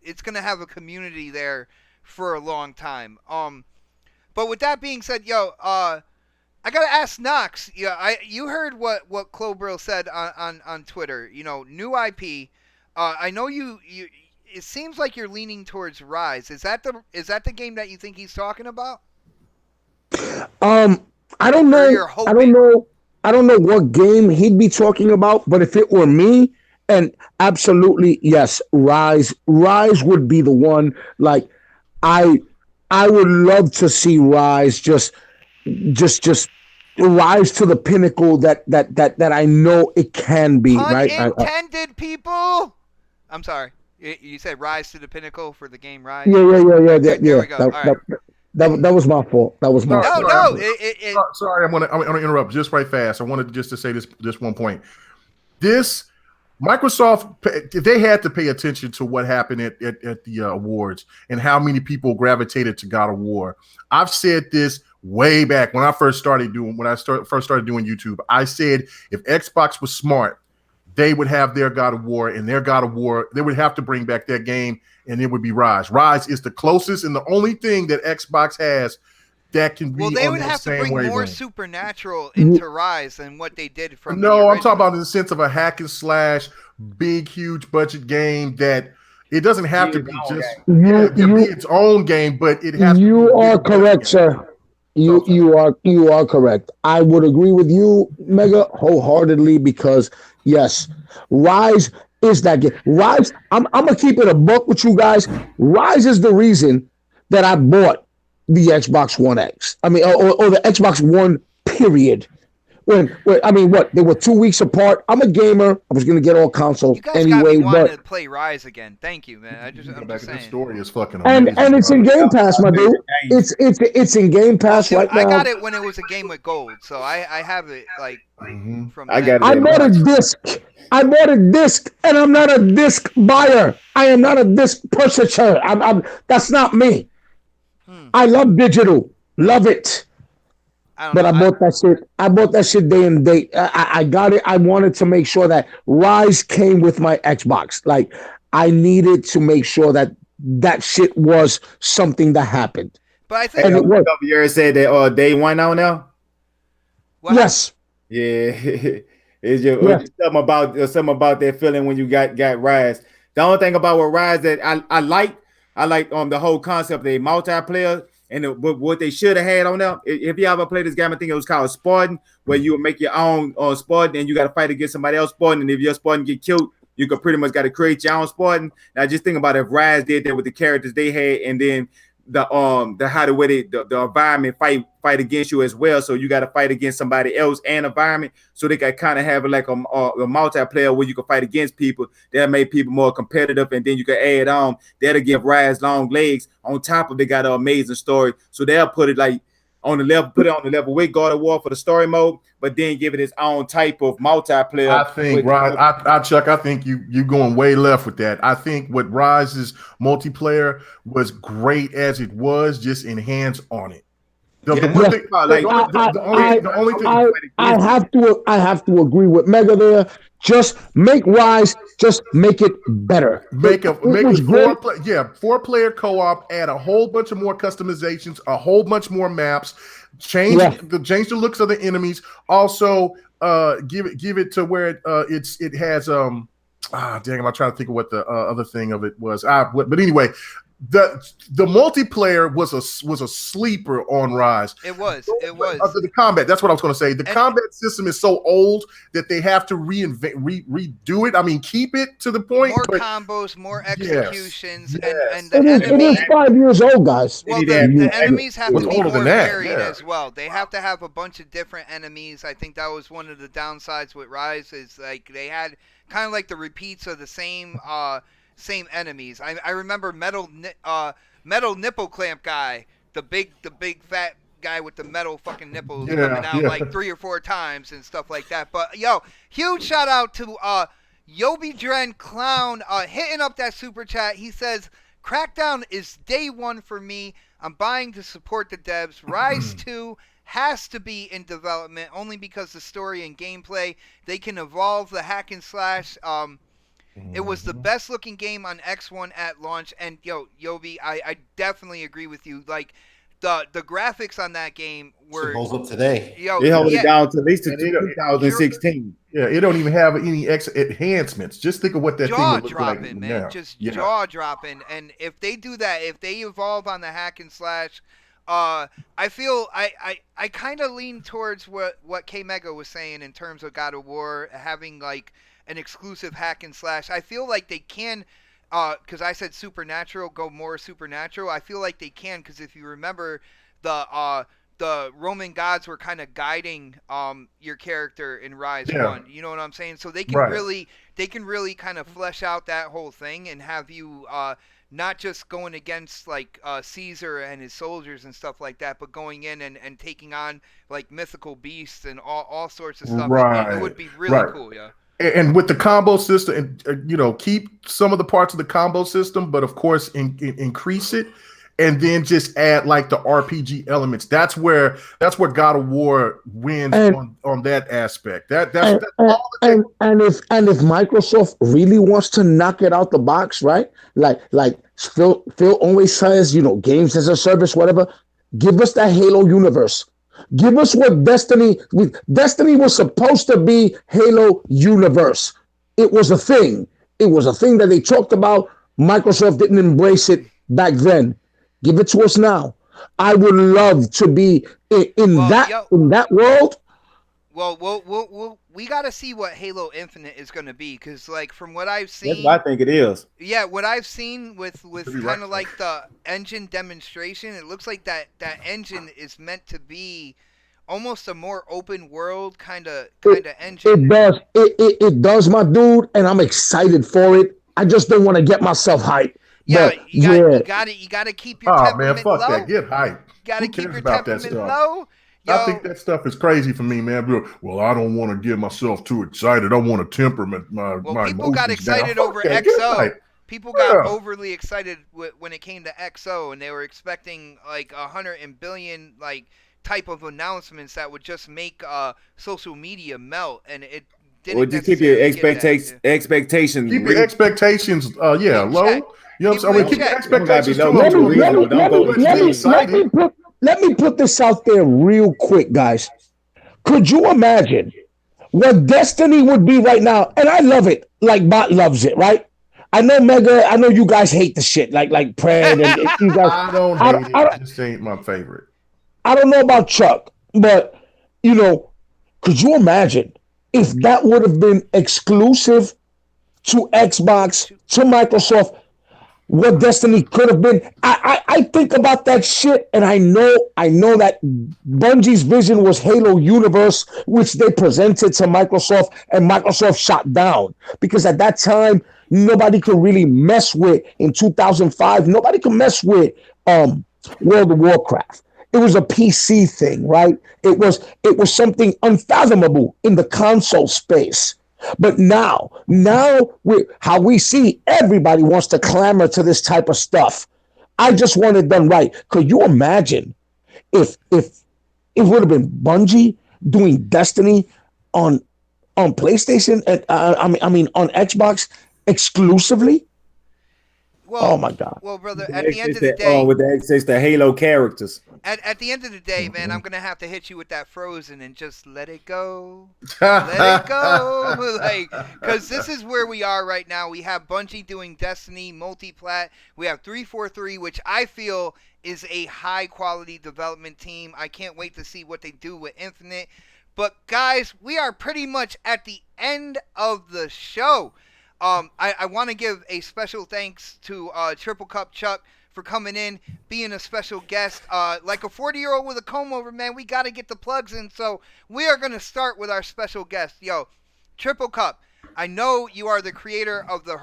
it's going to have a community there for a long time. But with that being said, I got to ask Knox. You heard what Clobrill said on Twitter. New IP. I know you. It seems like you're leaning towards Rise. Is that the game that you think he's talking about? I don't Or know. you're I don't hoping? know. I don't know what game he'd be talking about, but if it were me, and absolutely yes, Rise would be the one. Like I, I would love to see Rise just rise to the pinnacle that I know it can be. Pun Right? intended, people. I'm sorry. You said Rise to the pinnacle for the game Rise. Yeah. There we go. All right. That was my fault. That was my No, fault. No. Sorry, I'm gonna interrupt just right fast. I wanted just to say this one point. This Microsoft, they had to pay attention to what happened at the awards and how many people gravitated to God of War. I've said this way back when I first started doing YouTube. I said if Xbox was smart, they would have their God of War, and their God of War, they would have to bring back their game, and it would be Rise. Rise is the closest and the only thing that Xbox has that can be. Well, they on would that have to same bring more wavelength. supernatural into Rise than what they did from. No, the I'm talking original. about in the sense of a hack and slash, big, huge budget game that it doesn't have to be just it can be its own game, but it has. You to be a are bigger budget correct, game. sir. You are correct. I would agree with you, Mega, wholeheartedly, because yes, Rise is that game. Rise, I'm gonna keep it a buck with you guys. Rise is the reason that I bought the Xbox One X. I mean, or the Xbox One period. When I mean, what, they were 2 weeks apart. I'm a gamer. I was gonna get all consoles You guys anyway, got me wanting but to play Rise again. Thank you, man. I'm Back just in this saying. story is fucking amazing. and it's in Game Pass, my dude. Games. It's in Game Well, Pass dude, right now. I got it when it was a game with gold, so I have it like Mhm. from. I then. got it. I bought a disc. And I'm not a disc buyer. I am not a disc purchaser. That's not me. I love digital. Love it. I don't But know. I bought that shit. I bought that shit day and date. I got it. I wanted to make sure that Rise came with my Xbox. Like, I needed to make sure that shit was something that happened. But I think And it was. You already said that day one on now. what Yes. Yeah, it's just Yeah. something about that feeling when you got Rise. The only thing about what Rise that I like the whole concept of a multiplayer and what they should have had on there. If you ever played this game, I think it was called Spartan, where you would make your own Spartan and you got to fight against somebody else Spartan, and if your Spartan get killed, you could pretty much got to create your own Spartan. Now just think about if Rise did that with the characters they had, and then the how the way the environment fight against you as well. So you got to fight against somebody else and environment. So they got kind of have like a multiplayer where you can fight against people. That make people more competitive, and then you can add on that'll give Rise long legs. On top of they got an amazing story. So they'll put it like on the level, with God of War for the story mode, but then give it its own type of multiplayer. I think Chuck, I think you going way left with that. I think what Rise's multiplayer was great as it was, just enhance on it. The only thing I have to agree with Mega there. Just make Rise, just make it better. Make It it was great. four-player co-op, add a whole bunch of more customizations, a whole bunch more maps, change the looks of the enemies. Also, give it to where it has dang, I'm trying to think of what the other thing of it was. But anyway, the multiplayer was a sleeper on Rise. it was. The combat. That's what I was going to say. The combat system is so old that they have to redo it. I mean, keep it to the point. More but combos, more executions, Yes. and the It enemy. is 5 years old, guys. Well, the enemies have to It's be older more than that, varied yeah. as well. They have to have a bunch of different enemies. I think that was one of the downsides with Rise, is like they had kind of like the repeats of the same enemies. I remember metal nipple clamp guy, the big fat guy with the metal fucking nipples coming out like 3 or 4 times and stuff like that. But yo, huge shout out to Yobi Dren Clown hitting up that super chat. He says, Crackdown is day one for me. I'm buying to support the devs. Rise 2 has to be in development only because the story and gameplay, they can evolve the hack and slash. It was the best looking game on X1 at launch. And yo, Yobi, I definitely agree with you. Like, the graphics on that game Still were holds up today. yo, They hold yeah, it down to at least to And it- 2016. Yeah, it don't even have any enhancements. Just think of what that thing jaw would look like dropping, man, now. just Yeah. jaw dropping. And if they do that, if they evolve on the hack and slash, I feel I kind of lean towards what K Mega was saying in terms of God of War having like an exclusive hack and slash. I feel like they can, because I said supernatural, go more supernatural. I feel like they can, because if you remember, the Roman gods were kind of guiding your character in Rise Yeah. 1. You know what I'm saying? So they can Right. really kind of flesh out that whole thing and have you not just going against like Caesar and his soldiers and stuff like that, but going in and taking on like mythical beasts and all sorts of stuff. Right. It would be really Right. cool, yeah. And with the combo system, and keep some of the parts of the combo system, but of course increase it, and then just add like the RPG elements. That's where God of War wins on that aspect. That's all it takes. And if Microsoft really wants to knock it out the box, right? Like Phil always says, games as a service, whatever. Give us that Halo universe. Give us what Destiny was supposed to be. Halo universe. It was a thing. It was a thing that they talked about. Microsoft didn't embrace it back then. Give it to us now. I would love to be in that world. Well, we got to see what Halo Infinite is going to be, because like from what I've seen, That's what I think it is. yeah, what I've seen with kind right. of like the engine demonstration, it looks like that engine is meant to be almost a more open world kind of engine. It does. It does, my dude, and I'm excited for it. I just don't want to get myself hyped. Yeah, But, you got to keep your Oh man, temperament fuck low. that. Get hype. You got to Who keep cares your about that temperament stuff? low. Yo, I think that stuff is crazy for me, man. Well, I don't want to get myself too excited. I want to temperament my people got emotions excited down. over Fuck that. Get XO. hype. People got Yeah. overly excited when it came to XO, and they were expecting like 100 billion like type of announcements that would just make social media melt, and it didn't. Or just keep your necessarily expectations. Keep your expectations. expectations, low. check. You know what I'm saying? I mean, keep your Check. expectations Don't too gotta be low. low. Don't go extreme. Let me put this out there real quick, guys. Could you imagine what Destiny would be right now? And I love it, like Bot loves it, right? I know Mega. I know you guys hate the shit, like Pred, and you guys. I don't hate it. This ain't my favorite. I don't know about Chuck, but could you imagine if that would have been exclusive to Xbox, to Microsoft? What Destiny could have been. I think about that shit, and I know that Bungie's vision was Halo Universe, which they presented to Microsoft, and Microsoft shot down, because at that time nobody could really mess with. In 2005, nobody could mess with World of Warcraft. It was a PC thing, right? It was something unfathomable in the console space. But now how we see everybody wants to clamor to this type of stuff. I just want it done right. Could you imagine if it would have been Bungie doing Destiny on PlayStation and on Xbox exclusively? Well, oh my God! Well, brother, at the end of the day, with the access to Halo characters. At the end of the day, man, I'm gonna have to hit you with that Frozen and just let it go, let it go, like, because this is where we are right now. We have Bungie doing Destiny multi-plat. We have 343, which I feel is a high quality development team. I can't wait to see what they do with Infinite. But guys, we are pretty much at the end of the show. I want to give a special thanks to Triplecup Chuck for coming in, being a special guest. Like a 40-year-old with a comb over, man, we got to get the plugs in. So we are going to start with our special guest. Yo, Triplecup, I know you are the creator of the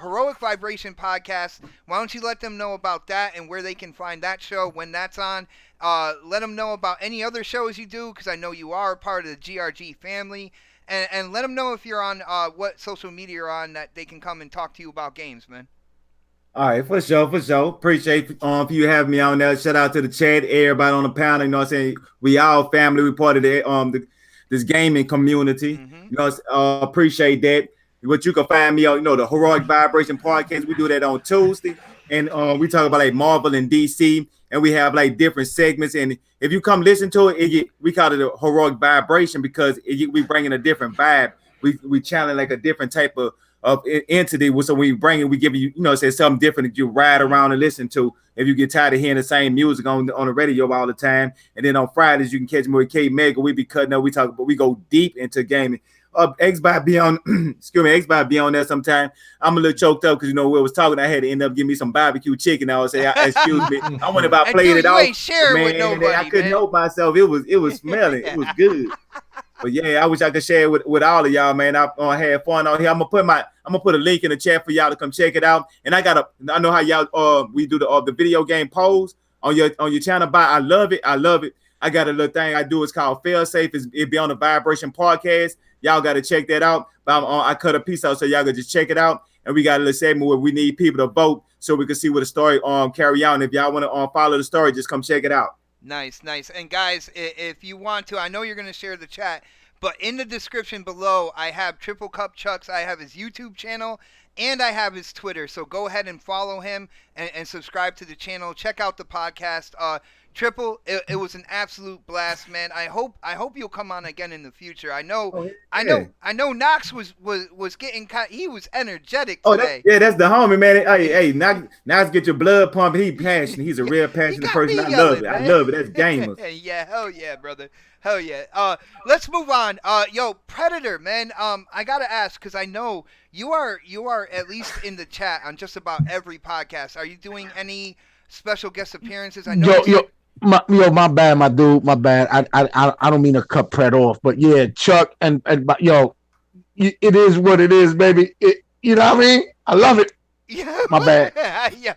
Heroic Vibration podcast. Why don't you let them know about that and where they can find that show when that's on? Let them know about any other shows you do, because I know you are a part of the GRG family. And let them know if you're on what social media you're on, that they can come and talk to you about games, man. All right, for sure. Appreciate you having me on there. Shout out to the chat, everybody on the panel. You know what I'm saying? We all family. We part of this gaming community. Mm-hmm. You know, appreciate that. But you can find me on, the Heroic Vibration podcast. We do that on Tuesday. And we talk about like Marvel and DC. and we have like different segments. And if you come listen to it, we call it a heroic vibration because we bring in a different vibe. We challenge like a different type of entity. So when you bring it, we give you, say something different that you ride around and listen to. If you get tired of hearing the same music on the radio all the time, and then on Fridays you can catch me with K Mega. We be cutting up. We go deep into gaming. Xbox be on, Xbox be on there sometime. I'm a little choked up because we was talking. I had to end up giving me some barbecue chicken. I would say, excuse me. I went about playing it off. You ain't sharing with nobody, I couldn't help myself. It was smelling. It was good. But yeah, I wish I could share it with all of y'all, man. I had fun on here. I'm gonna put a link in the chat for y'all to come check it out. And I know how y'all we do the video game polls on your channel. I love it. I got a little thing I do. It's called Fail Safe. It be on the Vibration Podcast. Y'all got to check that out. But I cut a piece out so y'all can just check it out. And we got a little segment where we need people to vote so we can see what the story carry on. If y'all want to follow the story, just come check it out. Nice. And guys, if you want to, I know you're going to share the chat, but in the description below, I have Triplecup Chuck's. I have his YouTube channel, and I have his Twitter. So go ahead and follow him and subscribe to the channel. Check out the podcast. Triple, it was an absolute blast, man. I hope you'll come on again in the future. I know Knox was getting he was energetic today. That's the homie, man. Hey, Knox get your blood pumping. He passionate. He's a real passionate person. I love it. That's gamers. Yeah, hell yeah, brother. Hell yeah. Let's move on. Yo, Predator, man. I gotta ask because I know you are at least in the chat on just about every podcast. Are you doing any special guest appearances? I know. My bad, my dude, my bad. I don't mean to cut Pred off, but yeah, Chuck and it is what it is, baby. You know what I mean? I love it. Yeah, my bad. Yeah.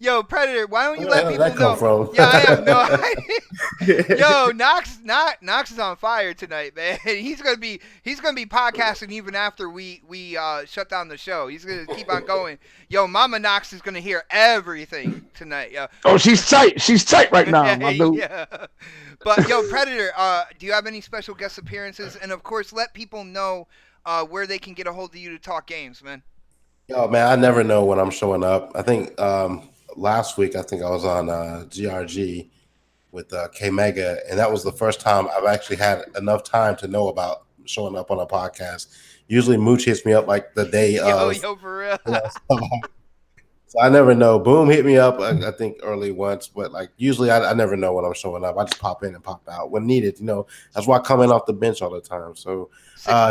Yo, Predator, why don't you let people know? From? Yeah, I have no idea. Yo, Knox is on fire tonight, man. He's gonna be podcasting even after we shut down the show. He's gonna keep on going. Yo, Mama Knox is gonna hear everything tonight. Yo. Oh, she's tight. She's tight right now, my dude. Yeah. But yo, Predator, do you have any special guest appearances? And of course, let people know where they can get a hold of you to talk games, man. Yo, man, I never know when I'm showing up. I think last week, I was on GRG with K Mega, and that was the first time I've actually had enough time to know about showing up on a podcast. Usually, Mooch hits me up like the day of. Yo, for real. So I never know. Boom hit me up, I think, early once, but like usually I never know when I'm showing up. I just pop in and pop out when needed. That's why I come in off the bench all the time. So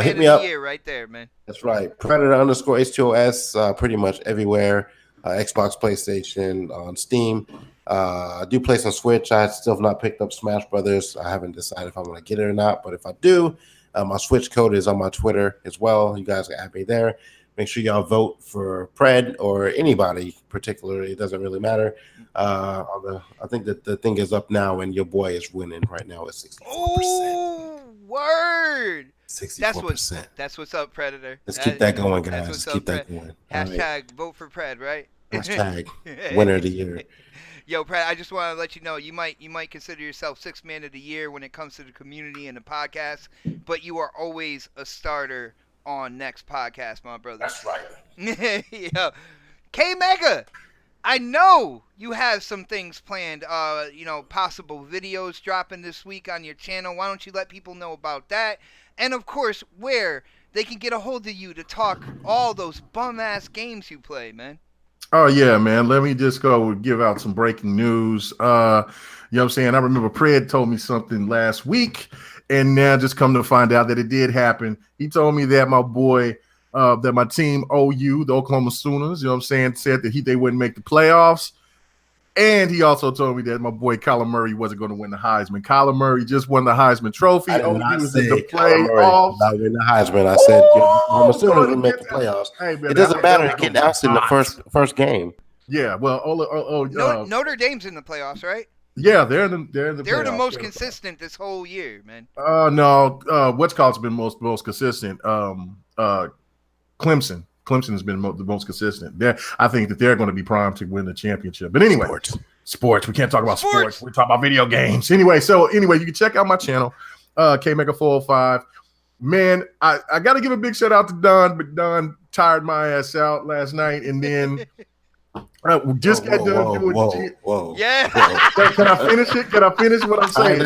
hit me up. Year right there, man. That's right. Predator_H2OS, pretty much everywhere. Xbox, PlayStation, on Steam. I do play some Switch. I still have not picked up Smash Brothers. I haven't decided if I'm going to get it or not. But if I do, my Switch code is on my Twitter as well. You guys can add me there. Make sure y'all vote for Pred or anybody particularly. It doesn't really matter. I think that the thing is up now, and your boy is winning right now at 64%. Oh, word! 64%. That's what's up, Predator. Let's keep that going, guys. Let's keep that going. Hashtag vote for Pred, right? Hashtag winner of the year. Yo, Pred, I just want to let you know you might consider yourself sixth man of the year when it comes to the community and the podcast, but you are always a starter on next podcast, my brother. That's right. Yo, K Mega, I know you have some things planned. Possible videos dropping this week on your channel. Why don't you let people know about that? And of course, where they can get a hold of you to talk all those bum ass games you play, man. Oh yeah, man. Let me just go give out some breaking news. You know what I'm saying? I remember Pred told me something last week, and now just come to find out that it did happen. He told me that my boy, that my team OU, the Oklahoma Sooners, you know what I'm saying, said that they wouldn't make the playoffs. And he also told me that my boy Kyler Murray wasn't going to win the Heisman. Kyler Murray just won the Heisman Trophy. I did not was say in the playoffs. Not win the Heisman. I said Oklahoma Sooners will make the playoffs. Hey, man, it doesn't matter to get announced in the first game. Yeah, well, Notre Dame's in the playoffs, right? Yeah, they're the They're the most consistent this whole year, man. No, what's called been most consistent. Clemson has been the most consistent. I think that they're going to be primed to win the championship. But anyway, sports. We can't talk about sports. We talk about video games. Anyway, you can check out my channel, KMega405. Man, I got to give a big shout out to Don, but Don tired my ass out last night, and then We just got done doing. Whoa. Yeah. Can I finish it? Can I finish what I'm saying?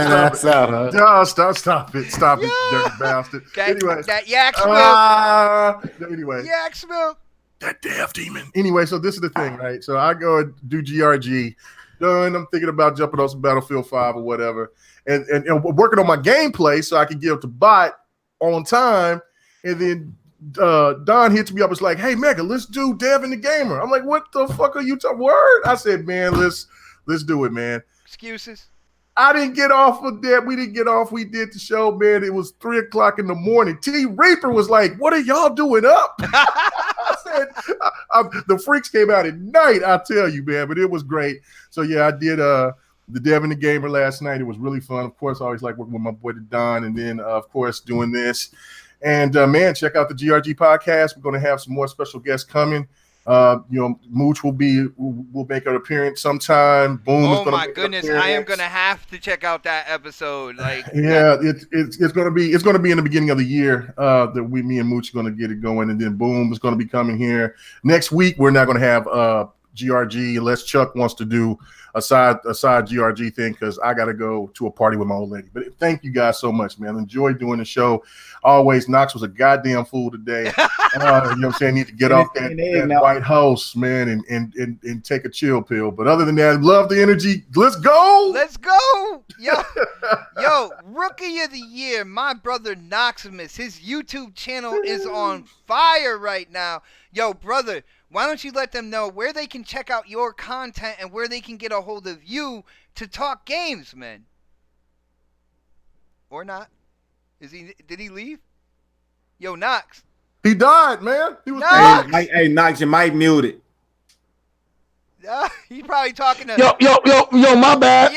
Stop it, dirty bastard. Anyway, that yak's milk. Anyway, Yak's milk. that damn demon. Anyway, so this is the thing, right? So I go and do GRG. Done. I'm thinking about jumping on some Battlefield 5 or whatever, and working on my gameplay so I can get up to bot on time. And then Don hits me up. It's like, hey, Mega, let's do Devin the Gamer. I'm like, what the fuck are you talking? Word? I said, man, let's do it, man. Excuses. I didn't get off of that. We didn't get off. We did the show, man. It was 3:00 in the morning. T Reaper was like, what are y'all doing up? I said, the freaks came out at night, I tell you, man, but it was great. So, yeah, I did the Devin the Gamer last night. It was really fun. Of course, I always like working with my boy Don, and then, of course, doing this. And, man, check out the GRG podcast. We're going to have some more special guests coming. Mooch will make an appearance sometime. Boom. Oh my goodness, I am gonna have to check out that episode. Like, yeah, it's gonna be in the beginning of the year that me and Mooch are gonna get it going, and then Boom is gonna be coming here next week. We're not gonna have GRG unless Chuck wants to do a side GRG thing, because I gotta go to a party with my old lady. But thank you guys so much, man. Enjoy doing the show. Always, Knox was a goddamn fool today. You know what I'm saying? Need to get off that White House, man, and take a chill pill. But other than that, love the energy. Let's go. Yo, Rookie of the Year, my brother Knoxximus. His YouTube channel is on fire right now. Yo, brother, why don't you let them know where they can check out your content and where they can get a hold of you to talk games, man? Or not? Did he leave? Yo, Knox. He died, man. He was Knox. Hey, Knox, your mic muted. He's probably talking to. Yo, my bad.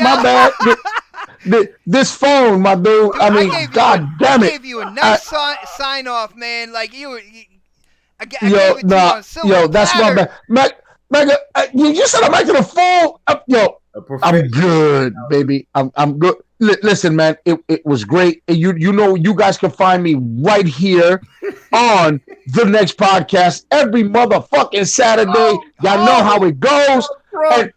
This phone, my dude. I mean, God damn it. I gave you a nice sign off, man. Like you I gave it to you on silver that's platter. my bad. Mega, you said I'm making a phone. I'm good, baby. I'm good. Listen, man, it was great. You know, you guys can find me right here on the next podcast every motherfucking Saturday. Y'all know how it goes. And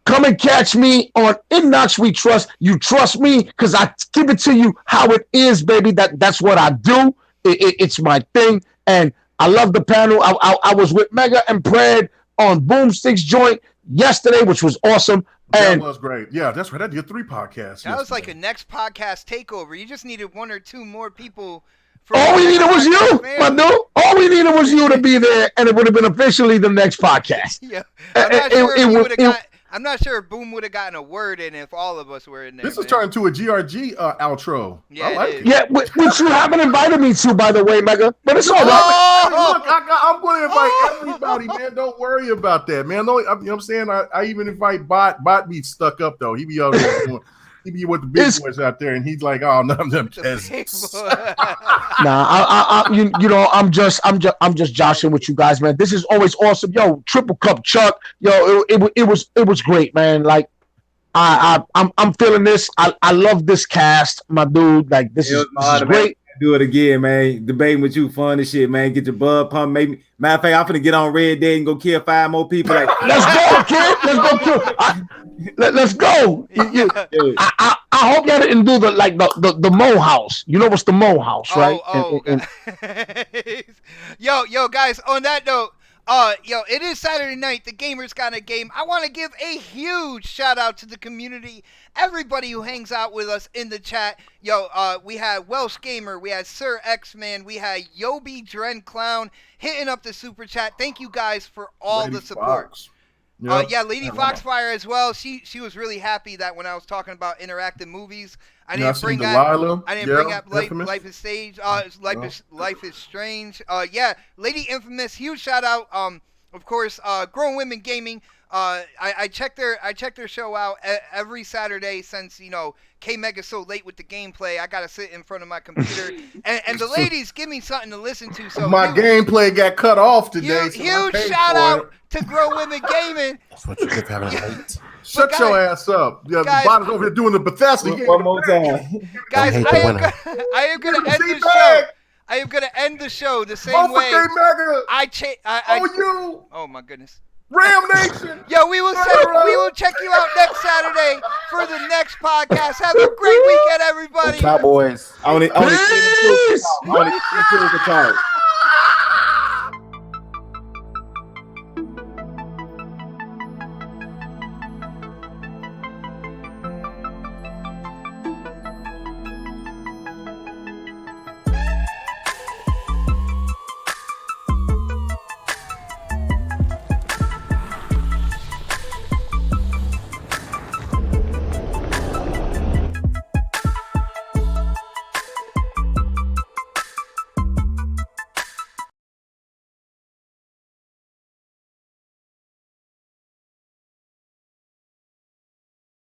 come and catch me on In Knox We Trust. You trust me because I give it to you how it is, baby. That's what I do. It's my thing. And I love the panel. I was with Mega and Brad on Boomstick's joint yesterday, which was awesome. That was great. Yeah, that's right. I did 3 podcasts. That was like a next podcast takeover. You just needed 1 or 2 more people. All we needed was you, my dude. All we needed was you to be there, and it would have been officially the next podcast. Yeah, I'm not sure if Boom would have gotten a word in if all of us were in there. This is turning to a GRG outro. Yeah, I like it. Yeah, which you haven't invited me to, by the way, Mega. But it's all right. Look, I'm going to invite everybody, man. Don't worry about that, man. No, you know what I'm saying? I even invite Bot. Bot be stuck up though. He be out there doing. He be with the big boys out there, and he's like, "Oh, none of them peasants." I'm just joshing with you guys, man. This is always awesome, yo. Triplecup Chuck, yo. It was great, man. Like, I'm feeling this. I love this cast, my dude. Like, this is great. Do it again, man. Debating with you, fun as shit, man. Get your blood pumped. Matter of fact, I'm finna get on Red Dead and go kill 5 more people. Like, let's go, kid. Let's go kill. Let's go. I hope y'all didn't do the Mo House. You know what's the Mo House, right? Yo, guys. On that note. It is Saturday night. The Gamers got a game. I want to give a huge shout out to the community, everybody who hangs out with us in the chat. We had Welsh Gamer, we had Sir X-Man, we had Yobi Dren Clown hitting up the super chat. Thank you guys for all Lady the support. Fox. Yep. Lady Foxfire as well. She was really happy that when I was talking about interactive movies, I didn't bring up Life is Stage. Life is Strange. Lady Infamous. Huge shout out. Of course, Grown Women Gaming. I check their show out every Saturday since K Mega's so late with the gameplay. I gotta sit in front of my computer, and the ladies give me something to listen to. So my gameplay got cut off today. Huge shout out to Grow Women Gaming. That's what you get for having late. Shut your ass up. Yeah, the bottom's over here doing the Bethesda. One more time. Guys, I am gonna end this show. I am gonna end the show the same Home for way. K-Mega. Oh my goodness. Ram Nation. Yo, we will check you out next Saturday for the next podcast. Have a great weekend, everybody. Cowboys. Only Peace! talk.